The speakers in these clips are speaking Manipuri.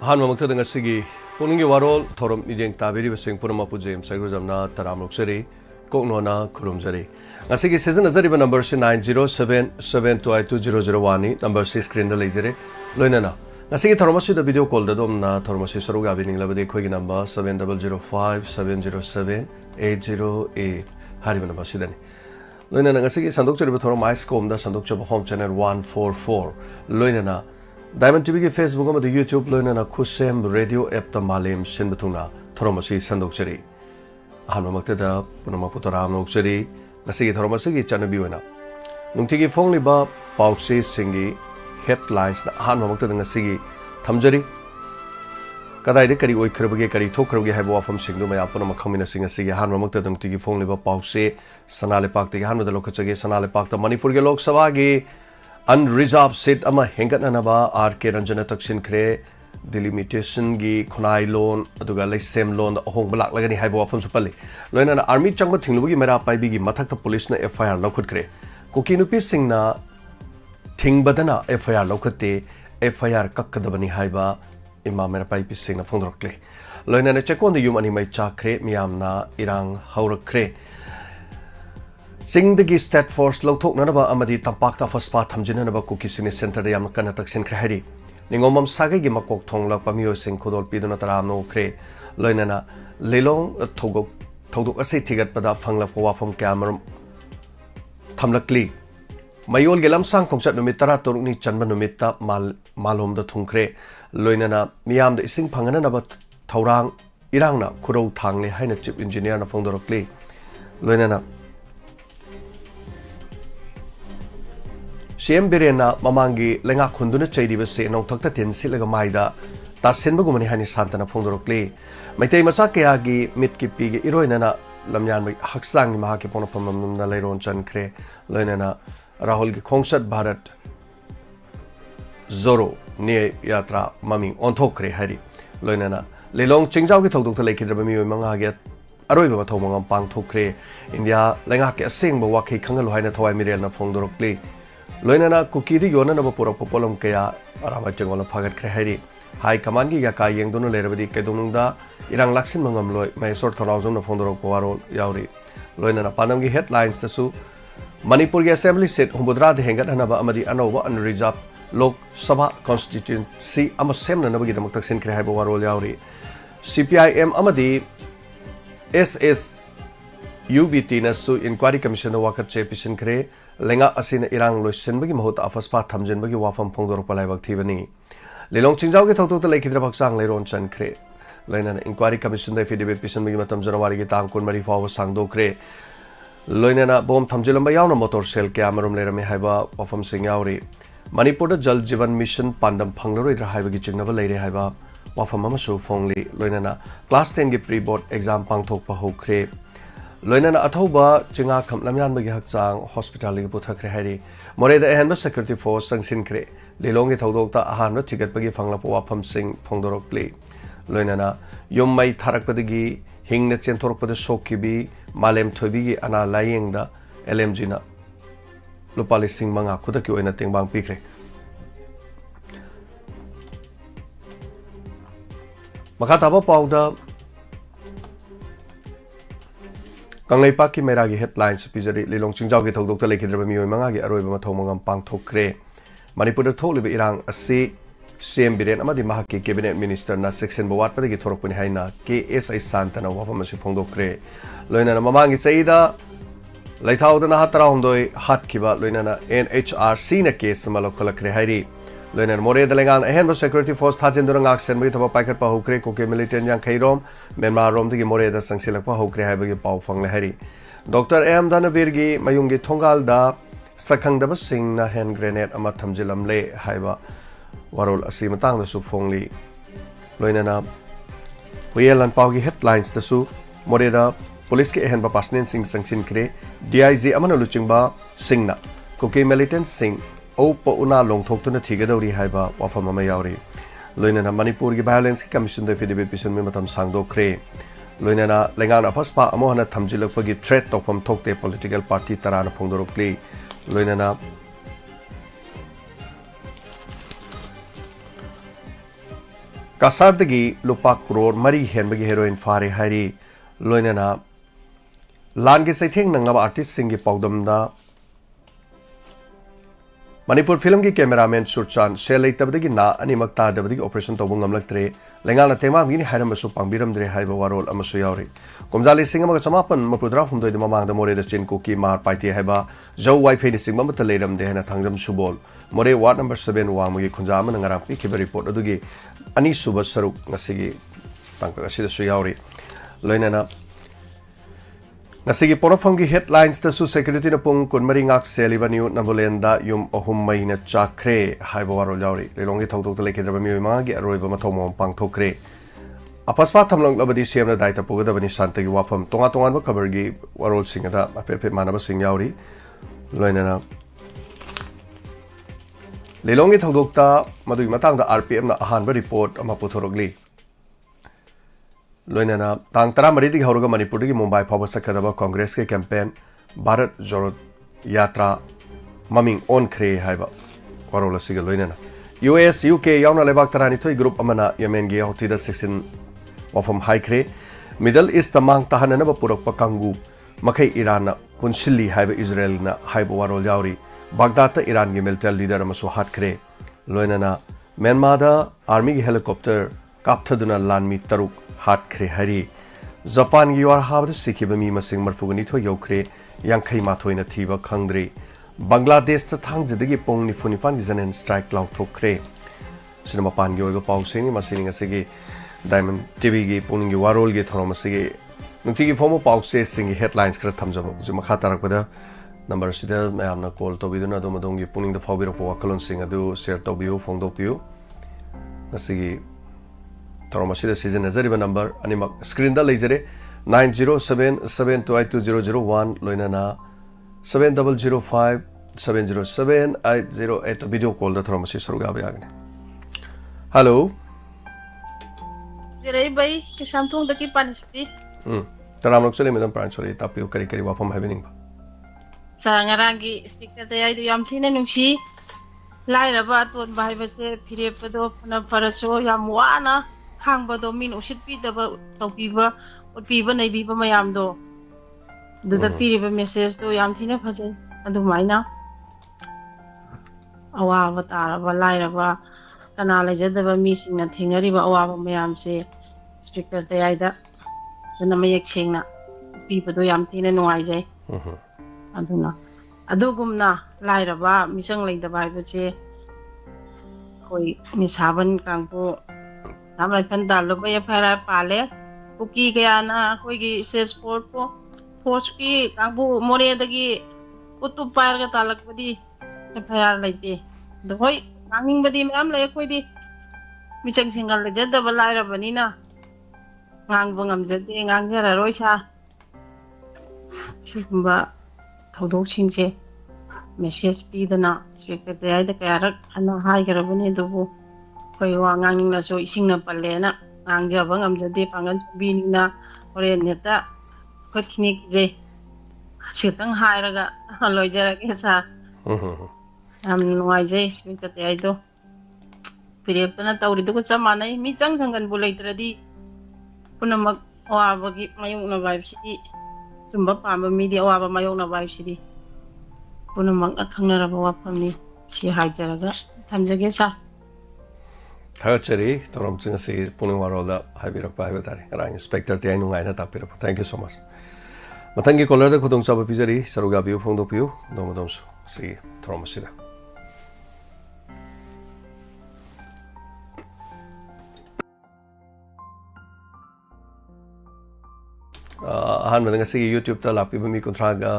한마목터 등가시기 PUKNING WAROL 토롬 이쟁 따비리 베싱 puram apujem saigurjamna taramloksari koknona khurumjari ngasigi season azariba number 9077722001 number 6 screen da leijere loinana ngasigi thormasi da video call da domna thormasi saruga bining labadi khoigi number 7005707808 hariba number sidani loinana ngasigi sandokchari thorom ice com da sandokchaba home channel 144 loinana Diamond TV के Facebook और YouTube लोगों ने खुशेम रेडियो ऐप ता मालेम सिंबतुना थरोमसी संदोक्चरी हानमक्ते दा पुनमपुतराम नोक्चरी नसिगी थरोमसी की चनबी वना नुंतिगी फोंगलिबा पाउक्सी सिंगी हेडलाइंस ना हानमक्ते दा नसिगी थमजरी कदाइदे करी ओइखरबगे करी थोखरबगे हाइबो वाफम सिंगदु मया पुनम खमिना सिंग सिगी हानमक्ते दा नुंतिगी फोंगलिबा पाउक्सी सनाले पाकते हानमदा लोकचगे सनाले पाकता मणिपुर के लोकसभा के unreserved seat ama hengatnanaba RK Ranjana taksinkhre delimitation gi khonai loan aduga leisem loan ahong balak lagani haibo afam supali loina army changba thinglugi mera paibi gi mathakta police na FIR lokhutkre kokinupi singna thingbadana FIR lokhate FIR kakkadabani haiba ima mera paibi singna phongdrokle loina na chekon de yum ani mai chakre miyamna irang haurakre Singdagi State Force Lotok Nanaba Amadi Tampakta Faspa Tamjinanaba Kukisini Center Yam Kanataksin Krahari. Ningomam Sagagi Makok Tongla Pamio Sing Kodol Pidunatarano Kre Loinana Lelong Togok Asi Tigat Pada Fangla Powa from Cameron Tamlakli Mayol Gelam Sang Kongsat Numitara Turni Chanba Numita Malum the Tungkre Loinana Miam the Sing Panganaba Taurang Irangna Kuro Tangle Haina Chip Engineer na Fondorokli Loinana CM Birena Mamangi Lenga Kunduna Chadivase no Tokta Tensilaga Maida, Tasenbagumani Hani Santana Fondorokli, Maite Masakeagi, Mitki Pig, Iroinana, Lamyan Haksang Mahaki Ponapam Naleron Chankre, Lenana, Rahul Kongsat Bharat Zoro, near Yatra, Mami, on Tokre, Hari, Lenana, Lelong Chingzao Tok to Lake Drabami Mangaget, Aroiba Tomang Pang Tokre, India, Langaki, a sing Bawaki Kangaluhina Toy Miriana Fondorokli. Loinana Kukidi Yona Pura Popolum Kaya, Aramachangola Pagat Krahari, High Kamangi Yaka Yang Dono Lerabadi Kedununda, Irang Laksin Mangam Loy, my sort of thousand of Fondor Warol Yauri. Loinana Panamgi headlines the Su Manipur Assembly said Humbudra the Hengat Hanaba Amadi Anova and Rizab Lok Sabha Constituency Amasem Nabagi the Mutaxin Krahabo Warol Yauri. CPIM Amadi SS UBT Nasu Inquiry Commission Wakat Chapishin Kre. Lenga Asin Irang Lucian Bagi Mahut Afaspa Tamjin Bagi Wafam Pongdor Palabak Tivani. Lelong Chinjao Toto Lake Hidrabaksang Leron Chan Cre. Lenan Inquiry Commission de Fidibit Pisan Bimatam Janawari Tankun Marifa Sang Do Cre. Loinana Bom Tamjilam Bayana Motor Cell Camerum Lerame Haiba Wafam Singauri. Manipur Jal Jivan Mission Pandam Panglori Haibagi Chinava Lady Haiba Wafam Mamasu Fongli. Loinana Class 10 Pre Board Exam Pangtok Paho Cre. Loinana Atoba, Chinga Kam Lamyan Bagi Haksang, Hospital Putakre Hari, More the Ehamba Security Force Sang Sincre, Lilongi Todokta Ahana Ticket Bagi Fanglapo Pam Sing Pongdorokli, Loinana, Yum Mai Tarakpadagi, Hing the Centorpada Sokibi, Malem Tobigi, Ana Lying the LMGina, Lupali Sing Manga Kudaki in a thing bang pikre. Makataba Powder. Kanglai Paki Meragi headlines Pizari Lilong Chingjao Get Dr. Lake Drabami Mangagi Aroba Tomangam Pang Tokre Manipur Tolib Irang a C CM Biren Amadi Mahaki Cabinet Minister na Section Bawat Padi Torokun Haina KSI Santana Wafamasi Pongdokre Loina Mamangi Saida Laitao the Nahatarondoi Hatkiba Loina NHRC na case Malokola Krehari Loina More the Langan Henbo Security Force Tajin Durang Action with a packet Pahokre Koke Militant Yang Kairom Memma Rom the More the Sangsila Pahokre Habagi Pau Fang Lahari Dr. M. Danavirgi Mayungi Tongal da Sakangdaba Sing na hand grenade Amatamjilam Le Haiba Warol Asimatang the Sufongli Loinana Puyelan Paugi headlines the Su Moreda Police ke Henba Pasnin Sing Sangsin Kre DIZ Amana Luchingba Singna Koke Militant Sing O Pauna Long Tok to the Tigadori Haiba Wafama Yauri Loinana Manipur Violence Commission the Fidibit Pisan Mimatam Sangdo Kre Loinana Lengana Paspa Amohana Tamjilapagi threat Topam Tokte political party Tarana Pongdorokli Loinana kasardagi lupa crore mari henbagi heroin fare hari loinana langi saitheng nangaba artist singi pawdamda Manipur film ki cameraman Surchan selai tabdagi na animak ta dabdagi operation tawbung ngamlaktre lengala tema gini haram su pangbiram dre haiba warol amasu yauri komjali singama chamapan mapudra humdoi mamang da more da chin ko ki mar paiti haiba jau wifi ni singma mata leiram de hana thangjam subol more ward number 7 wangmugi khunjama ngara pi khiba report adugi ani suba saruk ngasigi tangka asida su yauri loinana Ngasigi porofamgi headlines ta su security na pung kunmari ngak seliba niu nambolenda yum ohum mai na chakre haiba warol yauri lelongi thawtok ta lekidra mi ma gi aroiba ma thawmom pangthokre apaspa thamlong labadi semna daita pugada bani santagi wafam tonga tonga ba cover gi warol singada ape manaba sing yauri loinana lelongi thawtok ta madui matang da RPM na ahan ba report ama puthorogli लोइना तांग तरा मरी हौरग मणिपुर की मुंबई फाव सकदब कांग्रेस के कैंपेन भारत जोड़ो यात्रा ममिंग ओनख्रे हाइबा वरोल सिग लोइना US UK यावना लेबाक तरानिथोय ग्रुप अमना यमेन गी हौतीदा 16 वफम हाइख्रे मिडल ईस्ट तमांग तहननब पुरक कांगू मखै ईरान पुनसिली हाइबा इजराइल ना हाइबा वरोल यावरी बागदाद ईरान की मिलिटरी लीडर अमसु हातख्रे लोइना म्यांमार आर्मी की हेलीकॉप्टर कापथदुना लानमी तरुक हातख्रे हरी जापान की वार हाबद सिखिब मी मसिंग मरफुगनी थो यौख्रे यांखै माथोइना थीबा खंगद्री बांग्लादेश त थांगजदगी पोंग निफुनिफान की जनन स्ट्राइक लाउथोख्रे सिनेमा पान की ओइबा पाउसेनी मसिनी ngasiगी डायमंड टीवी की पोंग की वारोल की थरो मसिगी नुक्ति की फॉर्म पाउसे सिंग हेडलाइंस खर थमजब जो मखा तारकबदा नंबर सिदा मैमना कॉल तोबिदुना दो मदोंग की पोंग द फाबिरको वाकलोन सिंग अदु share तोबियो फोंगदोपियो ngasiगी Toromashida season nazariba number animak screen da leijare 9077222001 loinana 7005707808 video call da Toromashi suruga agne hello Jirai bai kisamtung da ki panispi taram lok sele medam pran sori tapi kari kari wafam happening sa ngarangi speaker da ai yam thine nungsi lai raba ton bai ba se phire pado na paraso yam wana khangba do min usit pi da ba topiba utpiba nei bi ba mayam do da piri ba message do yam thine phajai adu maina awa batara ba lai raba kana lai jada ba mi sing na thengari ba awa ba mayam se speaker da ai da na mayek chengna pi ba do yam thine nuai jai aduna adugumna lai raba misang lai da bai ba che koi mi saban kangpo Sampai kan dalu ba ya para pale puki kaya na koi ki ses port po post ki kabu more dagi utu pair ka talak badi ya para laite do koi nanging badi mam lay koi di misang singal le jada balai ra bani na ngang bangam jade ngang jara roi sa simba thodok singse message pi dana speaker de ai da kaya rak ana hai kara bani do koi wa ngang na so ising na palle na ngang jaba ngam jade pangan bin na ore neta khot khini je chitang hai raga loi jara ke sa am noi je speaker te ai do pirep na tawri do ko chamanai mi chang sangan bulai tradi punamak wa bagi mayung na vibe si tumba pamba mi di wa ba mayung na vibe si punamak akhang na ra ba pamni si hai jaraga thamjage sa Thachari torom chinga si puning warola haibirak pa haibetari rang inspector ti ainu ngai na tapira thank you so much matangi caller da khudong chaba pijari saruga biu phongdo piu domodom su si torom sida han madanga si YouTube ta lapi bami kontraga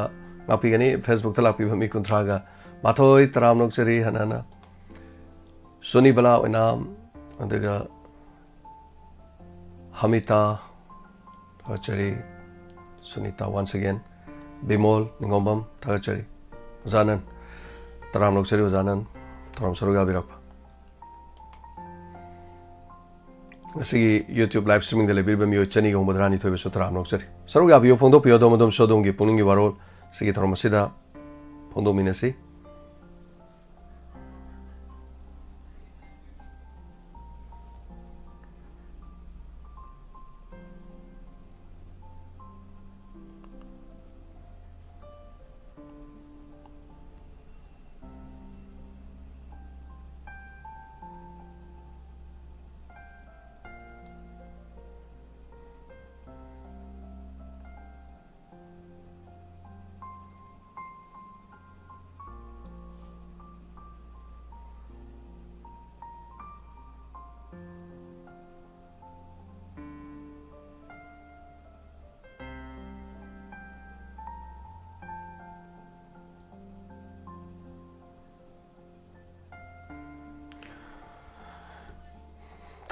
ngapi gani Facebook ta lapi bami kontraga mathoi taram nok chari hanana Suni bala inam Andaga Hamita Thachari Sunita once again Bimol Ningombam Thachari Uzanan Taram Loksari Uzanan Taram Saruga Birapa Ngasigi YouTube live streaming de lebir bami chani gong madrani thobe so Taram Loksari Saruga Bio Fondo Pio Domodom Sodongi Puningi Warol Sigi Taram Sida Fondo Minasi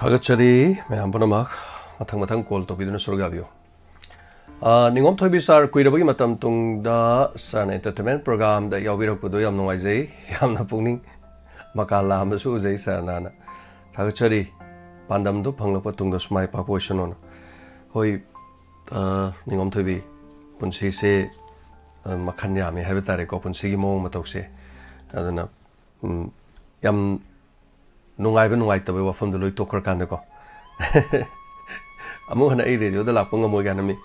Thagachari, Mayam Panamak, Matang call to Bidun Surgabio. Ningom Toby Sar Kuidabi Matam Tung da San Entertainment Program that Yawira Pudoyam Noise, Yamna Pungning, Makala Masuze Sanana. Thagachari, Pandam do Panglapatung the Smai Papotion on Hoi Ningom Toby, Punsi se Makanya, me have it at a cop and Sigimo Matose. I don't know. Yam Nungai White away from the Louis Toker Kandago. Amuhana radio, the Lapung Moganami,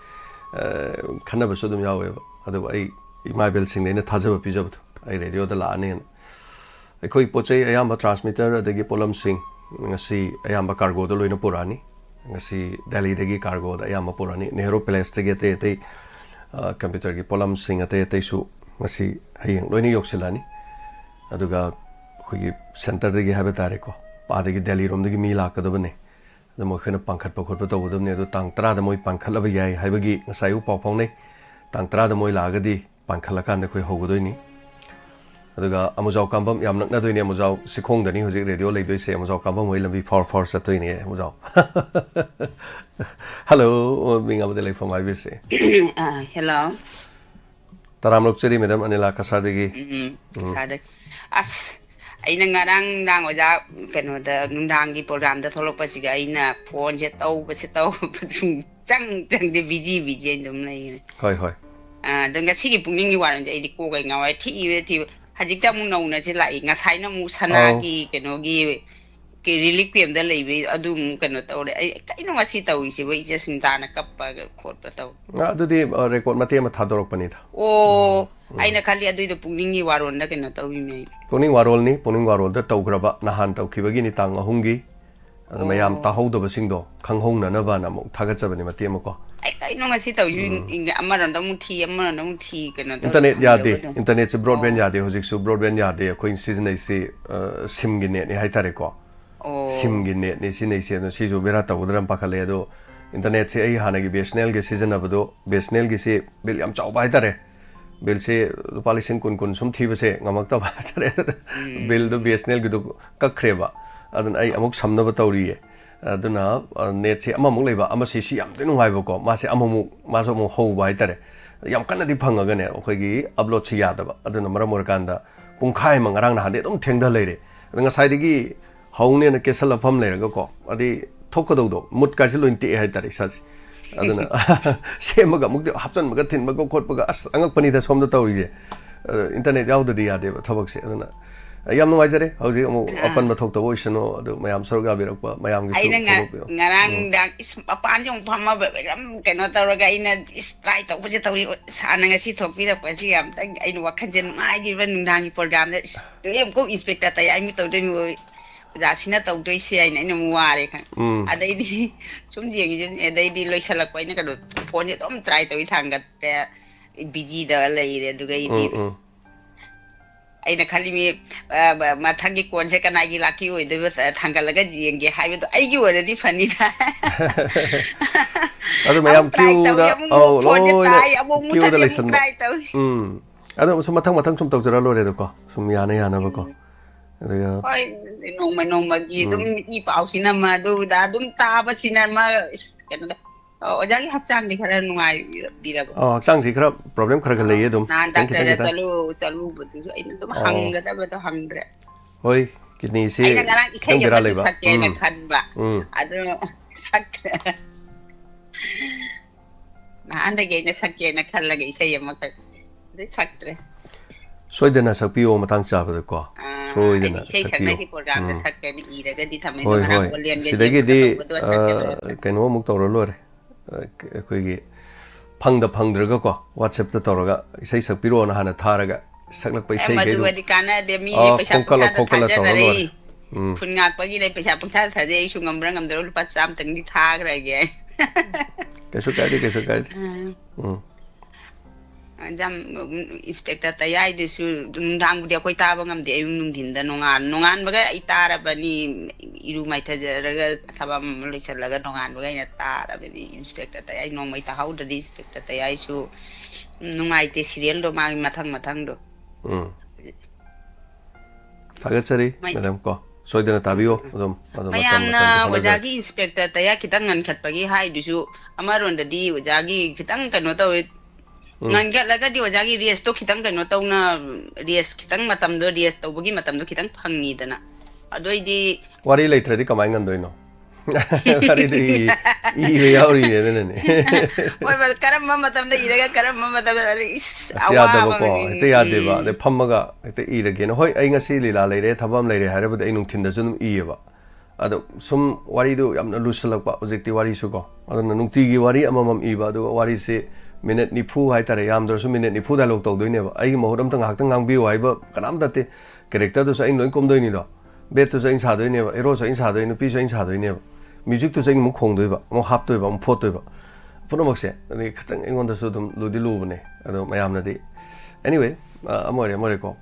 Cannabis Sodom Yawe, otherwise, my bill sing in a Taza Pizot. I radio the Lani. A quick poche, I am a transmitter, the Gipolam sing. I see I am a cargo, the Luino Purani. I see Delhi the cargo, I am a Purani, Nero Peles to get a computer Gipolam sing at a tesu. I see Haying Loni Yoxilani. Aduga center the Habitarico. Paddy Delhi room the Mila Cadabane. The Mohana Pankat Pocoto would have near the Tantra the Moi Pankalabaya, Habagi, Sayu Popone, Tantra the Moi Lagadi, Pankalakan the Hogodini. The Amazon Campum, Yam not doing Amazon, Sikong the New Radio, lady say Amazon Campum will be for Satini. Hello, being able to live from my visit. Hello. Taramloxeri, Madam Anila Casadegi. Sadak. As. Aina ngarang nang oja keno da nundangi program da tholok pasiga aina phone je tau chang de biji ndum lai hoi danga sigi pungning ni waran je idi ko ga ngawai thi hajik ta mung nau na je lai ngasai na mu sana gi keno gi ki reliquiem da lei adum keno tawre ai kaino ngasi tawi si bai je sintana kappa khot pa taw adudi record mate ma thadorok pani da o aina khali adui da pungning ni waron da keno tawi me Puning warol the Tograba, Nahan Tokibagini Tang Hungi, and the Mayam Taho of a single, Kanghong Navana, Tagatsabani Matemoko. I know I sit out in the Amarandamu tea, Internet Yadi, Internet's a broadband yadi, who's broadband yadi, Queen season they say Simginet, Haitarico. Simginet, Nisinasi, and Sizu Berata, Udram Pacaledo, Internet say Hanagi, Besnelgi season of the Besnelgi say, William Chow Baitare. Bill say the policy kun some TV say Namakta Bill the BSNL Gudu Kakreba. And I amok some Navatori. Duna net say Amamuleva, Amasi, am the Nuivoko, Masi Amamu, Masomo Ho Waitare. Yam Kanadi Pangagane, Oki, Ablochiadaba, Aduna Maramurkanda, Punkai Mangaranga, they don't tend the lady. Then a sidegi, Hone and a Kessel of Pumler go. Adi Tokodo, Mutkazilu in Tea Haitari such. Aduna same maga mugde hapsan maga tin maga khot maga as angak pani da som da tawri internet yaw da dia de thabak se aduna yam no wajare hauji amu open ma thok to voice no adu mayam sorga birak pa mayam gi su ngarang dang is papan jong phama ba ram keno tawraga ina is try to buje tawri sana nga si thok pi da pa si yam tang ai no wakhan jen mai gi ban nang program da em ko inspector ta ai mi to de mi Jasina tau doi si ai nai na muare kan adai di sum ji gi adai di loi salak pai na ka do phone je tom try to thang ga te busy da lai re du ga di ai na khali mi ma thang gi kon se kana gi laki oi de thang ga laga ji nge hai be to ai gi ora di phani da adu mayam queue da oh loi queue da listen adu sum mathang sum tau jara lo re do ko sum yana ba ko Hoi, nong magi dum I pau sinama do da dum ta ba sinama kena o jagi hapchang ni khara nungai dira oh chang si khara problem khara ga lei dum nan da chalu betu ai dum hang ga da ba to hang dre hoi kidney si ai ngarang isai ya ba sakya na khan ba adu sak na anda ge na sakya na khan la ge isai ya ma ka de saktre soidena sakpio matang chaba ko soidena sakpio program da sakya ni iraga di thamai hoi sidagi di kaino muk tawro lore koi gi phangdraga ko whatsapp ta tawraga isai sakpiro na hana tharaga saklak pai sai ge du madu kana de mi paisa kokala tawro lore phun ngak pa gi nei paisa pangtha tha de su ngam rang ngam dro lupa sam tang di tha gra ge kesu kai jam inspector tayai de su ndang de koi ta bangam de nung din da nongan baga itara bani iru mai tha raga thabam loisalaga nongan baga ya tara bani inspector tayai nong mai ta hau da inspector tayai su nungai te serial do ma mathang do Thagachari madam ko soidana tabio adum mayamna wajagi inspector taya kitang ngan khatpagi hai dusu amaron dadi wajagi kitang kano taw ngan gat laga di wajagi ries to kitang kano taw na ries kitang matam do ries taw bagi matam do kitang phangi dana adoi di wari leitradi kamai ngan doino wari di ire yauri ne ne oi ba karam matam da iraga karam matam da is asiada ba ko ite yade ba de phammaga ite irage no hoi ai ngasi lila leire thabam leire harabada ai nungthin da junum ieba ado sum wari do yamna lusalak ba objecti wari su ko adana nungti gi wari amamam iba do wari se minute nifu hai tare yam dor su minute nifu da lok tau doine ba ai mohodam tang hak tang ngang bi wai ba kanam da te character do sa in loin kom doini do bet to sa in sa doine ba ero sa in sa doine pi sa in sa doine ba music to sa in mu khong doi ba mo hap doi ba mo phot doi ba puno makse ani khatang engon da su dum ludi lu bne ado mayam na di anyway amore ko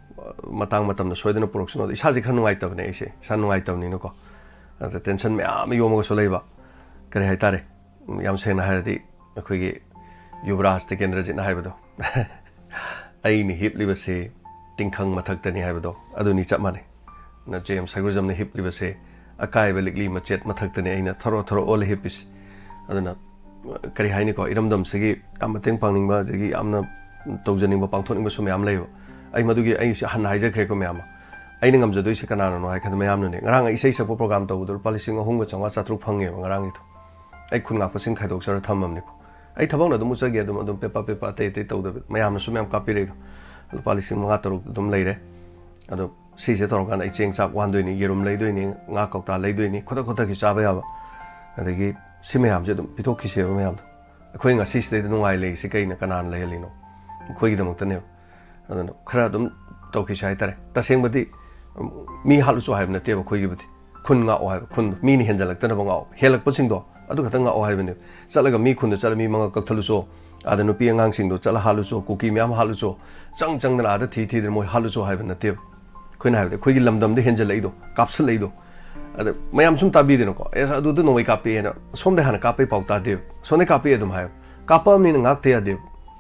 matang matam na soidana production do isa ji khan ngai tab ne ise san ngai tab ni no ko ata tension me am yom ko solai ba kare hai tare yam se na ha di khoi gi yubraj te kendra ji na hai ba do ai ni hip li ba se tingkhang mathak tani hai ba do adu ni chap mane na jem sagurjam ne hip li ba se akai ba likli ma chet mathak tani aina thoro all hipis aduna kari hai ni ko iramdam sigi amateng pangning ba degi amna tawjaning ba pangthoning ba sum yam lei ai madugi ai han hai ja kre ko myam ai ningam jadoi se kana no hai khan myam ne ngarang ai sei sapo program taw dur policing hung ga changwa chatruk phange ngarang itu ai khun nga pasin khai dok sar thamam ne ko ai thabang na dum chage dum pepa te taw da myam sum yam copy re do policing nga taruk dum lei re ado si se tor kan ai cheng chak wan doi ni yerum lei doi ni nga kok ta lei doi ni khota ki cha ba ya ba adegi simyam je dum pitok ki se ba myam khoi nga si se de nungai lei se kai na kanan lei lino khoi gi dum ta ne adana khara dum to ki sai tare ta seng badi mi halu chu hai na te ba khoi gi badi khun nga o hai khun mi ni henjalak ta na ba nga helak pusing do adu khata nga o hai bane chalaga mi khun da chala mi manga kak thalu so adanu pi angang sing do chala halu so kuki myam halu so chang na ada thi de mo halu so hai bane te khoi na hai de khoi gi lamdam de henjalai do kapsal lei do ada mayam sum tabi de no ko esa adu do no wai kapi na som de hana kapi pauta de sone kapi edum hai kapam ni ngak te ade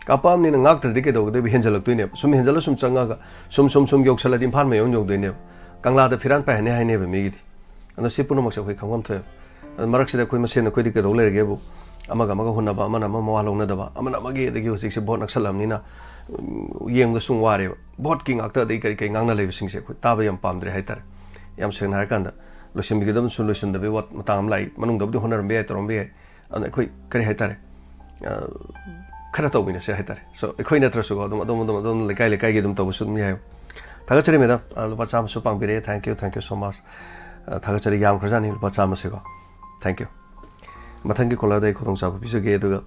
kapam ni ngak ter de ke do de henjalak tuine sum henjala sum changa ga sum yok sala dim phan me yon yok doine kangla da firan pa hene hai ne be me gi ana sipuno mak sa khoi khangam thoy marak sida khoi masen khoi de ke do le ge bu amaga hunna ba amana ma mawalong na da ba amana magi de gi hosik se bot naksalam ni na yeng da sung ware bot king akta de kai ngang na le sing se khoi ta ba yam pam dre hai tar yam sen har kan da losim bi gedam solution da be wat matang lai manung da bu honar be torom be ana khoi kare hai tar khara to bine se hai tar so khoi na tra su go dum le kai ge dum to bu su mi hai thaga chari me da lupa cham su pang bire thank you so much thaga chari yam khajani lupa cham se go thank you mathang ki kola dai khotong sa bisu ge du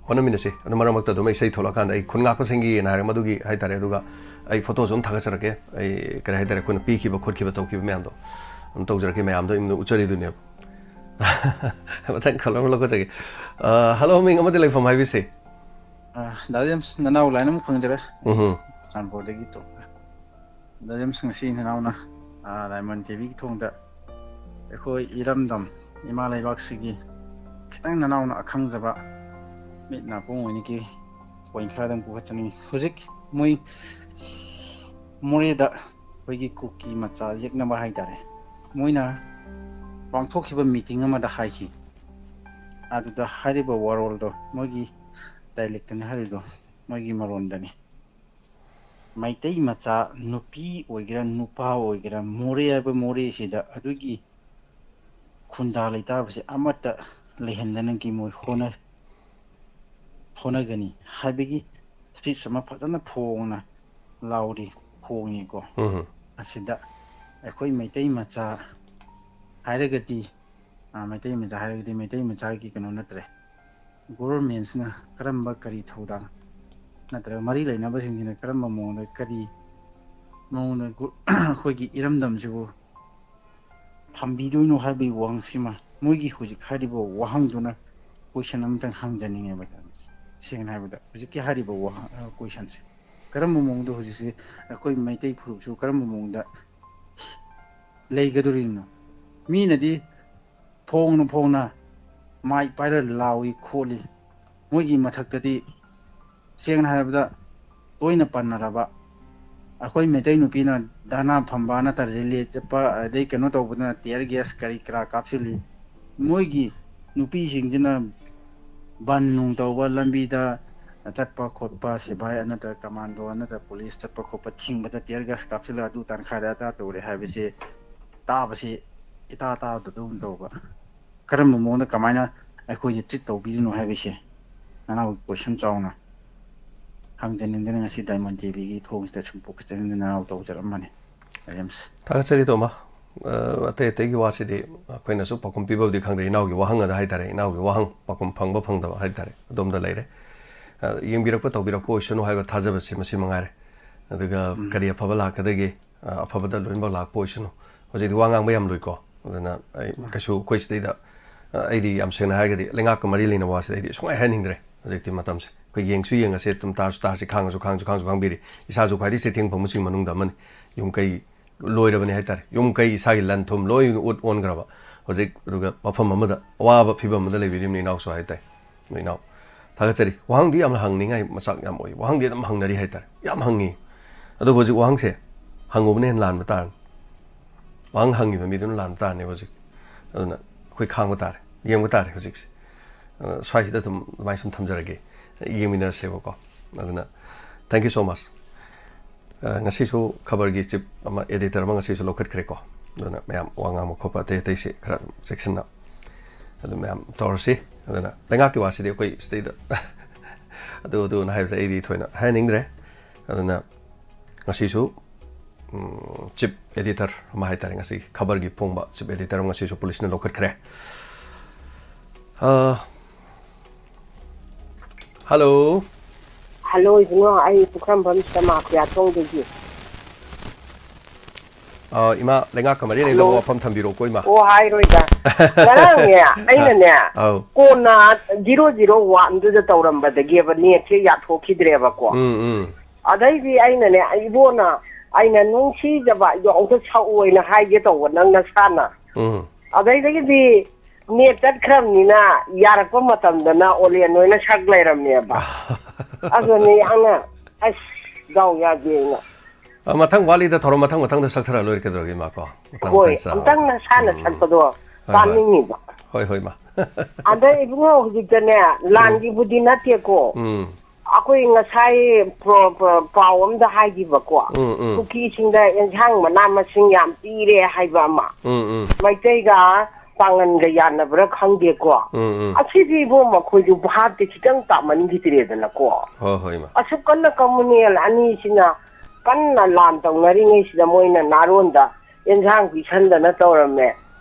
hona mine se ana mara makta do mai sei thola kan ai khun ngak pa singi na madu gi hai tare du ga ai photo zon thaga chara ke ai kare hai tare kun pi ki ba khot ki ba to ki me am do to jara ke me am do im u chari du ne mathang kola lo ko jage hello ming amade lai from hai se Dadiam nanau lainam khongjara sanpor de gi to dadiam singsi nanau na Diamond TV ki thong da ekhoi iramdam imalai bak sigi khitang nanau na akhang jaba mit na pong ni ki point khradam ku chani hujik moi more da hoigi kuki macha yekna ba hai tare moina pangthokhiba meeting ama da hai ki adu da hariba warol do mogi dialect ni hari do mogi maron dani maitai macha nupi oigira nupa oigira more aba more sida adugi khunda leita bse amata lehendan ki moi khona gani habigi speech sama phajana phongna laudi khongi ko asida ekhoi maitai macha hairagati maitai macha ki kano natre governments na karamba kari thodang natra mari laina ba singina karamba mona kari mona khoigi iramdam jibu thambi doino habi wang sima moigi huji kharibo wahang duna question amtang hangjaning e ba sing na ba huji ki haribo question se karamba mongdo huji se koi maitai phuru su karamba mongda leigadurino mi nadi phongna mai paira lawi kholi moigi mathak tadi seng na ba toina pannaraba ꯑꯩꯈꯣꯏ ꯃꯩꯇꯩ ꯅꯨꯄꯤꯅ ꯙꯔꯅꯥ ꯐꯝꯕ ꯅꯠꯇ꯭ꯔꯒ ꯔꯦꯂꯤ ꯆꯠꯄ ꯑꯗꯩ ꯀꯩꯅꯣ ꯇꯧꯕꯗꯅ ꯇꯤꯌꯔ ꯒ꯭ꯌꯥꯁ ꯀꯔꯤ ꯀꯔꯥ ꯀꯥꯞꯁꯤꯜꯂꯤ ꯃꯣꯏꯒꯤ ꯅꯨꯄꯤꯁꯤꯡꯁꯤꯅ ꯕꯟ ꯅꯨꯡ ꯇꯧꯕ ꯂꯝꯕꯤꯗ ꯆꯠꯄ ꯈꯣꯠꯄ ꯁꯤꯐꯥꯏ ꯅꯠꯇ꯭ꯔꯒ ꯀꯃꯥꯟꯗꯣ ꯅꯠꯇ꯭ꯔꯒ ꯄꯨꯂꯤꯁ ꯆꯠꯄ ꯈꯣꯠꯄ ꯊꯤꯡꯕꯗ ꯇꯤꯌꯔ ꯒ꯭ꯌꯥꯁ ꯀꯥꯞꯁꯤꯜꯂꯒ ꯑꯗꯨ ꯇꯥꯟꯈꯥꯏꯔꯦ ꯑꯗꯥ ꯇꯧꯔꯦ ꯍꯥꯏꯕꯁꯤ ꯇꯥꯕꯁꯤ ꯏꯇꯥ ꯇꯥꯗꯗꯧꯝ ꯇꯧꯕ ꯀꯔꯝꯕ ꯃꯑꯣꯡꯗ ꯀꯃꯥꯏꯅ ꯑꯩꯈꯣꯏꯁꯦ ꯇ꯭ꯔꯤꯠ ꯇꯧꯕꯤꯔꯤꯅꯣ ꯍꯥꯏꯕꯁꯦ ꯅꯅꯥꯎ ꯀꯣꯏꯁꯟ ꯆꯥꯎꯅ ꯍꯪꯖꯅꯤꯡꯗꯅ ꯉꯁꯤ ꯗꯥꯏꯃꯟ ꯇꯤꯚꯤꯒꯤ ꯊꯣꯡꯁꯤꯗ ꯁꯨꯝ ꯄꯨꯈꯠꯆꯅꯤꯡꯗꯅ ꯅꯅꯥꯎ ꯇꯧꯖꯔꯝꯕꯅꯤ ꯔꯦꯝꯁ ꯊꯥꯒꯠꯆꯔꯤ ꯇꯣꯃꯥ ꯑꯇꯩ ꯑꯇꯩꯒꯤ ꯋꯥꯁꯤꯗꯤ ꯑꯩꯈꯣꯏꯅꯁꯨ ꯄꯥꯎꯈꯨꯝ ꯄꯤꯕꯕꯨꯗꯤ ꯈꯪꯗ꯭ꯔꯦ ꯏꯅꯥꯎꯒꯤ ꯋꯥꯍꯪ ꯑꯗ ꯍꯥꯏꯇꯥꯔꯦ ꯏꯅꯥꯎꯒꯤ ꯋꯥꯍꯪ ꯄꯥꯎꯈꯨꯝ ꯐꯪꯕ ꯐꯪꯗꯕ ꯍꯥꯏꯇꯥꯔꯦ ꯑꯗꯣꯝꯗ ꯂꯩꯔꯦ ꯌꯦꯡꯕꯤꯔꯛꯄ ꯇꯧꯕꯤꯔꯛꯄ ꯑꯣꯏꯁꯅꯨ ꯍꯥꯏꯕ ꯊꯥꯖꯕꯁꯤ ꯃꯁꯤ ꯃꯉꯥꯏꯔꯦ ꯑꯗꯨꯒ ꯀꯔꯤ ꯑꯐꯕ ꯂꯥꯛꯀꯗꯒꯦ ꯑꯐꯕꯗ ꯂꯣꯏꯅꯃꯛ ꯂꯥꯛꯄ ꯑꯣꯏꯁꯅꯨ ꯍꯧꯖꯤꯛꯇꯤ ꯋꯥ ꯉꯥꯡꯕ ꯌꯥꯝ ꯂꯨꯏꯀꯣ ꯑꯗꯨꯅ ꯑꯩ ꯀꯩꯁꯨ ꯑꯩꯈꯣꯏ ꯁꯤꯗꯩꯗ ꯑꯩꯗꯤ ꯌꯥꯝ ꯁꯦꯡꯅ ꯍꯥꯏꯔꯒꯗꯤ ꯂꯩꯉꯥꯛꯀ ꯃꯔꯤ ꯂꯩꯅꯕ ꯋꯥꯁꯤꯗ ꯑꯩꯗꯤ ꯁꯨꯡꯍꯥꯏ ꯍꯥꯏꯅꯤꯡꯗ꯭ꯔꯦ ꯍꯧꯖꯤꯛꯇꯤ ꯃꯇꯝꯁꯦ ꯑꯩꯈꯣꯏ ꯌꯦꯡꯁꯨ ꯌꯦꯡꯉꯁꯦ ꯑꯗꯨꯝ ꯇꯥꯔꯁꯨ ꯇꯥꯔꯁꯤ ꯈꯥꯡꯉꯁꯨ ꯈꯥꯡꯕꯤꯔꯤ ꯏꯁꯥꯁꯨ ꯈ꯭ꯋꯥꯏꯗꯒꯤ ꯆꯩꯊꯦꯡ ꯐꯪꯕꯁꯤꯡ ꯃꯅꯨꯡꯗ ꯑꯃꯅꯤ ꯌꯨꯝꯀꯩ ꯂꯣꯏꯔꯕꯅꯤ ꯍꯥꯏꯇꯥꯔꯦ ꯌꯨꯝꯀꯩ ꯏꯁꯥꯒꯤ ꯂꯟ ꯊꯨꯝ ꯂꯣꯏ ꯑꯣꯟꯈ꯭ꯔꯕ ꯍꯧꯖꯤꯛ ꯑꯗꯨꯒ ꯃꯐꯝ ꯑꯃꯗ ꯑꯋꯥꯕ ꯐꯤꯕꯝ ꯑꯃꯗ ꯂꯩꯕꯤꯔꯤꯕꯅꯤ ꯏꯅꯥꯎꯁꯨ ꯍꯥꯏꯇꯥꯔꯦ ꯏꯅꯥꯎ ꯊꯥꯒꯠꯆꯔꯤ ꯋꯥꯍꯪꯗꯤ ꯌꯥꯝꯅ ꯍꯪꯅꯤꯡꯉꯥꯏ ꯃꯆꯥꯛ ꯌꯥꯝ ꯑꯣꯏ ꯋꯥꯍꯪꯗꯤ ꯑꯗꯨꯝ ꯍꯪꯅꯔꯤ ꯍꯥꯏꯇꯥꯔꯦ ꯌꯥꯝ ꯍꯪꯉꯤ ꯑꯗꯨꯕꯨ ꯍꯧꯖꯤꯛ ꯋꯥꯍꯪꯁꯦ ꯍꯪꯉꯨꯕꯅ ꯍꯦꯟꯅ ꯂꯥꯟꯕ ꯇꯥꯔꯅꯤ ꯋꯥꯍꯪ ꯍꯪꯉꯤꯕ ꯃꯤꯗꯨꯅ ꯂꯥꯟꯕ ꯇꯥꯔꯅꯦꯕ ꯍꯧꯖꯤꯛ ꯑꯗꯨꯅ ꯑꯩꯈꯣꯏ ꯈꯥꯡꯕ ꯇꯥꯔꯦ ꯌꯦꯡꯕ ꯇꯥꯔꯦ ꯍꯧꯖꯤꯛꯁꯦ ꯁ꯭ꯋꯥꯏꯁꯤꯗ ꯑꯗꯨꯝ ꯑꯗꯨꯃꯥꯏꯅ ꯁꯨꯝ ꯊꯝꯖꯔꯒꯦ ꯌꯦꯡꯃꯤꯟꯅꯔꯁꯦꯕꯀꯣ ꯑꯗꯨꯅ ꯊꯦꯡꯛ ꯌꯨ ꯁꯣ ꯃꯆ ꯉꯁꯤꯁꯨ ꯈꯕꯔꯒꯤ ꯆꯤꯞ ꯑꯃ ꯑꯦꯗꯤꯇꯔ ꯑꯃ ꯉꯁꯤꯁꯨ ꯂꯧꯈꯠꯈ꯭ꯔꯦꯀꯣ ꯑꯗꯨꯅ ꯃꯌꯥꯝ ꯋꯥ ꯉꯥꯡꯕ ꯈꯣꯠꯄ ꯑꯇꯩ ꯑꯇꯩꯁꯤ ꯈꯔ ꯆꯦꯛꯁꯤꯟꯅ ꯑꯗꯨ ꯃꯌꯥꯝ ꯇꯧꯔꯁꯤ ꯑꯗꯨꯅ ꯂꯩꯉꯥꯛꯀꯤ ꯋꯥꯁꯤꯗꯤ ꯑꯩꯈꯣই ꯁꯤꯗꯩꯗ ꯑꯗꯨꯅ ꯍꯥꯏꯕꯁꯦ ꯑꯩꯗꯤ ꯊꯣꯏꯅ ꯍꯥꯏꯅꯤꯡꯗ꯭ꯔꯦ ꯑꯗꯨꯅ ꯉꯁꯤꯁꯨ ꯆꯤꯞ ꯑꯦꯗꯤꯇꯔ ꯑꯃ ꯍꯥꯏꯇꯥꯔꯦ ꯉꯁꯤ ꯈꯕꯔꯒꯤ ꯐꯣꯡꯕ ꯆꯤꯞ ꯑꯦꯗꯤꯇꯔ ꯑꯃ ꯉꯁꯤꯁꯨ ꯄꯨꯂꯤꯁꯅ ꯂꯧꯈꯠꯈ꯭ꯔꯦ ꯍꯜꯂꯣ ꯍꯜꯂꯣ ꯏꯕꯨꯡꯉꯣ ꯑꯩ ꯄꯨꯈ꯭ꯔꯝꯕꯝ ꯁꯃꯥꯈꯨꯌꯥꯊꯣꯡꯗꯒꯤ ꯏꯃꯥ ꯂꯩꯉꯥꯛꯀ ꯃꯔꯤ ꯂꯩꯅꯕ ꯋꯥꯐꯝ ꯊꯝꯕꯤꯔꯛꯑꯣꯀꯣ ꯏꯃꯥ ꯑꯣ ꯍꯥꯏꯔꯣꯏꯗ ꯉꯔꯥꯡꯅꯦ ꯑꯩꯅꯅꯦ ꯀꯣꯟꯅ 001ꯗꯨꯗ ꯇꯧꯔꯝꯕꯗꯒꯤꯕ ꯅꯦꯠꯁꯦ ꯌꯥꯊꯣꯛꯈꯤꯗ꯭ꯔꯦꯕꯀꯣ ꯑꯗꯩꯗꯤ ꯑꯩꯅꯅꯦ ꯏꯕꯣꯅ ꯑꯩꯅ ꯅꯨꯡꯁꯤꯖꯕ ꯌꯥꯎꯗ ꯁꯛꯑꯣꯏꯅ ꯍꯥꯏꯒꯦ ꯇꯧꯕ ꯅꯪ ꯅꯁꯥꯅ ꯑꯗꯩꯗꯒꯤꯗꯤ ꯅꯦꯠ ꯆꯠꯈ꯭ꯔꯕꯅꯤꯅ ꯌꯥꯔꯛꯄ ꯃꯇꯝꯗꯅ ꯑꯣꯂꯦꯟ ꯑꯣꯏꯅ ꯁꯛ ꯂꯩꯔꯝꯃꯦꯕ ꯑꯗꯨꯅꯤ ꯌꯥꯝꯅ ꯑꯁ ꯗꯥꯎ ꯌꯥꯗꯦꯅ ꯃꯊꯪ ꯋꯥꯠꯂꯤꯗ ꯊꯧꯔꯝ ꯃꯊꯪꯗ ꯁꯛꯊꯔ ꯂꯣꯏꯔꯦ ꯀꯩꯗꯧꯔꯒꯦ ꯏꯃꯥ ꯀꯣ ꯍꯣꯏ ꯑꯝꯇꯪ ꯅꯁꯥꯅ ꯁꯛꯄꯗꯣ ꯇꯥꯅꯤꯡꯉꯤꯕ ꯍꯣꯏ ꯏꯃꯥ ꯑꯗ ꯏꯕꯨꯡꯉꯣ ꯍꯧꯖꯤꯛꯇꯅꯦ ꯂꯥꯟꯒꯤꯕꯨꯗꯤ ꯅꯠꯇꯦꯀꯣ ꯑꯩꯈꯣꯏ ꯉꯁꯥꯏ ꯄꯥꯎ ꯑꯝꯗ ꯍꯥꯏꯈꯤꯕꯀꯣ ꯀꯨꯀꯤꯁꯤꯡꯗ ꯑꯦꯟꯁꯥꯡ ꯃꯅꯥ ꯃꯁꯤꯡ ꯌꯥꯝ ꯄꯤꯔꯦ ꯍꯥꯏꯕ ꯑꯃ ꯃꯩꯇꯩꯒ ꯄꯥꯡꯒꯟꯒ ꯌꯥꯅꯕ꯭ꯔꯥ ꯈꯪꯗꯦꯀꯣ ꯑꯁꯤꯗꯤ ꯏꯕꯣ ꯃꯈꯣꯏꯁꯨ ꯚꯥꯞꯇꯤ ꯈꯤꯇꯪ ꯇꯥꯃꯟꯈꯤꯗ꯭ꯔꯦꯗꯅꯀꯣ ꯍꯣꯏ ꯏꯃꯥ ꯑꯁꯨꯛ ꯀꯟꯅ ꯀꯝꯃꯨꯅꯦꯜ ꯑꯅꯤꯁꯤꯅ ꯀꯟꯅ ꯂꯥꯟ ꯇꯧꯅꯔꯤꯉꯩꯁꯤꯗ ꯃꯣꯏꯅ ꯅꯥꯔꯣꯟꯗ ꯑꯦꯟꯁꯥꯡ ꯄꯤꯁꯟꯗꯅ ꯇꯧꯔꯝꯃꯦ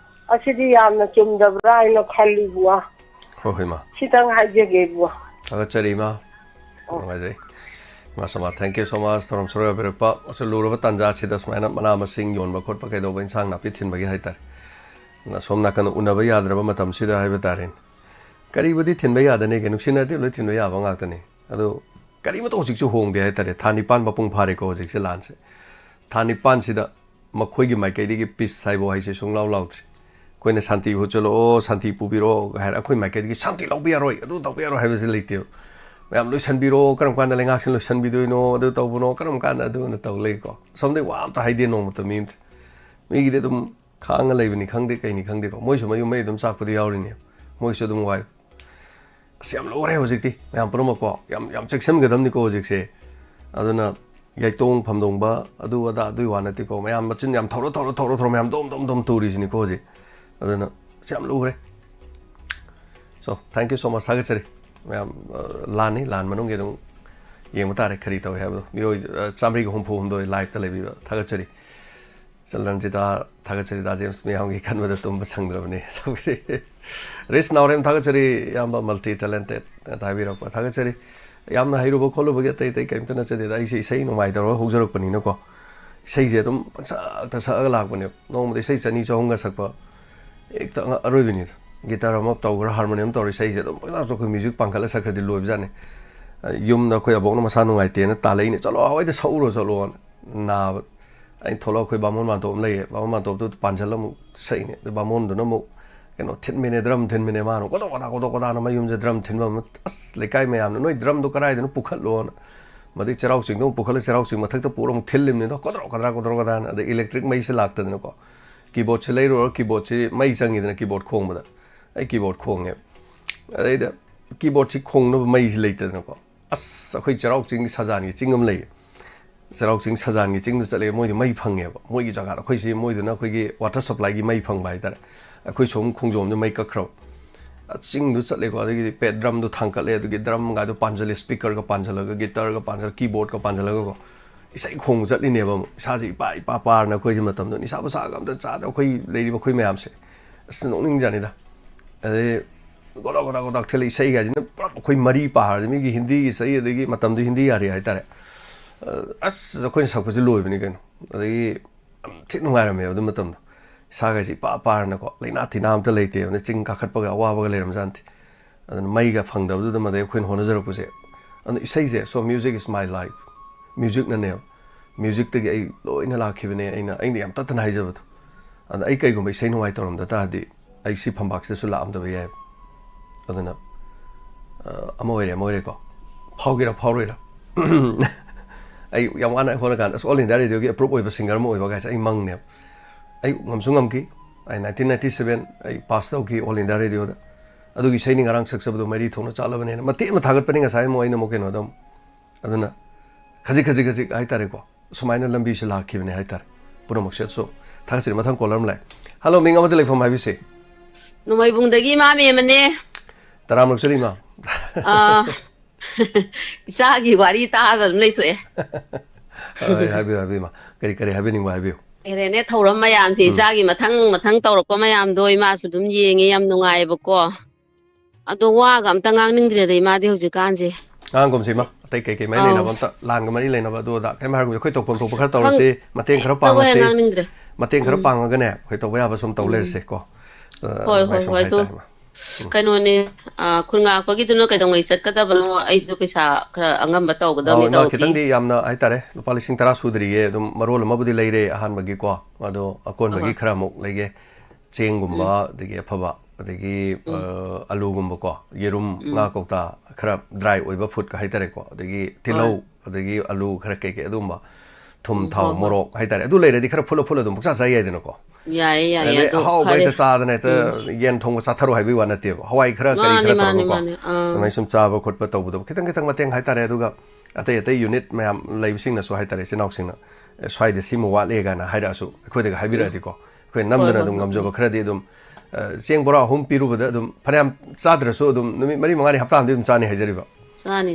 ꯑꯁꯤꯗꯤ ꯌꯥꯝꯅ ꯆꯨꯝꯗꯕ꯭ꯔꯥ ꯍꯥꯏꯅ ꯈꯜꯂꯤꯕꯨ ꯍꯣꯏ ꯏꯃꯥ ꯈꯤꯇꯪ ꯍꯥꯏꯖꯒꯦ ꯏꯕꯨ ꯊꯥꯒꯠꯆꯔꯤ ꯏꯃꯥ ꯅꯨꯡꯉꯥꯏꯖꯩ ꯏꯃꯥ ꯁꯃꯥ ꯊꯦꯡꯛ ꯌꯨ ꯁꯣ ꯃꯆ ꯊꯧꯔꯝ ꯁꯔꯨꯛ ꯌꯥꯕꯤꯔꯛꯄ ꯑꯁꯨꯛ ꯂꯨꯔꯕ ꯇꯥꯟꯖꯥꯁꯤꯗ ꯁꯨꯃꯥꯏꯅ ꯃꯅꯥ ꯃꯁꯤꯡ ꯌꯣꯟꯕ ꯈꯣꯠꯄ ꯀꯩꯗꯧꯕ ꯏꯟꯁꯥꯡ ꯅꯥꯄꯤ ꯊꯤꯟꯕꯒꯤ ꯍꯥꯏꯇꯥꯔꯦ ꯁꯣꯝ ꯅꯥꯀꯟꯗ ꯎꯅꯕ ꯌꯥꯗ꯭ꯔꯕ ꯃꯇꯝꯁꯤꯗ ꯍꯥꯏꯕ ꯇꯥꯔꯦꯅꯦ ꯀꯔꯤꯕꯨꯗꯤ ꯊꯤꯟꯕ ꯌꯥꯗꯅꯦꯒꯦ ꯅꯨꯡꯁꯤꯅꯔꯗꯤ ꯂꯣꯏ ꯊꯤꯟꯕ ꯌꯥꯕ ꯉꯥꯛꯇꯅꯤ ꯑꯗꯣ ꯀꯔꯤꯃꯇ ꯍꯧꯖꯤꯛꯁꯨ ꯍꯣꯡꯗꯦ ꯍꯥꯏꯇꯥꯔꯦ ꯊꯥ 9 ꯃꯄꯨꯡ ꯐꯥꯔꯦꯀꯣ ꯍꯧꯖꯤꯛꯁꯦ ꯂꯥꯟꯁꯦ ꯊꯥ 9ꯁꯤꯗ ꯃꯈꯣꯏꯒꯤ ꯃꯥꯏꯀꯩꯗꯒꯤ ꯄꯤꯁ ꯍꯥꯏꯕ ꯋꯥꯍꯩꯁꯦ ꯁꯨꯡꯂꯥꯎ ꯂꯥꯎꯗ꯭ꯔꯤ ꯑꯩꯈꯣꯏꯅ ꯁꯥꯟꯇꯤ ꯆꯠꯂꯛꯑꯣ ꯁꯥꯟꯇꯤ ꯄꯨꯕꯤꯔꯛꯑꯣ ꯍꯥꯏꯔ ꯑꯩꯈꯣꯏ ꯃꯥꯏꯀꯩꯗꯒꯤ ꯁꯥꯟꯇꯤ ꯂꯧꯕ ꯌꯥꯔꯣꯏ ꯑꯗꯨ ꯇꯧꯕ ꯌꯥꯔꯣꯏ ꯍꯥꯏꯕꯁꯤ ꯂꯩꯇꯦꯕ ꯃꯌꯥꯝ ꯂꯣꯏꯁꯟꯕꯤꯔꯣ ꯀꯔꯝ ꯀꯥꯟꯗ ꯂꯩꯉꯥꯛꯁꯤꯅ ꯂꯣꯏꯁꯟꯕꯤꯗꯣꯏꯅꯣ ꯑꯗꯨ ꯇꯧꯕꯅꯣ ꯀꯔꯝ ꯀꯥꯟꯗ ꯑꯗꯨꯅ ꯇꯧ ꯂꯩꯀꯣ ꯁꯣꯝꯗꯩ ꯋꯥ ꯑꯝꯇ ꯍꯥꯏꯗꯦ ꯅꯣꯡꯃꯇ ꯃꯤꯒꯤꯗꯤ ꯑꯗꯨꯝ ꯈꯥꯡꯉ ꯂꯩꯕꯅꯤ ꯈꯪꯗꯦ ꯀꯩꯅꯤ ꯈꯪꯗꯦꯀꯣ ꯃꯣꯏꯁꯨ ꯃꯌꯨꯝ ꯃꯩ ꯑꯗꯨꯝ ꯆꯥꯛꯄꯗꯤ ꯌꯥꯎꯔꯤꯅꯦ ꯃꯣꯏꯁꯨ ꯑꯗꯨꯝ ꯋꯥꯏ ꯑꯁ ꯌꯥꯝ ꯂꯣꯏꯔꯦ ꯍꯧꯖꯤꯛꯇꯤ ꯃꯌꯥꯝ ꯄꯨꯝꯅꯃꯛꯀꯣ ꯌꯥꯝ ꯆꯦꯛꯁꯤꯟꯒꯗꯕꯅꯤꯀோ ꯍꯧꯖꯤꯛꯁꯦ ꯑꯗꯨꯅ ꯌꯥꯏꯇꯣꯡ ꯐꯝꯗꯣꯡꯕ ꯑꯗꯨ ꯑꯗꯥ ꯑꯗꯨꯏ ꯋꯥ ꯅꯠꯇꯦꯀꯣ ꯃꯌꯥꯝ ꯃꯆꯤꯟ ꯌꯥꯝ ꯊꯧꯔ ꯃꯌꯥꯝ ꯗꯣꯝ ꯇꯨꯔꯤꯁꯤꯅꯤꯀꯣ ꯍꯧꯖꯤꯛ ꯑꯗꯨꯅ ꯌꯥꯝ ꯂꯨꯈ꯭ꯔꯦ ꯁꯣ ꯊꯦꯡꯛ ꯌꯨ ꯁꯣ ꯃꯆ ꯊꯥꯒꯠꯆꯔꯤ ꯃꯌꯥꯝ ꯂꯥꯟ ꯃꯅꯨꯡꯒꯤ ꯑꯗꯨꯝ ꯌꯦꯡꯕ ꯇꯥꯔꯦ ꯀꯔꯤ ꯇꯧꯏ ꯍꯥꯏꯕꯗꯣ ꯃꯤꯑꯣꯏ 164 ꯂꯥꯏꯚꯇ ꯂꯩꯕꯤꯕ ꯊꯥꯒꯠꯆꯔꯤ ꯆꯜꯔꯟꯖꯤꯇꯥ ꯊꯥꯒꯠꯆꯔꯤ ꯗꯥ ꯖꯦꯝꯁ ꯃꯌꯥꯝꯒꯤ ꯈꯟꯕꯗ ꯇꯨꯝꯕ ꯁꯪꯗ꯭ꯔꯕꯅꯤ ꯔꯤꯁ ꯅꯥꯎꯔꯦꯝ ꯊꯥꯒꯠꯆꯔꯤ ꯌꯥꯝꯕ ꯃꯜꯇꯤ ꯇꯦꯂꯦꯟꯇꯦꯠ ꯍꯥꯏꯕꯤꯔꯛꯄ ꯊꯥꯒꯠꯆꯔꯤ ꯌꯥꯝꯅ ꯍꯩꯔꯨꯕ ꯈꯣꯠꯂꯨꯕꯒꯤ ꯑꯇꯩ ꯀꯔꯤꯝꯇ ꯅꯠꯆꯗꯦꯗ ꯑꯩꯁꯦ ꯏꯁꯩ ꯅꯣꯡꯃꯥꯏ ꯇꯧꯔꯒ ꯍꯧꯖꯔꯛꯄꯅꯤꯅꯀꯣ ꯏꯁꯩꯁꯦ ꯑꯗꯨꯝ ꯄꯪꯁꯛꯇ ꯁꯛꯑꯒ ꯂꯥꯛꯄꯅꯦꯕ ꯅꯣꯡꯃꯗ ꯏꯁꯩ 200-300ꯒ ꯁꯛꯄ ꯍꯦꯛꯇ ꯑꯔꯣꯏꯕꯅꯤꯗ ꯒꯤꯇꯥꯔ ꯑꯃ ꯇꯧꯈ꯭ꯔꯥ ꯍꯥꯔꯃꯣꯅꯤꯌꯝ ꯇꯧꯔꯤ ꯏꯁꯩꯁꯦ ꯑꯗꯨꯝ ꯄꯪꯁꯛꯇ ꯑꯩꯈꯣꯏ ꯃ꯭ꯌꯨꯖꯤꯛ ꯄꯥꯡꯈꯠꯂ ꯁꯛꯈ꯭ꯔꯗꯤ ꯂꯣꯏꯕꯖꯥꯠꯅꯤ ꯌꯨꯝꯗ ꯑꯩꯈꯣꯏ ꯑꯕꯣꯛꯅ ꯃꯁꯥ ꯅꯨꯡꯉꯥꯏꯇꯦꯅ ꯇꯥꯜꯂꯛꯏꯅꯦ ꯆꯠꯂꯣ ꯍꯋꯥꯏꯗ ꯁꯛꯎꯔꯣ ꯆꯠꯂꯣꯅ ꯅꯥꯕ ꯑꯩꯅ ꯊꯣꯛꯂꯛꯑ ꯑꯩꯈꯣꯏ ꯕꯥꯃꯣꯟ ꯃꯥꯟꯇꯣꯞ ꯑꯃ ꯂꯩꯌꯦ ꯕꯥꯃꯣꯟ ꯃꯥꯟꯇꯣꯞꯇꯨ ꯄꯥꯟꯁꯤꯜꯂ ꯑꯃꯨꯛ ꯁꯛꯏꯅꯦ ꯑꯗꯨ ꯕꯥꯃꯣꯟꯗꯨꯅ ꯑꯃꯨꯛ ꯀꯩꯅꯣ ꯊꯤꯟꯕꯤꯅꯦ ꯗ꯭ꯔꯝ ꯊꯤꯟꯕꯤꯅꯦ ꯃꯥꯅ ꯀꯣꯗꯣꯛ ꯀꯣꯗꯥꯅ ꯃꯌꯨꯝꯁꯦ ꯗ꯭ꯔꯝ ꯊꯤꯟꯕ ꯑꯃ ꯑꯁ ꯂꯩꯀꯥꯏ ꯃꯌꯥꯝꯅ ꯅꯣꯏ ꯗ꯭ꯔꯝꯗꯣ ꯀꯗꯥꯏꯗꯅꯣ ꯄꯨꯈꯠꯂꯣꯅ madi charau ching dong pukhala charau ching mathak ta puram thillim ne do kodra ade electric mai se lakta ne ko keyboard se leiro keyboard se mai sangi ne keyboard khong bada ai keyboard khong ne ade da keyboard chi khong no mai se leita ne ko as akhoi charau ching sajani chingam lei charau ching sajani ching nu chale moi mai phange ba moi gi jaga akhoi si moi na akhoi gi water supply gi mai phang bai tar akhoi som khongjom ne mai ka khro ching du chale ko ade pet drum du thangkale adu gi drum ga du panjale speaker ga panjala ga guitar ga panjala keyboard ga panjala ga ko isai khong chali ne ba sa ji pa par na khoi ji matam do ni sa ba sa ga am da cha da khoi leiri ba khoi mayam se asno ning jani da ade goda thele isai ga ji na khoi mari pa har mi gi hindi gi sai ade gi matam du hindi ari ai tare as khoi sa ko ji loi bani kan ade thik nu ngai me adu matam saga ji pa na ko leina tinam ta leite ne ching ka khat pa ga wa ba ga leram jan thi an mai ga phang da du ma de khoi hona jar pu se an isai je so music is my life music na ne music te ai loina la khibne aina yam ta tan hai jab an ai kai go mai sai no ai toram da ta di ai si pham box se su la am da ba ye adana amoire ko phau gi ra phau re ra ai yam an ai hona kan as all in that radio gi approve oi ba singer mo oi ba guys ai mang ne ai ngamsungam ki ai 1997 ai pass out ki all india radio da adu gi sai ni ngarang saksa bu mari thona chala bane na mate ma thagat pani nga sai mo ai na mo ke no dam aduna khaji ai tare ko sumaina lambi se la ki bane ai tare pura mokset so thaga sir mathang kolam lai hello ming amade lai phom hai bi se no mai bung dagi ma me mane taram lok sari ma isa gi wari ta ga lai to e ai bi ma kari habi ning ba habi Erene thauram mayam si isagi mathang tawrappa mayam doi ma su dum yengi yam nungai ba ko ado wa ga amta ngang ningdre dei ma de hoji kan je ngang gom si ma tai kai mai le na bam ta lan ga mari le na ba do da kai mar gum khoi tok pom tok khar tawr se mateng khar pang se mateng khar pang ga ne khoi tok ya ba som taw le se ko hoi to kano ne khunga ko gi tuno kai dong ai sat ka da bano ai su pisa khara angam ba taw ga da ni taw ki kitang di yamna ai tare lupa lising tara sudri ye dum marol ma budi leire ahan bagi ko ado akon bagi khara mok lege cheng gumba dege phaba dege alu gumba ko yerum nga ko ta khara dry oi ba food ka hai tare ko dege tilau dege alu khara ke adum ba thum thau morok hai tare adu leire di khara fulo dum sa sai ye dino ko ya how bai ta cha da ne ta yen thong sa tharu hai bi wa na te hawai khara kari khara to ko mai sum cha ba khot pa to bu kitang mateng hai tare adu ga atai unit mayam leibsing na so hai tare sinok sing na swai de simu wa le ga na hai da su khoi de ga hai bi ra di ko khoi nam da na dum ngam jo ba khara di dum cheng bora hum piru ba dum phanam cha dra so dum numi mari mangani hapta dum cha ni hai jari ba sani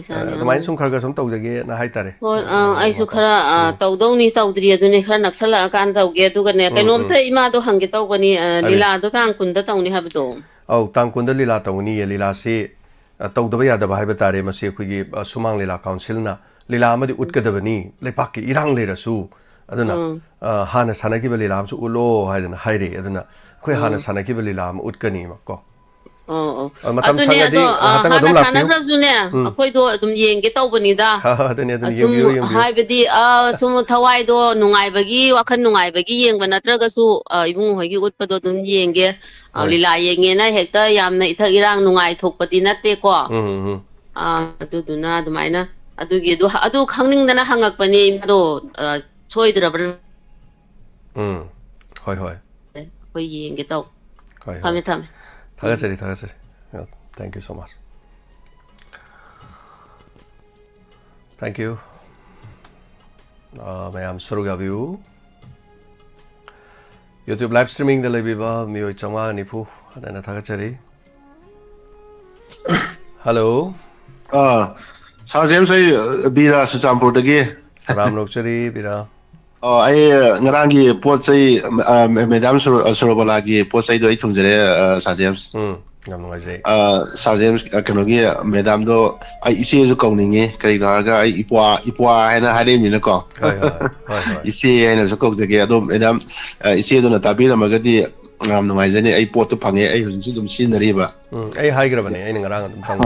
mai sum khar ga sum tau jage na hai tare ho ai su khara tau dong ni tau dri adu ne khar naksala kan tau ge du ga ne kainom ta ima do hangi tau ga ni lila do tang kun da tau ni ha do au tang kun da lila tau ni lila se tau da ba ya da ba hai ba tare ma se khoi gi sumang lila council na lila amadi utka da bani lepak ki irang le rasu aduna hana sana ki ba lila am su ulo hai dana hai re aduna khoi hana sana ki ba lila am utkani ma ko matam sanga di hatang adum la sana ra su ne akhoi do adum yeng ge tau bani da adani yeng hai ba di sum thawai do nungai bagi wakhan nungai bagi yeng ba natra ga su ibung hoi gi utpa do dum yeng ge lila yeng ne na hekta yam na ithak irang nungai thok pati na te ko adu duna dumaina adu gi adu khangning dana hangak pani do choidra bra hoi hoi yeng ge tau hoi thame Thagasari. Thank you so much. Thank you. Mayam Suruga View. YouTube live streaming the Lebiba, Mio Chama Nipu, and Thagasari. Hello. Sao James ay bira sa champo dagi. Ram Lokchari Bira. Ay ngarangi pot say Madam Sorobalagi pot say do itong jere Sao James. Ngam ngai jay. Sao James kanogi Madam do ay isi jo kauningi kay ga ay ipwa hay na halim ni ko. Isi ay na sa kog jage ado Madam isi do na tabira magadi ngam ngai jani ay pot to phange ay husin dum sinari ba. Ay hai gra bani ay ngarang dum tang.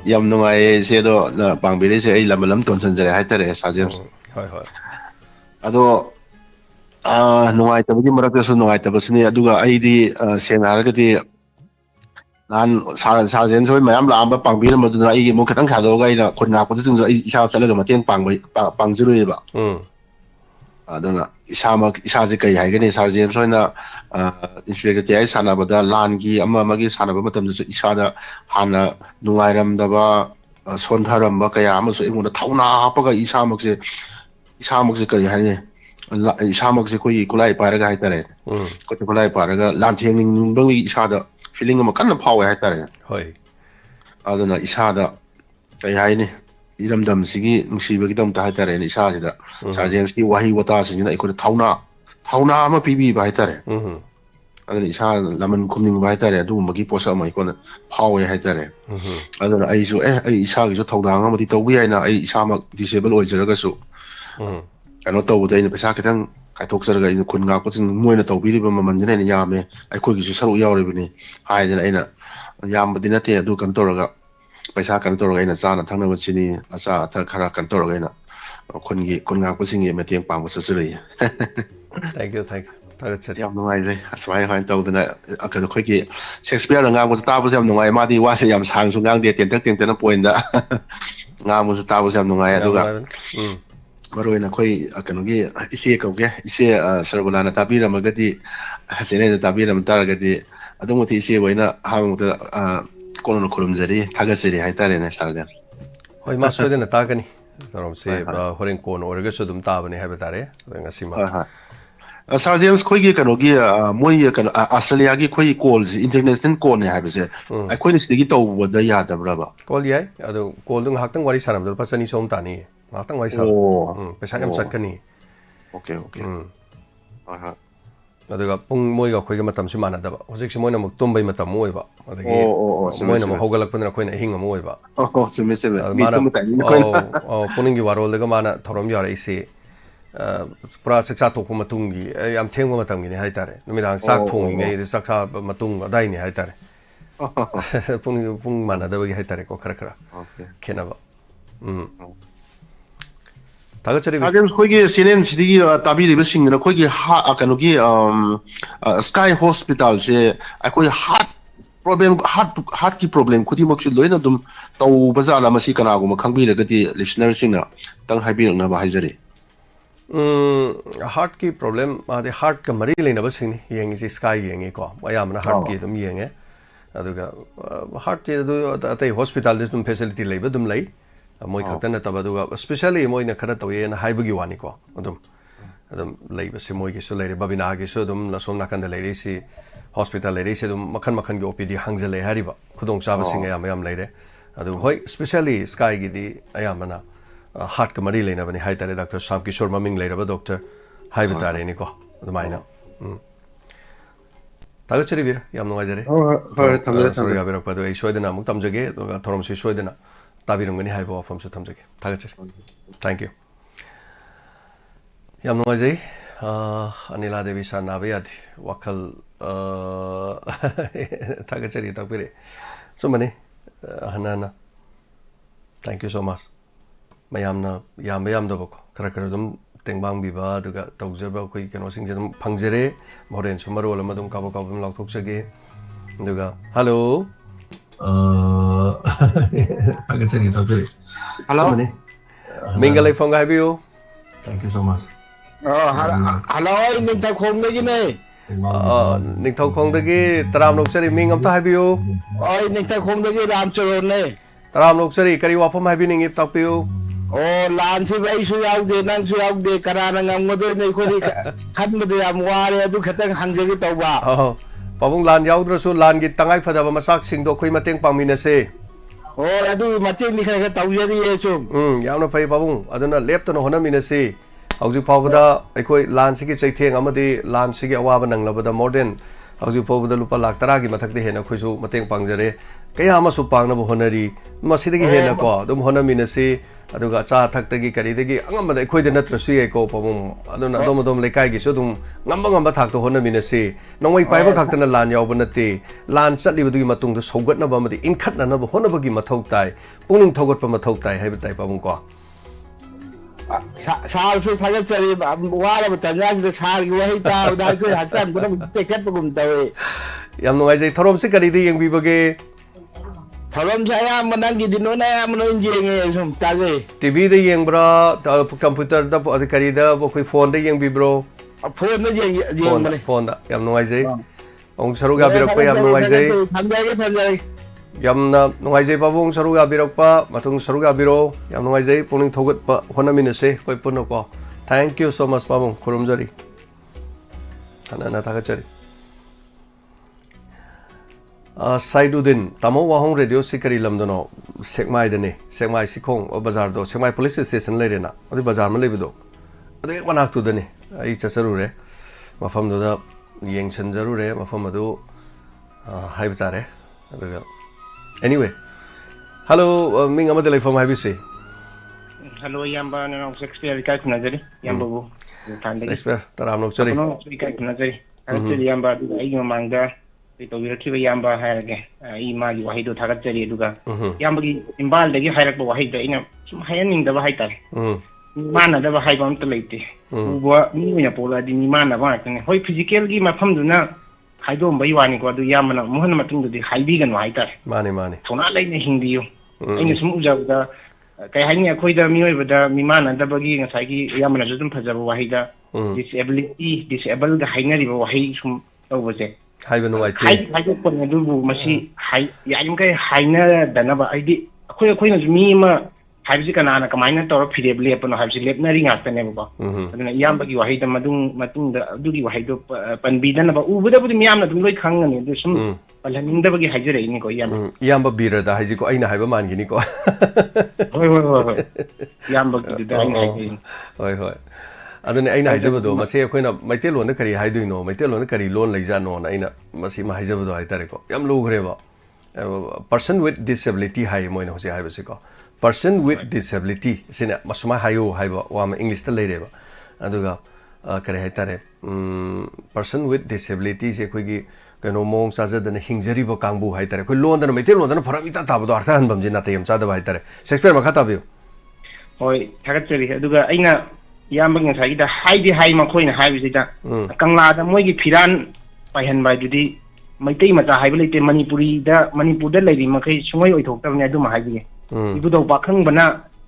Yam ngai se do na pangbili se ay lamalam tonsan jere hay tare Sao James. Hoi. Ado nungai tabagi marak su nungai tabasuni aduga aidi sena haragati nan sarjen soi mayam la amba pangbi na maduna ai mo khatang khado ga ina khon nga ko chung ai isa chalaga mateng pangjiru ba aduna isa je kai hai gani sarjen soi na inspector ti ai sana bada lan gi ama magi sana ba matam su isa da hana nungairam da ba sondharam ba kaya ama su ingona thauna hapaga isa mak se kari hai ne isa mak se koi kulai paraga hai tare ko kulai paraga lan theng ning bang isa da feeling ama kan phawe hai tare hoi aduna isa da kai hai ni iramdam sigi nungsiba gi dam ta hai tare ni isa sida sarjen ki wahi wata sin na ikon thauna ama pibi ba hai tare aduna isa laman kumning ba hai tare adu magi posa ma ikon phawe hai tare aduna ai su ai isa gi so thaudang ama ti tawbi ai na ai isa ma disable oi jaraga su kano tawda ina pesa kitang kai thok jaraga ina kun nga ko sin moina tawbiri ba man dine ni yame ai khoi gi su saru yawribini hai dina ina yam badina te adu kan toraga paisa kan toraga ina chana thangna ba chini acha athar khara kan toraga ina kun nga ko singi meteng pang ba sasuri thank you taga chari yam nungai jai aswai hain tawdana akada khoi gi Shakespeare la nga ko ta bu yam nungai ma di wa se yam sang su ngang de ten tak point da nga mu ta bu yam nungai adu ga Maroi koi kanogi isi kauge isi sargulana tabira magadi hasene tabira mantaragadi adumuti isi waina hamuta kono kurumjari thagachiri haitare ne sarja hoi ma soidena tagani tarom se horen kono orga sudum tabani habatare ngasima sarjens koi gi kanogi moi kan Australia gi koi calls international call ne habise ai koi ni sigi taw boda ya da braba call yai ado call dung haktang wari saram dal pasani som tani haktang wai sar pesa yam satkani okay aduga pung moi ga khoi ga matam si mana da ba hojik si moina muk tumbai matam moi ba adagi moina mo hogalak puna khoina hinga moi ba sumi mi tum ta ni koi puning gi warol daga mana thorom yara isi pura saksa thok matungi yam thengba matam gi ni haitare numidang sak thongi ngai saksa matung adai ni haitare pung mana da ba gi haitare ko khara khena ba 다가처리 아금 거기 CNN 시리기 따비리 버싱이나 거기 하 그노기 스카이 호스피탈에 거기 하트 프로블em 쿠디 먹지 로이나 좀 또 바자라 마시 가나고 뭐 강비르가디 리스너싱나 땅 하비르나 바 하이저리 heart की प्रॉब्लम आदे हार्ट का मरी लेना बस नहीं येंगे जी स्काई येंगे को यामना हार्ट की तुम येंगे अदुगा हार्ट के अतै हॉस्पिटल दिस तुम फैसिलिटी लेबे तुम लै मोय खतन तब अदुगा स्पेशली मोय न खरा तवे न हाइबगी वानी को अदुम लेबे से मोय के सो लेरे बबिना के सो तुम लसोम नाकन द लेरे सी हॉस्पिटल लेरे से तुम मखन मखन के ओपीडी हांगजले हारिबा खुदोंग चाबा सिंग याम याम लेरे अदु होय स्पेशली स्काई की दी यामना हार्ट का मरी लेना बनी हाई तारे डॉक्टर शाम किशोर ममिंग ले रहा डॉक्टर हाई बता रहे निको दुमाइना तागचरी बीर याम नुआजरे सॉरी आबिर पदो ए सोयदना मुक तमजगे तो थोरम से सोयदना ताबिरंगनी हाई बो फम से तमजगे तागचरी थैंक यू याम नुआजै अनिला देवी सा नाबे याद वखल तागचरी तकबिरे सुमने हनाना thank you so much mayamna yam da bako kara dum tengbang biba duga tawjaba koi keno sing jam phangjere moren sumarol amadum kabo kabo laukthok sage duga hello agachari tawbe hello mingalai fonga habiyo thank you so much hello ning thau khong gi ne ning thau khong gi taram noksari ming am ta habiyo oi ning thau khong gi ram charon ne taram noksari kari wafam habi ning ip takpiyo Oh, lansi ba isu yaude nang su yaude karana ngamgodo ne khori khanbade yam ware adu khatang hangjagi tawba pabung lan yaudra su lan gi tangai phadaba masak sing do khoi mateng pangmina se oh adu mateng ni kha tawjari ye chum yamna phai pabung aduna lep to no honamina se hauji phawda aikoi lan sigi chaitheng amadi lan sigi awaba nanglabada modern hauji phawda lupa lakh tara gi mathak de hena khoisu mateng pangjare kaya ama su pangna bo honari masidagi hena ko dum honamina se aduga cha thakta gi kari degi angam da khoi de natra su ye ko pamum aduna dom lekai gi so dum ngamba thak to honamina se nongoi paiba khaktana lan yaw banate lan chatli bu gi matung do sogat na ba madi inkhat na ba honaba gi mathau tai pungning thogot pa mathau tai hai tai pamum ko sal su thaga chari wala ba tanya de sar gi wahi ta udar ko hakam ko te chat pagum tawe yam no ai jai thorom se kari de yeng bi bage thorom saya menang di no na menang jeng sum taje TV de yeng bra computer da kari da koi phone de yeng bi bro phone no jeng mane phone da yam no ai jai ong saruga birok pa yam no ai jai yamna nungai jai pabung saruga birok pa matung saruga biro yam nungai jai puning thogat pa honamina se koi puno ko thank you so much pabung kurumjari ana thaga chari Saiduddin tamo wahong radio sikari lamdono sekmai dane sekmai sikhong o bazar do sekmai police station le rena adi bazar ma lebido adi wanak tu dane ai chasaru re mafam do da yeng chanjaru re mafam adu haibtare adaga anyway hello ming amade lai from habisi hello yamba no Shakespeare ka kuna jari yamba bu Shakespeare taram nok chari no ka kuna jari actually yamba ai mangda to wir ki yamba hairage I ma gi wahido thagat jari duga yamba gi imbal de gi hairak ba wahida ina sum hayaning da ba haitare mana da ba haibam to leite uba ni na pola di ni mana ba tane hoi physical gi mafam duna haidom bai wani ko du yamana muhan matung du di haibi gan waitar mane thona laina hingdiyo ina sum ujabda kai hani akhoi da mioi bada mimana da bagi ngasai gi yamana judum phajaba wahida disable ga hainari ba wahi sum tawbase haiba no ai hai ko ne du bu masi hai yaim kai haina dana ba aidi akhoi na mi ma haibsi kana na kamaina tor firebli apno haibsi lepnari ngakta ne ba aduna yamba gi wahida matung da du gi wahido panbidana ba ubuda bu miyamna dum loi khangani du sum palhaning da bagi haijere ini ko yamba bira da haiji ko aina haiba man gini ko hoi yamba gi da aina haiji hoi aduna aina haijaba do mase koina maitelon da kari haiduino maitelon da kari lon leija no na aina masi ma haijaba do haitare ko yam lu gre ba person with disability hai moina hosi haibasi ko person with disability sina masuma hayo haiba wa english ta leire ba aduga kare haitare person with disability se koi gi kano mong saja dana hingjari ba kangbu haitare koi lon dana mete lon dana pharam ita ta ba do artha han bamje na tayam cha da ba haitare Shakespeare ma khata biyo hoi thagat cheri aduga aina yamba ngasai da haidi hai ma khoina haibisi da kangla da moi gi phiran paihan bai dudi maitei macha haiba leite manipur da leiri makai sungoi oithoktabne adu ma haigi ibudo pakhang bana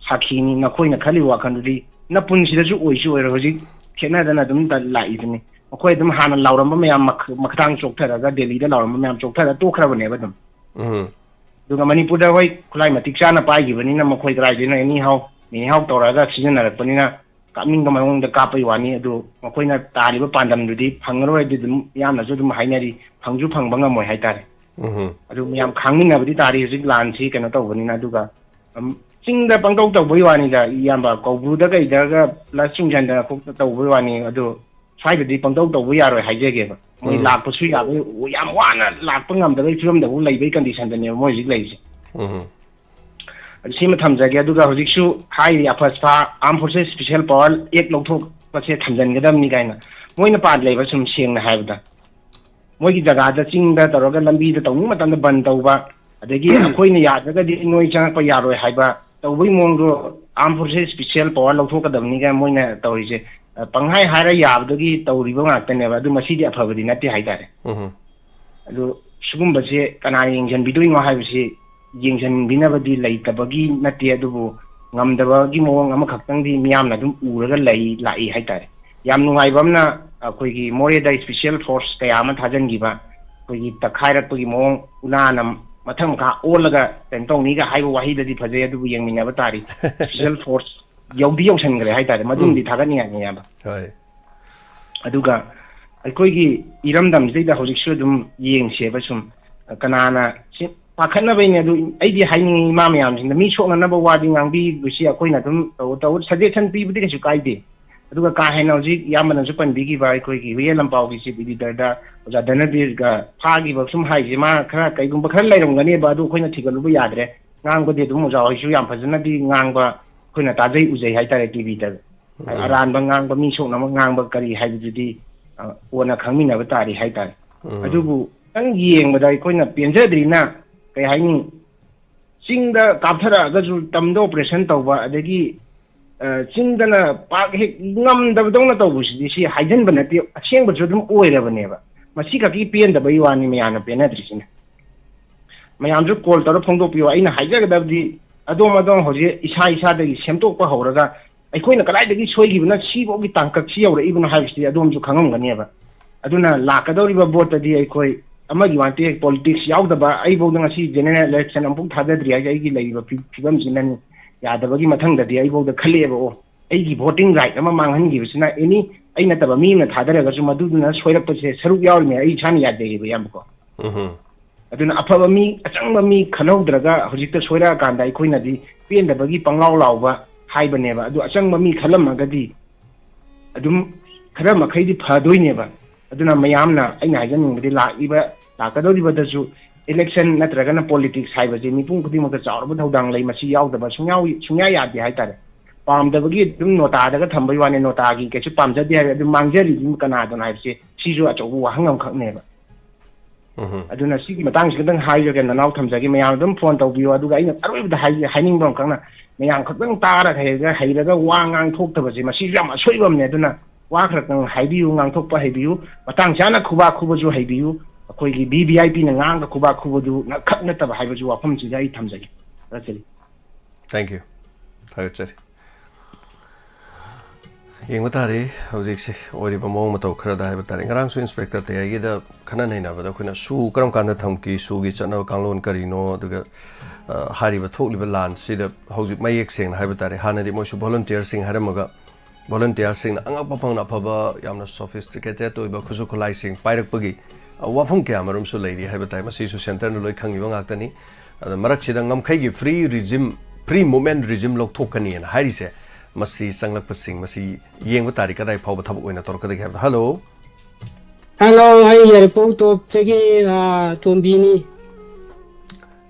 sakhini na khoina khali wakan dudi na punsi da ju oisu oiro hoji khena dana dum da lai dini khoi dum hana lauram ba yam makthang chokthara ga delhi da lauram ba yam chokthara to khra bane ba dum duga manipur da hoi khulai matik chana pai gi bani na makhoi drai dina ni hau tora ga season na pani na kaming ga mong da kapai wani adu makhoi na tari ba pandam dudi phangro ai dum yam na ju dum hainari phangju phangbanga moi haitare adu yam khangni na budi tari hujik lan si kana to bani na duga chingda pangtau tau boi wani da yamba kobru da kai da ga la chingjan da ko tau boi wani adu sai di pangtau tau boi yaroi haijege ba moi lak pu su ya yam wana lak pangam da churam da lai bai condition da ne moi hujik lai si sima thamjage aduga hujik su hai apaspa armed forces special power ek lokthok pache thamjan gadam ni kaina moina pat leiba sum sengna haibda moi gi jaga da chingda taraga lambi da tawni matam da ban tawba adagi akhoi ya jaga di noi chang pa yaroi haiba tawbai mongdo armed forces special power lokthok kadam ni ga moina tawrise panghai hara yabdagi tawriba ngakta ba adu masidi afabadi nati haidare adu sugumba se kana yengjan bidoi ngo haibisi yengjan binabadi leitabagi nati adubu ngamdabagi mong ama khaktang di miyam na dum uraga lai haitare yam nungai bamna koi gi more da special force kaya ma thajan gi ba koi gi takhairat gi mong una na matham ka olaga tentong ni ga haibu wahi da di phaje adubu yengmina ba tari special force yaubi yausan gre haitare madum di thagani ya ba hoi aduga koi gi iramdam zai da hojik su dum yeng se ba sum kanana pakhana bai ne du ai di haini ma mayam jin mi chok na ba wadi ngang bi busi akoi na dum to suggestion pi budi ka kai de aduga ka haina ji yamana ju pan bi gi ba koi gi we lam pau gi si bi da oja dana bi ga pha gi ba sum hai ji ma khara kai gum ba khara lai rom ga ne ba du koi na thigalu ba yadre ngang go de dum oja hoi su yam phajana di ngang ba koi na ta jai ujai hai tare tv da aran ba ngang ba mi chok na ma ngang ba kari hai ju di ona khangmi na ba tari hai tare adubu tang yeng ba dai koi na penja dri na kai haini chingda kapthara ga ju tamdo operation tawba adagi chingdana pak hek ngam da dong na tawbu si haijan banati aseng ba ju dum oira bane ba masi ka ki pien da bai wani me yana pena drisine mayam ju call tar phong do piwa ina haija ga dabdi adom hoje isa da semtok pa horaga ai koina kalai da gi soi gi na si bo gi tangkak si yaura ibn haibsi adom ju khangam gani ba aduna la ka dori ba bot di ai koi ama gi wante politics yaw da ba ai bo da si general election am pung thada dri ai gi lai ba phibam jinani ya da ba gi mathang da di ai bo da khale ba o ai gi voting right ama manghan gi bisina any ai na ta ba mi na thada ga su madu na soirak pa se saruk yaw me ai chan ya de ba yam ko aduna afaba mi achangba mi khanaudraga hojikta soira kanda ikoina di pien da bagi panglaw lawba haibane ba adu achangba mi khalamaga di adum khara makhai di phadoine ba aduna mayamna aina hajan ngdi la iba la kadori ba dasu election natraga na politics haiba je mi pung khudi maka chawrba thodang lei masi yawda ba sunya ya di haitare pam da bagi dum nota daga thambai wane nota gi kechu pamja di ha adum mangjari di kana don haibse siju achobu wa hangam khakne ba aduna sigi matang sikdang hayo ke nanaw thamjagi mayam dum phone tawbiyo aduga ina aroi da haining bam kangna mayam khakdang tara thaiga hairaga wangang thokta je masi yam asoibam ne aduna wa khrakang haibiyu ngang thokpa haibiyu matang chana khuba ju haibiyu akoi gi BVIP na ngang da khuba du na khakna ta haibaju wafam ji ai thamjagi rachali thank you thagachari yengba tare hojikse ori ba mong mato khara da ba tare ngarang su inspector te ai da khana nei na ba da khuna su karam kan da thamki su gi chana kanglon karino duga hari ba thokli ba lan si da hojik mai ek seng hai ba tare hana di mo su volunteer sing haramaga volunteer sing anga pa phang na pha ba yamna sophisticated to ba khusu khulai sing pairak pagi wafum kya marum su leiri hai ba tai ma si su center no loi khangi ba ngak tani marak chida ngam khai gi free movement regime lok thokani na hari se masi sanglak pasing masi yeng batari kadai phau bathabuk oina tor kadai khab hello ai yar po to tege tombini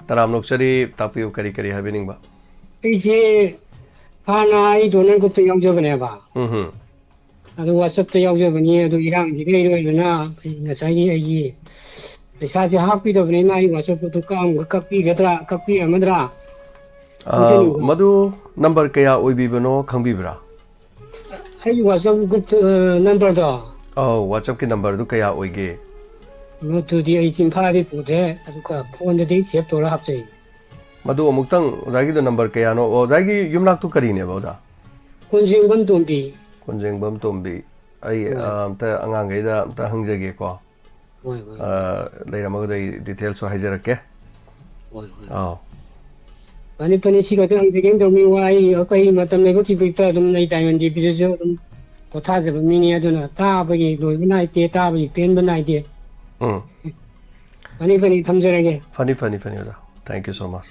taram nok chari tapiu kari habening ba ije phana ai donan ko peyang jo bane ba adu whatsapp te yaw jo bani adu irang ji ge ro na ngasai ni ai pesa je happy do bane na ai whatsapp to kam kapi amadra madu number kaya oibibano khangbibra ai whatsapp group number da whatsapp ki number du kaya oige no to di ai chin pha di pute adu ka phone de save to la hapse madu amuktang ragi da number kaya no ragi yumlak tu kari ne boda kunjingbam tombi ai ta angang gai da ta hangjage ko leiramaga dai details so haijarake pani siga tang jeng do mi wai akai matam ne ko ki bita dum nei diamond ji bi jo dum ko tha je mi ni aduna ta ba gi loi banai te ta ba gi pen banai de pani thamjarage funny oda thank you so much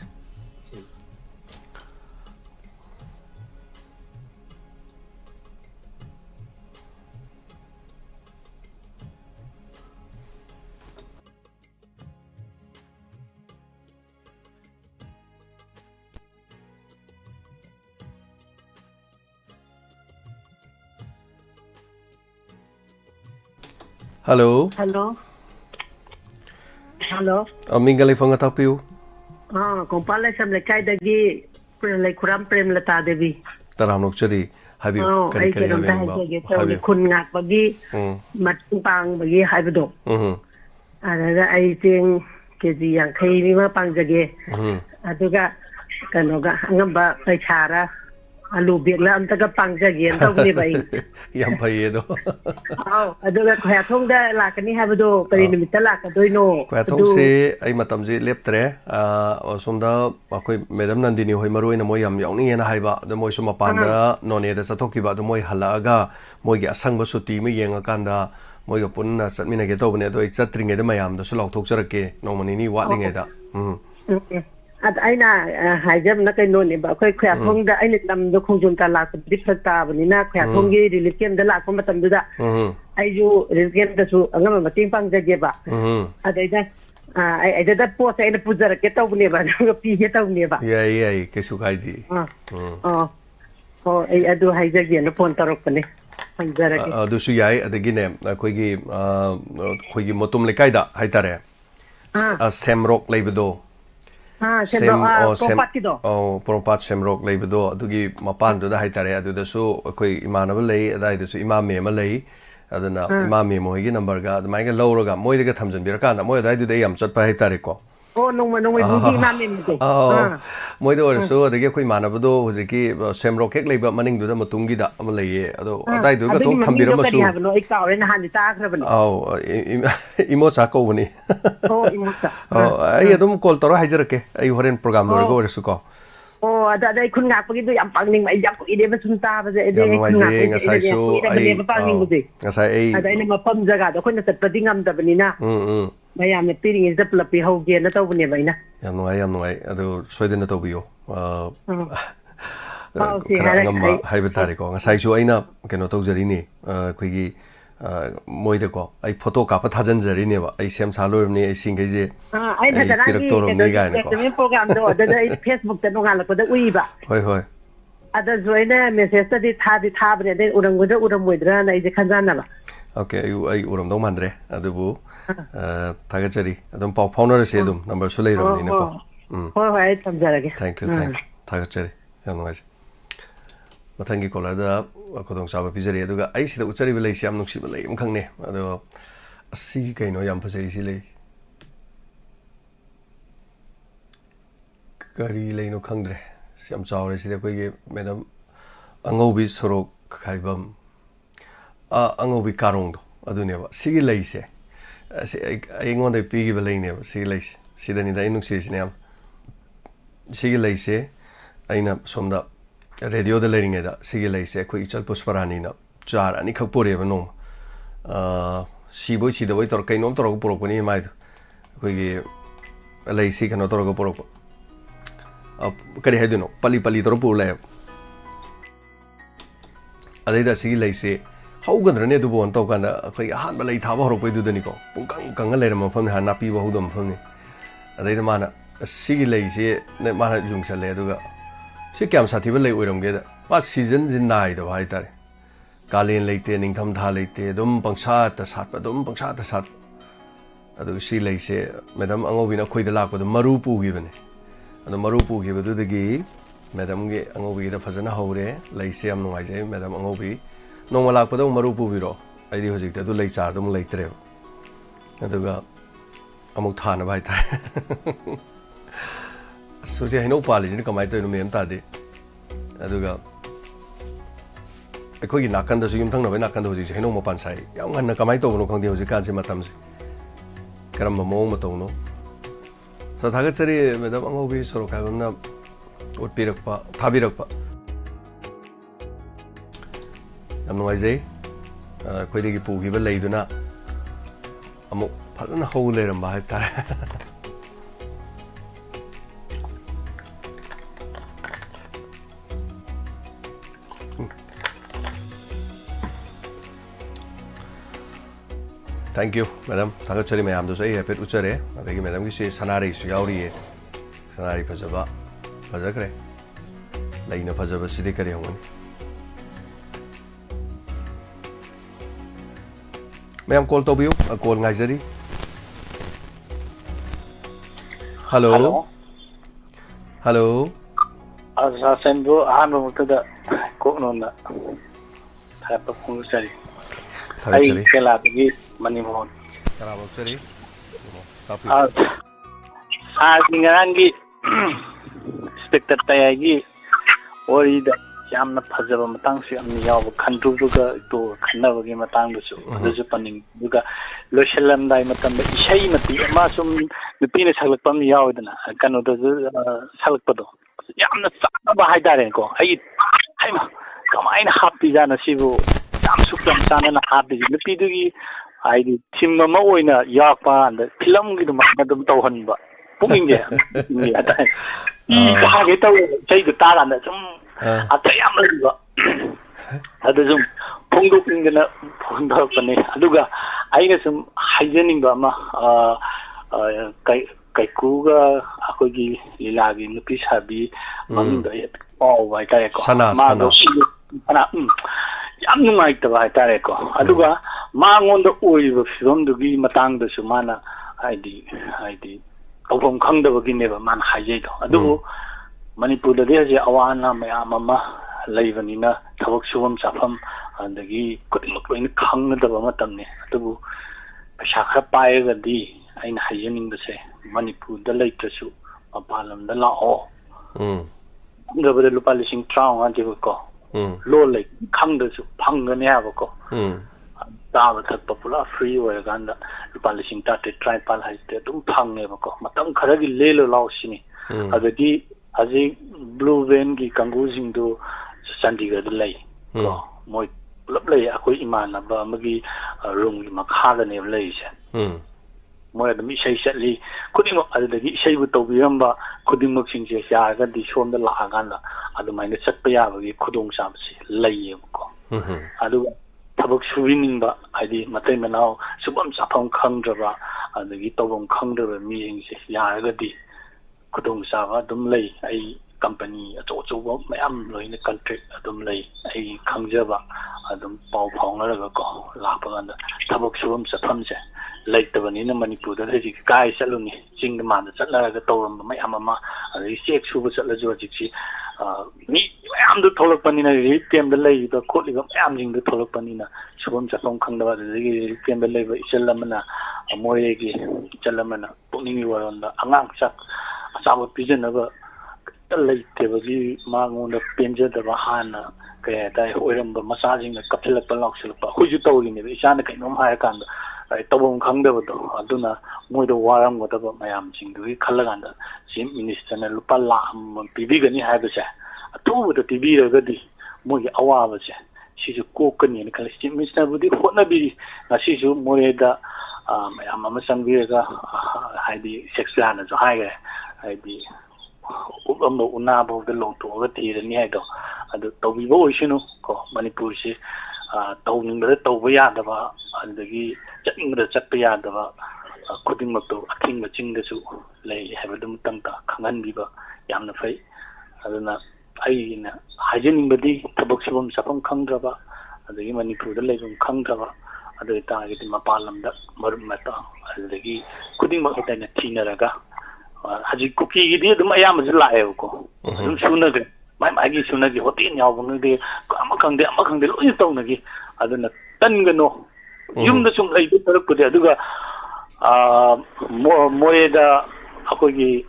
hello mingali phanga tapiu kompale sam le kai dagi le kuram prem lata devi taram nok chari habiu kari habiu kun ngak bagi matung pang bagi haibdo ada ai ting keji yang kai ni ma pang jage aduga kanoga ngamba pai chara alu biak la am taga pang jage to ni bai yam pai do aduga khya thong da la kani habdo pari nimit la ka doino khya thong se ai matam ji leptre somda akoi madam nandini hoi maroi na moi yam yauni na haiba da moi suma panda none da sathoki ba da moi halaga moi gi asang ba suti me yenga kanda moi ga punna satmina ge to bane do chatringe da mayam da su law thok charake no mani ni watlinge da at aina hajam na kai non ba khoi khya thong da aina nam do khongjun ta la ku dipta ta bani na khya thong gi religion da la ko matam da ai ju religion da su angam ma ting pang jage ba adai da ai da post ai na pujar ke to bani ba ga pi ke to bani ba ai ke su kai di ai adu hajage na phone tarok bani adu su yai adagi ne khoi gi motum le kai da haitare semrok leibedo Prompat semrok leibedo adugi mapan do da haitare adu da su akoi imanaba lei adai da su imam me ma lei aduna imami mo higi number ga adumai ga lowraga moidaga thamjanbiraka na moi adai du yam chatpa haitare ko Oh nong bugi imami mo moida orso adagi khoi manabado hojiki semro kek leiba maning du da matungi da am leiye ado adai du ga to thambira masu ai kaure na han ta khrabani imo cha ko bani imo cha ai adum call toro haijarake ai horen program lor go orso ko ada kun ngak pagi tu yang pangning mai jak ide ba sun ta ba ide ngasai su ai ngasai ai ada ini mapam jaga da khoi na tat padi ngam da bani na mayam ne piring is da plapi ho ge na taw bani ba ina yam nuai adu soidena to biyo ngam haiba tare ko ngasai su aina keno to jari ni khoigi moida ko ai photo ka pa thajan jari ne ba ai sem salor ni ai singai je ai thadana ni ga ne ko program do da Facebook ta nongal ko da ui ba hoi ada joina message ta di tha bne de urang goda uram moidra na ije khanjana ba okay ai uram do mandre adu bu thaga jari adum pau phone se dum number su lei rom ni na ko hoi tamjarage thank you thaga jari yam ngai mathangi kola da kodong saba pizari aduga ai sida uchari belai siam nuksi belai mkhangne ado asi kaino yam phasai si lei kari leino khangdre siam chawre sida koi ge madam angobi sorok khaibam angobi karong do adune ba sigi lei se ai ngonde pigi belai ne sigi lei sida ni da inuksi sine sigi lei se aina somda radio de lering da sigi lei se khoi chal pusparani na char ani khak pore ba no si boi chi da boi tor kai nom tor ko porok ni mai khoi ge lei si kano tor ko porok kari hai no pali tor pu le adai da sigi lei se hau gan rane du bon to kan da khoi han ba lei tha ba horok pai du da ni ko kang le ma pham ha na pi ba hu dam pham ni adai da mana sigi lei se ne mana jung sa le du ga si kyam sathi ba lei oiram ge da pa season jin nai da hai tare kalen leite ningtham tha leite dum pangsa ta sat pa dum pangsa ta sat adu si lei se madam angobi na khoi da lak pa da maru pu gi bane adu maru pu gi ba du da gi madam ge angobi da phajana hore lei se am ngai jai madam angobi nong lak pa da maru pu bi ro ai di hojik da du lei char dum lei tre adu ga amuk tha na bai tare soje hino pali jin kamai to no mem ta de aduga ekoi gi nakan da suyum thang na bai nakan da hoji hino mo pan sai yang ngan na kamai to no khang de hoji kan se matam se karam mo mo to no sa thaga chari madam angobi soro ka na utpirak pa thabirak pa am noi jai koi de gi pu gi ba lei du na amu phalana ho le ram ba ha ta Thank you, madam. Thank you, chari mayam dosa ye pet uchare. Adagi madam ki se sanari su yauri ye. Sanari phajaba phajak re. Laina phajaba sidi kare hongani. Mayam call to biu, call ngai jari. Hello. Hello. Asa sendo anu mutada ko nona. Thapa phung chari. Ai kela bagi manimon. Karabo chari. Tapi. Ngaranggi spectator tayagi ori da yamna phajaba matang si amni yaw khandu ga to khanna bagi matang du su paning duga loselam dai matam da isai mati ma sum nupina salak pam yaw dana kanu da salak pado yamna sa ba haidare ko ai ma kamaina happy jana sibu yam sukam sana na happy nupi dugi ai thim ma oina yakpa and film gi dum madum tawhan ba puking je ni ata ka ge taw chai du ta ran da sum atayam le ba adu sum phongduk ingna phondok pane aduga aina sum haijening ba ma kai ku ga akoi gi lila gi nupi sabi mang da oh vai ta ko ma do sana yam nungai ta vai ta ko aduga ma ngon da oi ba film du gi matang da su mana aidi tawfam khangdabagi neba man haijai do adu manipur da de je awana mayam ama leibanina thabak subam chafam ꯑꯗꯒꯤ ꯈꯨꯗꯤꯡꯃꯛ ꯂꯣꯏꯅ ꯈꯪꯒꯗꯕ ꯃꯇꯝꯅꯤ ꯑꯗꯨꯕꯨ ꯄꯩꯁꯥ ꯈꯔ ꯄꯥꯏꯔꯒꯗꯤ ꯑꯩꯅ ꯍꯥꯏꯖꯅꯤꯡꯕꯁꯦ ꯃꯅꯤꯄꯨꯔꯗ ꯂꯩꯇ꯭ꯔꯁꯨ ꯃꯄꯥꯟ ꯂꯝꯗ ꯂꯥꯛꯑꯣ ꯈꯪꯗꯕꯗ ꯂꯨꯄꯥ 50,000 ꯂꯣꯟ ꯂꯩ ꯈꯪꯗ꯭ꯔꯁꯨ ꯐꯪꯒꯅꯤ ꯍꯥꯏꯕꯀꯣ ꯆꯥꯕ ꯊꯛꯄ ꯄꯨꯂꯞ ꯐ꯭ꯔꯤ ꯑꯣꯏꯔꯀꯥꯟꯗ ꯂꯨꯄꯥ 13,000 ꯍꯥꯏꯁꯦ ꯑꯗꯨꯝ ꯐꯪꯉꯦꯕꯀꯣ ꯃꯇꯝ ꯈꯔꯒꯤ ꯂꯦꯜꯂꯣ ꯂꯥꯎ ꯁꯤꯅꯤ ꯑꯗꯒꯤ ꯍꯧꯖꯤꯛ ꯕ꯭ꯂꯨ ꯚꯦꯟꯒꯤ ꯀꯥꯡꯕꯨꯁꯤꯡꯗꯨ ꯆꯥꯟꯗꯤꯒꯔꯗ ꯂꯩ ꯀꯣ ꯃꯣꯏ ꯄꯨꯂꯞ ꯂꯩ ꯑꯩꯈꯣꯏ ꯏꯃꯥꯟꯅꯕ ꯑꯃꯒꯤ ꯔꯨꯝꯒꯤ ꯃꯈꯥꯗꯅꯦꯕ ꯂꯩꯔꯤꯁꯦ ꯃꯣꯏ ꯑꯗꯨꯝ ꯏꯁꯩ ꯆꯠꯂꯤ ꯈꯨꯗꯤꯡꯃꯛ ꯑꯗꯨꯗꯒꯤ ꯏꯁꯩꯕꯨ ꯇꯧꯕꯤꯔꯝꯕ ꯈꯨꯗꯤꯡꯃꯛꯁꯤꯡꯁꯦ ꯌꯥꯔꯒꯗꯤ ꯁꯣꯝꯗ ꯂꯥꯛꯑꯀꯥꯟꯗ ꯑꯗꯨꯃꯥꯏꯅ ꯆꯠꯄ ꯌꯥꯕꯒꯤ ꯈꯨꯗꯣꯡꯆꯥꯕꯁꯤ ꯂꯩꯌꯦꯕꯀꯣ ꯑꯗꯨꯒ ꯊꯕꯛ ꯁꯨꯕꯤꯅꯤꯡꯕ ꯍꯥꯏꯗꯤ ꯃꯇꯩ ꯃꯅꯥꯎ ꯁꯨꯐꯝ ꯆꯥꯐꯝ ꯈꯪꯗ꯭ꯔꯕ ꯑꯗꯒꯤ ꯇꯧꯐꯝ ꯈꯪꯗ꯭ꯔꯕ ꯃꯤꯁꯤꯡꯁꯦ ꯌꯥꯔꯒꯗꯤ ꯈꯨꯗꯣꯡꯆꯥꯕ ꯑꯗꯨꯝ ꯂꯩ ꯑꯩ ꯀꯝꯄꯅꯤ ꯑꯆꯧ ꯑꯆꯧꯕ ꯃꯌꯥꯝ ꯂꯣꯏꯅ ꯀꯟꯇ꯭ꯔꯦꯛ ꯑꯗꯨꯝ ꯂꯩ ꯑꯩ ꯈꯪꯖꯕ ꯑꯗꯨꯝ ꯄꯥꯎ ꯐꯥꯎꯅꯔꯒꯀꯣ ꯂꯥꯛꯄ ꯀꯥꯟꯗ ꯊꯕꯛ ꯁꯨꯐꯝ ꯆꯠꯐꯝꯁꯦ ꯂꯩꯇꯕꯅꯤꯅ ꯃꯅꯤꯄꯨꯔꯗ ꯍꯧꯖꯤꯛ ꯀꯥꯏ ꯆꯠꯂꯨꯅꯤ ꯆꯤꯡꯗ ꯃꯥꯟꯗ ꯆꯠꯂꯒ ꯇꯧꯔꯝꯕ ꯃꯌꯥꯝ ꯑꯃ ꯑꯗꯒꯤ ꯆꯦꯛ ꯁꯨꯕ ꯆꯠꯂꯁꯨ ꯍꯧꯖꯤꯛꯁꯤ ꯃꯤ ꯃꯌꯥꯝꯗꯨ ꯊꯣꯛꯂꯛꯄꯅꯤꯅ ꯔꯤꯂꯤꯐ ꯀꯦꯝꯗ ꯂꯩꯔꯤꯕ ꯈꯣꯠꯂꯤꯕ ꯃꯌꯥꯝꯁꯤꯡꯗꯨ ꯊꯣꯛꯂꯛꯄꯅꯤꯅ ꯁꯨꯐꯝ ꯆꯠꯐꯝ ꯈꯪꯗꯕ ꯑꯗꯨꯗꯒꯤ ꯔꯤꯂꯤꯐ ꯀꯦꯝꯗ ꯂꯩꯕ ꯏꯆꯜ ꯑꯃꯅ ꯃꯣꯔꯦꯒꯤ ꯏꯆꯜ ꯑꯃꯅ ꯄꯨꯛꯅꯤꯡꯒꯤ ꯋꯥꯔꯣꯜꯗ ꯑꯉꯥꯡ ꯆꯥꯛ ꯑꯆꯥꯄꯣꯠ ꯄꯤꯖꯅꯕ ꯀꯩꯝꯇ ꯂꯩꯇꯕꯒꯤ ꯃꯉꯣꯟꯗ ꯄꯦꯟꯖꯗꯕ ꯍꯥꯟꯅ ꯀꯩ ꯍꯥꯏꯇꯥꯔꯦ ꯑꯣꯏꯔꯝꯕ ꯃꯆꯥꯁꯤꯡꯅ ꯀꯞꯁꯤꯜꯂꯛꯄ ꯂꯥꯎꯁꯤꯜꯂꯛꯄ ꯑꯩꯈꯣꯏꯁꯨ ꯇꯧꯔꯤꯅꯦꯕ ꯏꯆꯥꯅ ꯀꯩꯅꯣꯝ ꯍꯥꯏꯔꯀꯥꯟꯗ ꯇꯧꯐꯝ ꯈꯪꯗꯕꯗꯣ ꯑꯗꯨꯅ ꯃꯣꯏꯗ ꯋꯥꯔꯝꯒꯗꯕ ꯃꯌꯥꯝꯁꯤꯡꯗꯨꯒꯤ ꯈꯜꯂꯀꯥꯟꯗ ꯆꯤꯐ ꯃꯤꯅꯤꯁꯇꯔꯅ ꯂꯨꯄꯥ 1,00,000 ꯄꯤꯕꯤꯒꯅꯤ ꯍꯥꯏꯕꯁꯦ ꯑꯊꯨꯕꯗ ꯄꯤꯕꯤꯔꯒꯗꯤ ꯃꯣꯏꯒꯤ ꯑꯋꯥꯕꯁꯦ ꯁꯤꯁꯨ ꯀꯣꯛꯀꯅꯤꯅ ꯈꯜꯂꯤ ꯆꯤꯐ ꯃꯤꯅꯤꯁꯇꯔꯕꯨꯗꯤ ꯍꯣꯠꯅꯕꯤꯔꯤ ꯉꯁꯤꯁꯨ ꯃꯣꯔꯦꯗ ꯃꯌꯥꯝ ꯑꯃ ꯆꯪꯕꯤꯔꯒ ꯍꯥꯏꯗꯤ ꯁꯦꯛꯁꯄꯤꯌꯥꯔꯅꯁꯨ ꯍꯥꯏꯈ꯭ꯔꯦ ꯍꯥꯏꯗꯤ ꯎꯞꯂꯝꯕ ꯎꯅꯥꯐꯥꯎꯗ ꯂꯣꯡꯊꯣꯛꯑꯒ ꯊꯤꯔꯅꯤ ꯍꯥꯏꯗꯣ ꯑꯗꯨ ꯇꯧꯕꯤꯕ ꯑꯣꯏꯁꯅꯨ ꯀꯣ ꯃꯅꯤꯄꯨꯔꯁꯤ ꯇꯧꯅꯤꯡꯕꯗ ꯇꯧꯕ ꯌꯥꯗꯕ ꯑꯗꯨꯗꯒꯤ ꯆꯠꯅꯤꯡꯕꯗ ꯆꯠꯄ ꯌꯥꯗꯕ ꯈꯨꯗꯤꯡꯃꯛꯇꯣ ꯑꯊꯤꯡꯕ ꯆꯤꯡꯗꯁꯨ ꯂꯩ ꯍꯥꯏꯕꯗꯨꯃꯇꯪꯇ ꯈꯪꯍꯟꯕꯤꯕ ꯌꯥꯝꯅ ꯐꯩ ꯑꯗꯨꯅ ꯑꯩꯅ ꯍꯥꯏꯖꯅꯤꯡꯕꯗꯤ ꯊꯕꯛ ꯁꯨꯐꯝ ꯆꯥꯐꯝ ꯈꯪꯗ꯭ꯔꯕ ꯑꯗꯒꯤ ꯃꯅꯤꯄꯨꯔꯗ ꯂꯩꯐꯝ ꯈꯪꯗ꯭ꯔꯕ ꯑꯗꯨ ꯑꯣꯏꯇꯥꯔꯒꯗꯤ ꯃꯄꯥꯟ ꯂꯝꯗ ꯃꯔꯨꯞ ꯃꯇꯥꯡ ꯑꯗꯨꯗꯒꯤ ꯈꯨꯗꯤꯡꯃꯛ ꯍꯥꯏꯇꯥꯔꯦ ꯊꯤꯅꯔꯒ ꯍꯧꯖꯤꯛ ꯀꯨꯀꯤꯒꯤꯗꯤ ꯑꯗꯨꯝ ꯑꯌꯥꯝꯕꯁꯨ ꯂꯥꯛꯑꯦꯕꯀꯣ ꯑꯗꯨꯝ ꯁꯨꯅꯈ꯭ꯔꯦ ꯃꯥꯒꯤ ꯁꯨꯅꯈꯤ ꯍꯣꯇꯦꯜ ꯌꯥꯎꯕ ꯈꯪꯗꯦ ꯑꯃ ꯈꯪꯗꯦ ꯂꯣꯏꯅ ꯇꯧꯅꯈꯤ ꯑꯗꯨꯅ ꯇꯟꯒꯅꯣ ꯌꯨꯝꯗ ꯁꯨꯝ ꯂꯩꯕ ꯇꯔꯛꯄꯗꯤ ꯑꯗꯨꯒ ꯃꯣꯔꯦꯗ ꯑꯩꯈꯣꯏꯒꯤ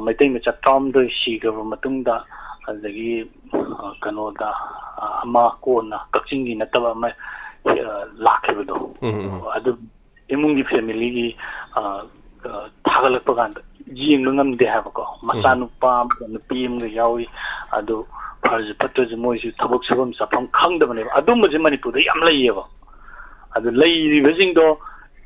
ꯃꯩꯇꯩ ꯃꯆꯥ 12 ꯁꯤꯈ꯭ꯔꯕ ꯃꯇꯨꯡꯗ ꯑꯗꯒꯤ ꯀꯩꯅꯣꯗ ꯑꯃ ꯀꯣꯟꯅ ꯀꯛꯆꯤꯡꯒꯤ ꯅꯠꯇꯕ ꯑꯃ ꯂꯥꯛꯈꯤꯕꯗꯣ ꯑꯗꯨ ꯏꯃꯨꯡꯒꯤ ꯐꯦꯃꯤꯂꯤꯒꯤ ꯊꯥꯒꯠꯂꯛꯄ ꯀꯥꯟꯗ ꯌꯦꯡꯕ ꯉꯝꯗꯦ ꯍꯥꯏꯕꯀꯣ ꯃꯆꯥꯅꯨꯄꯥ ꯑꯃꯒ ꯅꯨꯄꯤ ꯑꯃꯒ ꯌꯥꯎꯏ ꯑꯗꯨ ꯐꯔꯁꯨ ꯐꯠꯇ꯭ꯔꯁꯨ ꯃꯣꯏꯁꯨ ꯊꯕꯛ ꯁꯨꯐꯝ ꯆꯥꯐꯝ ꯈꯪꯗꯕꯅꯦꯕ ꯑꯗꯨꯝꯕꯁꯦ ꯃꯅꯤꯄꯨꯔꯗ ꯌꯥꯝ ꯂꯩꯌꯦꯕ ꯑꯗꯨ ꯂꯩꯔꯤꯕꯁꯤꯡꯗꯣ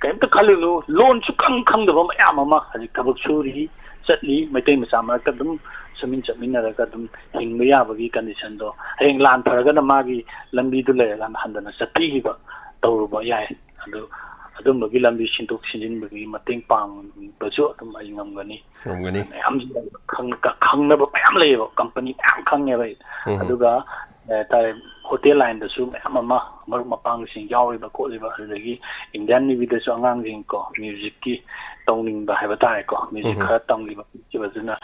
ꯀꯩꯝꯇ ꯈꯜꯂꯨꯅꯨ ꯂꯣꯟ ꯁꯨꯈꯪ ꯈꯪꯗꯕ ꯃꯌꯥꯝ ꯑꯃ ꯍꯧꯖꯤꯛ ꯊꯕꯛ ꯁꯨꯔꯤ ꯆꯠꯂꯤ ꯃꯩꯇꯩ ꯃꯆꯥ ꯃꯔꯛꯇ ꯑꯗꯨꯝ ꯁꯨꯃꯤꯟ ꯆꯠꯃꯤꯟꯅꯔꯒ ꯑꯗꯨꯝ ꯍꯤꯡꯕ ꯌꯥꯕꯒꯤ ꯀꯟꯗꯤꯁꯟꯗꯣ ꯍꯌꯦꯡ ꯂꯥꯟ ꯐꯔꯒꯅ ꯃꯥꯒꯤ ꯂꯝꯕꯤꯗꯨ ꯂꯩꯔꯀꯥꯟꯗ ꯍꯟꯗꯅ ꯆꯠꯄꯤꯈꯤꯕ ꯇꯧꯔꯨꯕ ꯌꯥꯏ ꯑꯗꯨ ꯑꯗꯨꯝꯕꯒꯤ ꯂꯝꯕꯤ ꯁꯤꯟꯗꯣꯛ ꯁꯤꯟꯖꯤꯟꯕꯒꯤ ꯃꯇꯦꯡ ꯄꯥꯡꯕꯁꯨ ꯑꯗꯨꯝ ꯑꯩ ꯉꯝꯒꯅꯤ ꯃꯌꯥꯝ ꯈꯪꯅꯕ ꯃꯌꯥꯝ ꯂꯩꯌꯦꯕ ꯀꯝꯄꯅꯤ ꯃꯌꯥꯝ ꯈꯪꯉꯦꯕ ꯑꯩ ꯑꯗꯨꯒ ꯍꯥꯏꯇꯥꯔꯦ ꯍꯣꯇꯦꯜ ꯂꯥꯏꯟꯗꯁꯨ ꯃꯌꯥꯝ ꯑꯃ ꯃꯔꯨꯞ ꯃꯄꯥꯡꯁꯤꯡ ꯌꯥꯎꯔꯤꯕ ꯈꯣꯠꯂꯤꯕ ꯑꯗꯨꯗꯒꯤ ꯏꯟꯗꯤꯌꯥꯟ ꯅꯦꯚꯤꯗꯁꯨ ꯑꯉꯥꯡꯁꯤꯡ ꯀꯣ ꯃ꯭ꯌꯨꯖꯤꯛꯀꯤ ꯇꯧꯅꯤꯡꯕ ꯍꯥꯏꯕ ꯇꯥꯔꯦꯀꯣ ꯃ꯭ꯌꯨꯖꯤꯛ ꯈꯔ ꯇꯝꯈꯤꯕ ꯑꯗꯨꯅ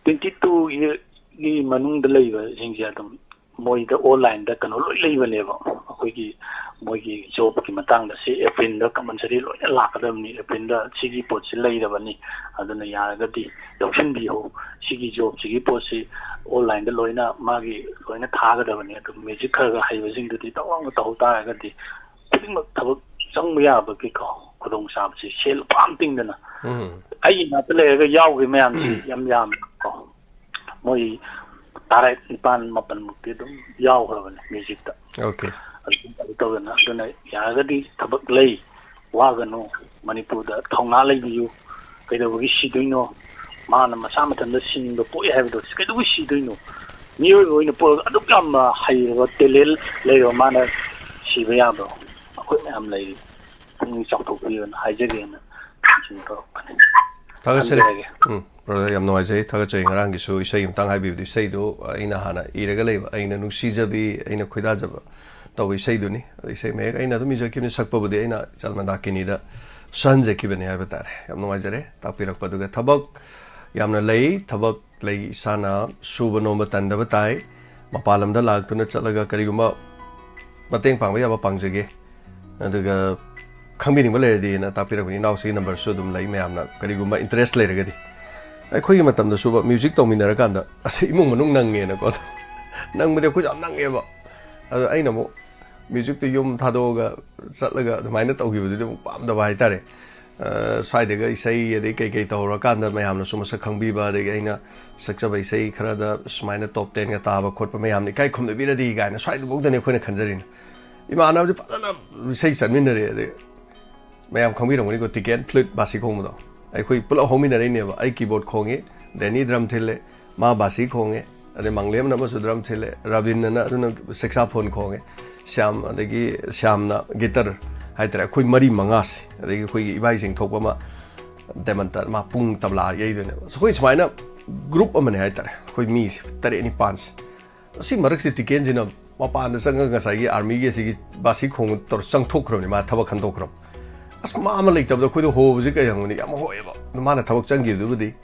22 ꯌꯔꯒꯤ ꯃꯅꯨꯡꯗ ꯂꯩꯕꯁꯤꯡꯁꯦ ꯑꯗꯨꯝ ꯃꯣꯏꯗ ꯑꯣꯟꯂꯥꯏꯟꯗ ꯀꯩꯅꯣ ꯂꯣꯏ ꯂꯩꯕꯅꯦꯕ ꯑꯩꯈꯣꯏꯒꯤ ꯃꯣꯏꯒꯤ ꯖꯣꯕꯀꯤ ꯃꯇꯥꯡꯗ ꯁꯤ ꯑꯦꯄ꯭ꯔꯤꯜꯗ ꯀꯝꯄꯜꯁꯔꯤ ꯂꯣꯏꯅ ꯂꯥꯛꯀꯗꯕꯅꯤ ꯑꯦꯄ꯭ꯔꯤꯜꯗ ꯁꯤꯒꯤ ꯄꯣꯠꯁꯤ ꯂꯩꯔꯕꯅꯤ ꯑꯗꯨꯅ ꯌꯥꯔꯒꯗꯤ ꯌꯥꯎꯁꯟꯕꯤꯌꯨ ꯁꯤꯒꯤ ꯖꯣꯕꯁꯤꯒꯤ ꯄꯣꯠꯁꯤ ꯑꯣꯟꯂꯥꯏꯟꯗ ꯂꯣꯏꯅ ꯃꯥꯒꯤ ꯂꯣꯏꯅ ꯊꯥꯒꯗꯕꯅꯤ ꯑꯗꯨ ꯃ꯭ꯌꯨꯖꯤꯛ ꯈꯔ ꯍꯩꯕꯁꯤꯡꯗꯨꯗꯤ ꯇꯧꯔꯒ ꯇꯧ ꯇꯥꯔꯒꯗꯤ ꯈꯨꯗꯤꯡꯃꯛ ꯊꯕꯛ ꯆꯪꯕ ꯌꯥꯕꯒꯤꯀꯣ ꯈꯨꯗꯣꯡꯆꯥꯕꯁꯤ ꯁꯦꯜ ꯄꯥꯝ ꯇꯤꯡꯗꯅ ꯑꯩꯒꯤ ꯉꯥꯛꯇ ꯂꯩꯔꯒ ꯌꯥꯎꯈ꯭ꯔꯤ ꯃꯌꯥꯝꯁꯤ ꯌꯥꯝ ꯌꯥꯝꯃꯦꯀꯣ ꯃꯣꯏ 9-10-15 ꯃꯨꯛꯇꯤ ꯑꯗꯨꯝ ꯌꯥꯎꯈ꯭ꯔꯕꯅꯦ ꯃ꯭ꯌꯨꯖꯤꯛꯇ ꯑꯗꯨ ꯇꯧꯗꯅ ꯑꯗꯨꯅ ꯌꯥꯔꯒꯗꯤ ꯊꯕꯛ ꯂꯩ ꯋꯥꯒꯅꯨ ꯃꯅꯤꯄꯨꯔꯗ ꯊꯧꯅꯥ ꯂꯩꯕꯤꯌꯨ ꯀꯩꯗꯧꯕꯒꯤ ꯁꯤꯗꯣꯏꯅꯣ ꯃꯥꯅ ꯃꯁꯥ ꯃꯊꯟꯇ ꯁꯤꯅꯤꯡꯕ ꯄꯣꯛꯑꯦ ꯍꯥꯏꯕꯗꯣ ꯀꯩꯗꯧꯕꯒꯤ ꯁꯤꯗꯣꯏꯅꯣ ꯃꯤꯑꯣꯏꯕ ꯑꯣꯏꯅ ꯄꯣꯛꯑꯒ ꯑꯗꯨꯛ ꯌꯥꯝꯅ ꯍꯩꯔꯕ ꯇꯦꯂꯦꯟ ꯂꯩꯔꯕ ꯃꯥꯅ ꯁꯤꯕ ꯌꯥꯕ꯭ꯔꯣ ꯑꯩꯈꯣꯏ ꯃꯌꯥꯝ ꯂꯩꯔꯤ ꯄꯨꯛꯅꯤꯡ ꯆꯥꯎꯊꯣꯛꯄꯤꯌꯣꯅ ꯍꯥꯏꯖꯒꯦꯅ ꯇꯧꯔꯛꯄꯅꯦ ꯊꯥꯒꯠꯆꯔꯤ ꯕ꯭ꯔꯗꯔ ꯌꯥꯝ ꯅꯨꯡꯉꯥꯏꯖꯩ ꯊꯥꯒꯠꯆꯔꯤ ꯉꯔꯥꯡꯒꯤꯁꯨ ꯏꯁꯩ ꯑꯃꯇꯪ ꯍꯥꯏꯕꯤꯕꯗꯤ ꯏꯁꯩꯗꯣ ꯑꯩꯅ ꯍꯥꯟꯅ ꯏꯔꯒ ꯂꯩꯕ ꯑꯩꯅ ꯅꯨꯡꯁꯤꯖꯕꯤ ꯑꯩꯅ ꯈꯣꯏꯗꯥꯖꯕ ꯇꯧꯕ ꯏꯁꯩꯗꯨꯅꯤ ꯏꯁꯩ ꯃꯌꯦꯛ ꯑꯩꯅ ꯑꯗꯨꯝ ꯏꯖꯈꯤꯕꯅꯤ ꯁꯛꯄꯕꯨꯗꯤ ꯑꯩꯅ ꯆꯜꯃꯟꯗꯥꯀꯤꯅꯤꯗ ꯁꯍꯟꯖꯈꯤꯕꯅꯤ ꯍꯥꯏꯕ ꯇꯥꯔꯦ ꯌꯥꯝ ꯅꯨꯡꯉꯥꯏꯖꯔꯦ ꯇꯥꯛꯄꯤꯔꯛꯄ ꯑꯗꯨꯒ ꯊꯕꯛ ꯌꯥꯝꯅ ꯂꯩ ꯊꯕꯛ ꯂꯩ ꯏꯁꯥꯅ ꯁꯨꯕ ꯅꯣꯝꯕ ꯇꯟꯗꯕ ꯇꯥꯏ ꯃꯄꯥꯟ ꯂꯝꯗ ꯂꯥꯛꯇꯨꯅ ꯆꯠꯂꯒ ꯀꯔꯤꯒꯨꯝꯕ mateng pang ba pang jage aduga khangbi ning ba le di na tapira ni naw si number su dum lai mayam na kari gumba interest le ragadi ai khoi gi matam da su ba music tong minara kan da ase imung manung nang nge na ko nang mede khu jam nang nge ba adu ai na mo music to yum thado ga chatlaga maina tau gi bu de pam da ba hai tare sai de ga isai de kai kai tawra kan da mayam na su ma sa khangbi ba de aina sakcha ba isai khara da smaina top 10 ga ta ba khot pa mayam ni kai khum de bi da di ga na sai de bok da ne khoi na khanjarin ima na ji pa na isai sanmin re de mayam khangbi rong ni ko ticket flute basi khong do ai khoi pula homi na re ne ba ai keyboard khonge deni drum thile ma basi khonge ade manglem na ma su drum thile rabin na aduna saxophone khonge syam adagi syam na guitar hai tara khoi mari manga se adagi khoi ibai sing thok ma demanta ma pung tabla ye de ne so khoi smai na group amane hai tara khoi mi tare ni pans si marak si tiken jina ma pa na sang nga sai gi army ge si basi khong tor sang thok khro ni ma thaba khan thok khro as ma ma lai tab da khoi do ho ji ka yang ni am ho e ba ma na thak chang gi du di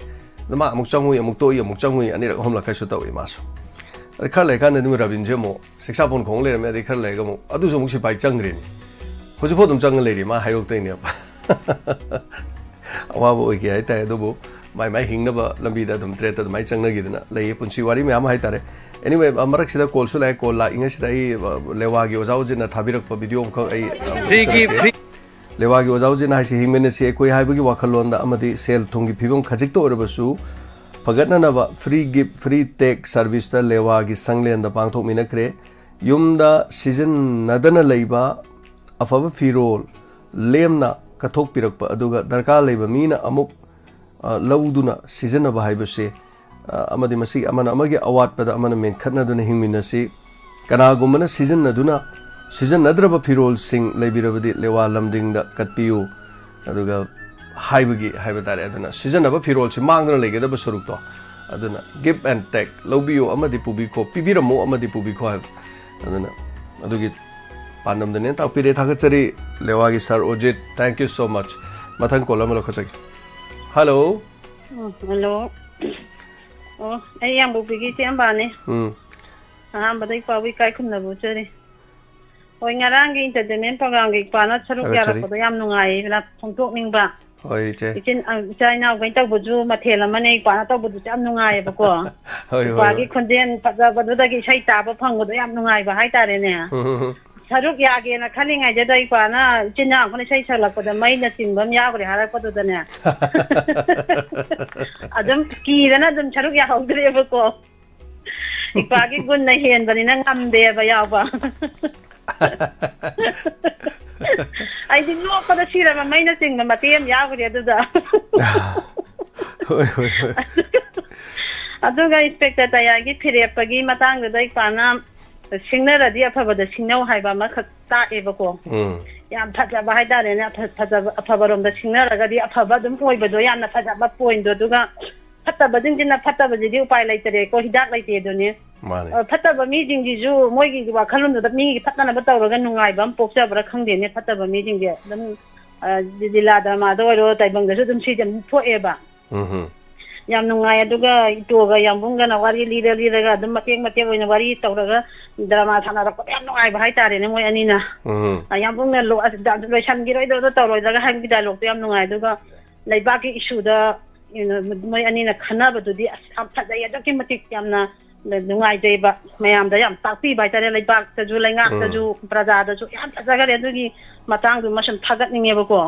ma amuk chang hui amuk to i amuk chang hui ani ra hom la kai su taw e ma so khar le kan nu rabin je mo saxophone khong le me de khar le ga mo adu so muk si bai chang ri ni ho ji pho dum chang le ri ma hai yok tai ni ba awa bo ge ai ta do bo mai hing na ba lambi da dum tre ta mai chang na gi na le pun si wari me am hai ta re anyway amarak sida call su lai call la inga sida ai lewa gi ozau jin na thabirak pa video am khang ai free lewa gi ozau jin hai si hingmen se koi hai bagi wakhalon da amadi sel thungi phibom khajik to orabasu pagatna na ba free gift free tech service ta lewa gi sanglen da pangthok minakre yumda season nadana leiba afaba firol lemna kathok pirak pa aduga darkar leiba mina amuk lauduna season ba haibase amadi masi amana amagi awat pada amana men khatna duna hingmina si kana gumana season naduna season nadraba firol sing leibirabadi lewa lamding da katpiu aduga haibagi haibadare aduna season aba firol si mangna legeda ba suruk to aduna give and take lobiyo amadi pubiko pibiramo amadi pubiko aduna adugi pandam dane ta pire thagachari lewa gi sir ojit thank you so much mathang kolam lo khachak hello hello oh ai yang bu bigi siam ba ne ba dai pa wi kai khum na bu chari hoi ngarang gi entertainment program gi pa na saruk ya ra ko yam nungai la thongtok ning ba hoi che ikin china gai ta bu ju mathel amane pa na ta bu ju yam nungai ba ko hoi pa gi khonjen pa ba du da gi sai ta ba phang bu yam nungai ba hai ta re ne saruk ya ge na khali ngai je dai pa na china ko ne sai salak ko da mai na tin bam ya ko ha ra ko du da ne adam ki da na dum saruk ya hau dre ba ko ipa gi gun na hen ba ni na ngam de ba ya ba ai di no ko da sira ma mai na ting ma tem ya ko de da hoi hoi aduga inspector ta ya gi phire pa gi matang da dai pa na singnara di aphaba da singnau hai ba ma khata e ba ko yam phaja ba hai da ne na phaja aphaba rom da singnara ga di aphaba dum poi ba do ya na phaja ba point do duga phatta ba ding din na phatta ba ji di upai lai tere ko hidak lai te do ne mane phatta ba mi jing ji ju moi gi wa khalun da mi gi phatta na ba taw ga nungai bam pokcha bra khang de ne phatta ba mi jing de dum di la da ma do ro tai bang da su dum si jam pho e ba yam nungai aduga ito ga yam bung ga na wari li ga dum mateng oina wari taw ga drama thana ra ko yam nungai ba hai tare ne moi ani na yam bung na lo da lo chan gi roi do taw roi ga hang gi da lo yam nungai aduga lai ba ki issue da moi ani na khana ba du di am pha ya da ki matik yam na nungai dei ba mayam da yam tak pi ba tare lai ba ta ju lai ngak ta ju praja da ju yam ta ga re du gi matang du masam thagat ninge ba ko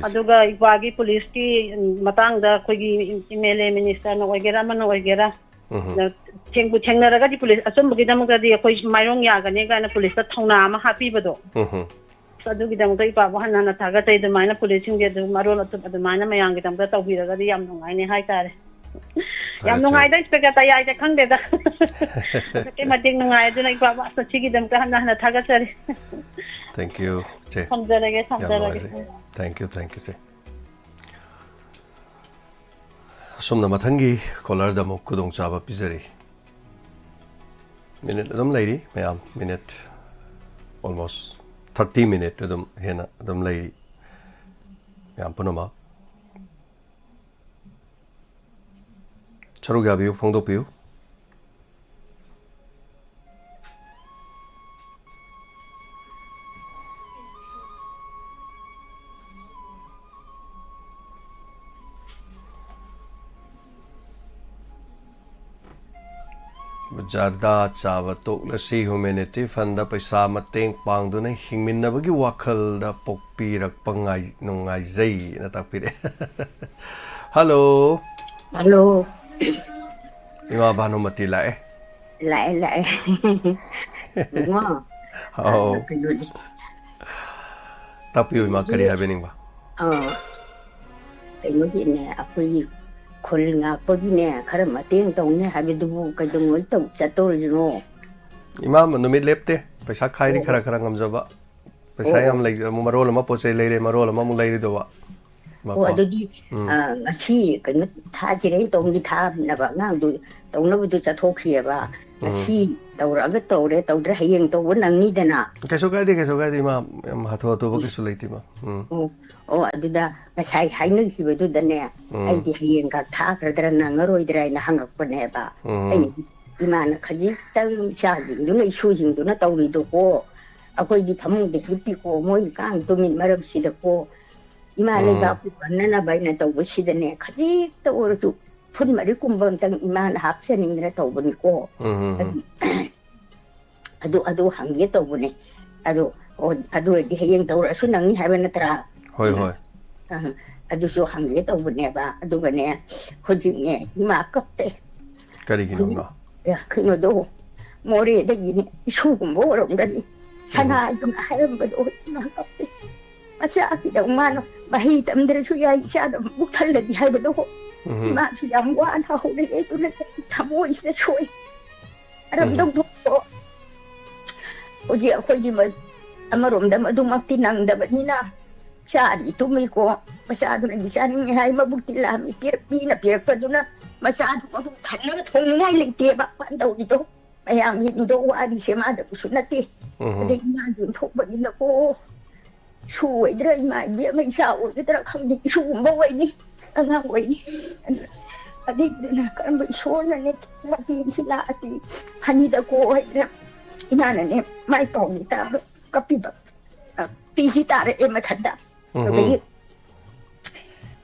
aduga ibagi police ki matang da khoi gi MLA minister no wagera man no wagera chengbu chengna raga di police asum gi dam ga di khoi mairong ya ga ne ga na police ta thongna ma happy ba do adu gi dam ga ipa ba hanna na thaga tai da maina police nge du marol atu da maina mayang gi dam ga tawbi raga di yam ngai ne hai tare yam ngai da speka ta ya ja khang de da ke ma ding ngai du na ipa ba sa chi gi dam ga hanna na thaga chari thank you che samjarage thank you che somna mathangi caller da mo kudong chaba pizari minute adam lady mayam minute almost 30 minute adam hena adam lady yam punama charu ga biu phongdo piu Jarda chava tok la si humanity fund da paisa mateng pang do na hingmin na bagi wakal da pokpi rak pangai nungai zai na tapire. Hello. Hello. Ima Bhanumati lại. Lại. Đúng không? Oh. Tapi ima kari happening ba? Cái nói chuyện này aku khol nga pagi ne khara mateng tong ne habi du ka dong to chatol no. Ima numit lepte paisa khai ri khara khara ngam jaba. Paisa yam lai marol ma poche lai re marol ma mu lai ri do ba. Oh adudi ngasi ka na tha ji re tong di tha na ba ngang du tong na du cha thok khia ba ngasi tawra ga tawre tawdra hayeng to won nang ni dana keso ga di ma hatho to ba keso lai ti ma. Oh aduda ngasai hainul ki bedu dane ai di hayeng ka tha kradra na ngaroi drai na hangak pa ne ba ai imana khaji tang cha ji du nei shu jing du na tawri do ko akoi di thamung de ki ko moi kang to min maram si da ko Imana ba pu kanna na bai na tau bisi da ne khaji ta or tu phun mari kumbang tang imana hap se ning na tau bani ko adu hangi tau bani adu di hayeng tau rasu nang ni haban tra hoi adu so hangi tau bani ba adu ga ne hoji ne ima kapte kari gi no ya kino do mori da gi ne shu kumbo rom da ni sana dum hayam ba do na kapte Acha kita umano bahita mdre suya isa da buktal da di hayba do ma suya ngwa na ho de eto na tamo is na soy aram dong to oji ako di ma amarom da madung magtinang da banina siya di tumi ko masyado na di siya ni hay mabukti lami pina pa do na masyado ko kan na thong ngay lite ba pan daw dito mayang hito do wali siya ma da kusunati ade ina dun thok ba ina ko Shuai dra mai bia mai sao cái dra không đi shu mo vậy đi anh ngang vậy đi adi na kan ba shu na ne ma ti sila ati hani da ko ai na ina na ne mai to ni ta ka pi ba pi si ta re ma thada rồi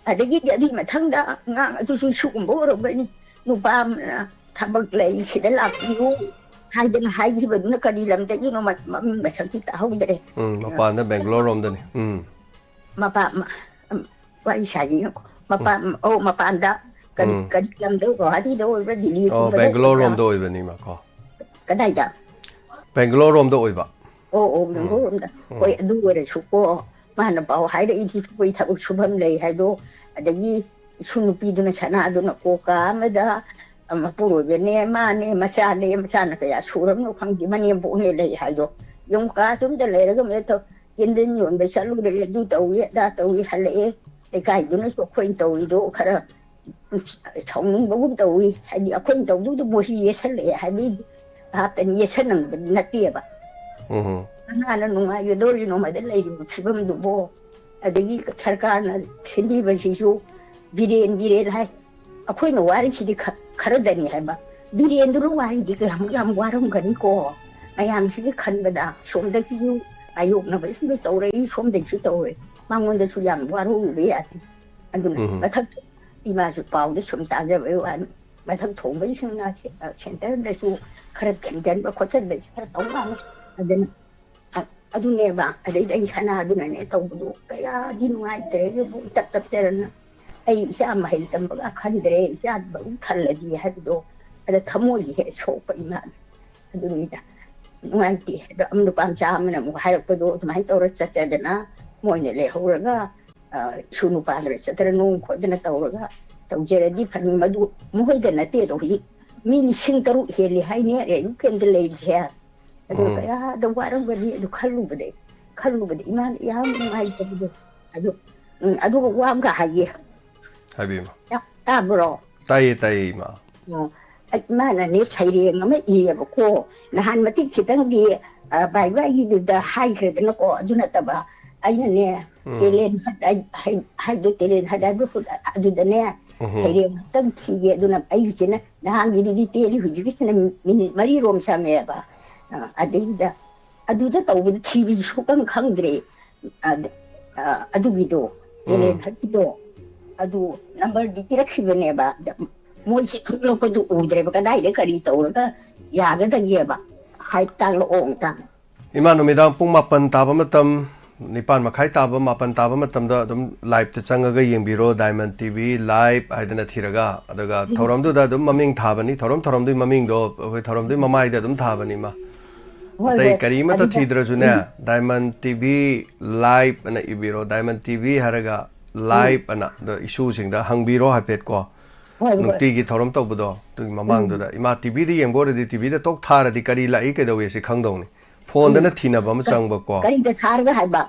adi di ma thang da ngang tu shu mo rồi vậy đi nu ba thabak lai si da la pi hai đứa hai cái bệnh nó có đi làm cái nó mà sao chị ta không vậy mà bạn nó Bangalore rom đây mà bạn quay sai gì mà bạn đã cái làm đâu rồi đi đâu rồi đi Bangalore rom đôi bên này mà có cái này đã Bangalore rom đôi vậy Bangalore rom đã quay đuôi rồi chụp cô mà nó bảo hai đứa đi quay thằng chụp hôm nay hai đứa đấy sunu pi đứa nó chana đứa nó cô cá mà đã Puro bene mane masana kaya suram no khang di mani bu ne le ha do yong ka tum de le ga me to yin den yon be salu de du tau ye da tau ye hale e kai du no so khoin tau do khara chong nung bu tau ye ha di khoin tau du bo si ye sale ha bi ha ten ye sanang na tie ba na no ma yo do no ma de le di phibam du bo adigi sarkar na thindi ba si su biren hai akhoi no wari si di kharadan hai ba biren du wari di yam waram gani ko ayam si di khan bada som da ki yu ayuk na ba si to re som da chi to re mangon da su yam waru be ati andun ba thak ima su pau de som ta ja be wan ba thak thong ba si na center da su kharat kan jan ba khotan be kharat tong ba adan adun ne ba adai sana adun ne to bu kaya di nuai tre bu tap teran ai isa mai tam ba khan dre isa ba thal la di ha do ada thamoi he so pa iman aduni da nuai ti da am nu pam cha ma na mu hai pa do mai to ra cha cha da na moi ne le ho ra ga sunu pa ra cha tra nu ko da na to ra ga to je ra di phani ma du mu hoi da na te do hi mi ni sing taru he li hai ne re nu ken de le je adu ka ya da wa ra ga ni du khalu ba de iman ya mai cha do adu wa am ga hai Habib. Ta bro. Tai ma. Ma na ne sai re ngam i ba ko na han ma tik chitang di bai ba yi da hai kre na ko aduna ta ba ai ne telen hai do telen hada bu adu da ne sai re tam chi ge aduna ai chi na han gi di teli hu ji na min mari rom sa me ba adu da ta u chi bi su khang dre adu gi do telen ha ki do adu number di kira khibane ba moi si thuk lo ko du udre ba kadai de kari to ra ꯌꯥꯒꯗꯒꯦꯕ ꯍꯥꯏ ꯇꯥꯛꯂꯛꯑꯣ ꯑꯝꯇ Ima numidang pung mapan taba matam nipan makai taba mapan taba matam da dum live ta changaga yengbiro Diamond TV live haidana thiraga adaga thoramdu da dum maming thabani thoram du maming do hoi thoram du mamai da dum thabani ma tai karima ta thidraju ne Diamond TV live ana ibiro Diamond TV haraga live ana the issue sing da hangbiro hapet ko nukti gi thoram tawbudo tu mamang do da ima TV di yengbor di TV da tok thara di kari lai ke do yesi khangdong ni phone da na thina ba ma changba ko kari da tharga haiba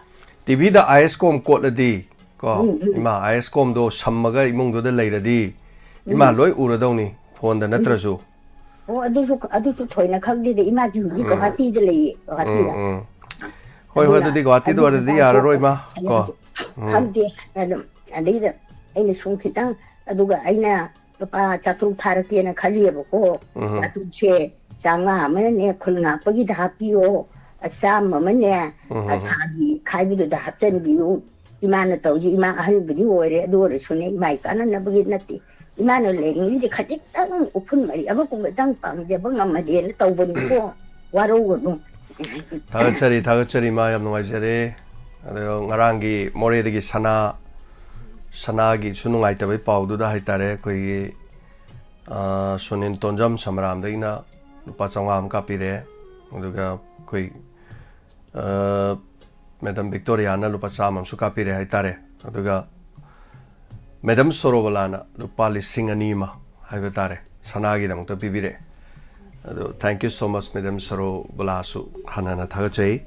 TV da ISCOM code ladi ko ima ISCOM do sammaga imung do da leiradi ima loi uradong ni phone da natrasu o adusu thoina khangdi de ima ju ji ko hati de lei hati da hoi hoi da di gwati do da yar roi ma ko khangdi adam adida aina sung khitang aduga aina pa chatruk tharake na khaliye ko atu che changa amane khulna pagi da hapiyo asam amane athagi khaibidu da hapten biu imana tawji ima ahal bidi ore adore sune mai kana na bagi nati imana lengi di khajik tang upun mari aba ko tang pang je bang amade na tawbon ko waro no thagachari ma yam ngai jare ado ngarangi more degi sana gi sunungai tabai paudu da haitare koi sunin tonjam samram daina lupa changam kapire aduga koi Madam Victoria na lupa chamam su kapire haitare aduga Madam Sorobalana lupa lising anima haibatare sanagi dam to pibire ado thank you so much Madam Sorobala su hanana thagachai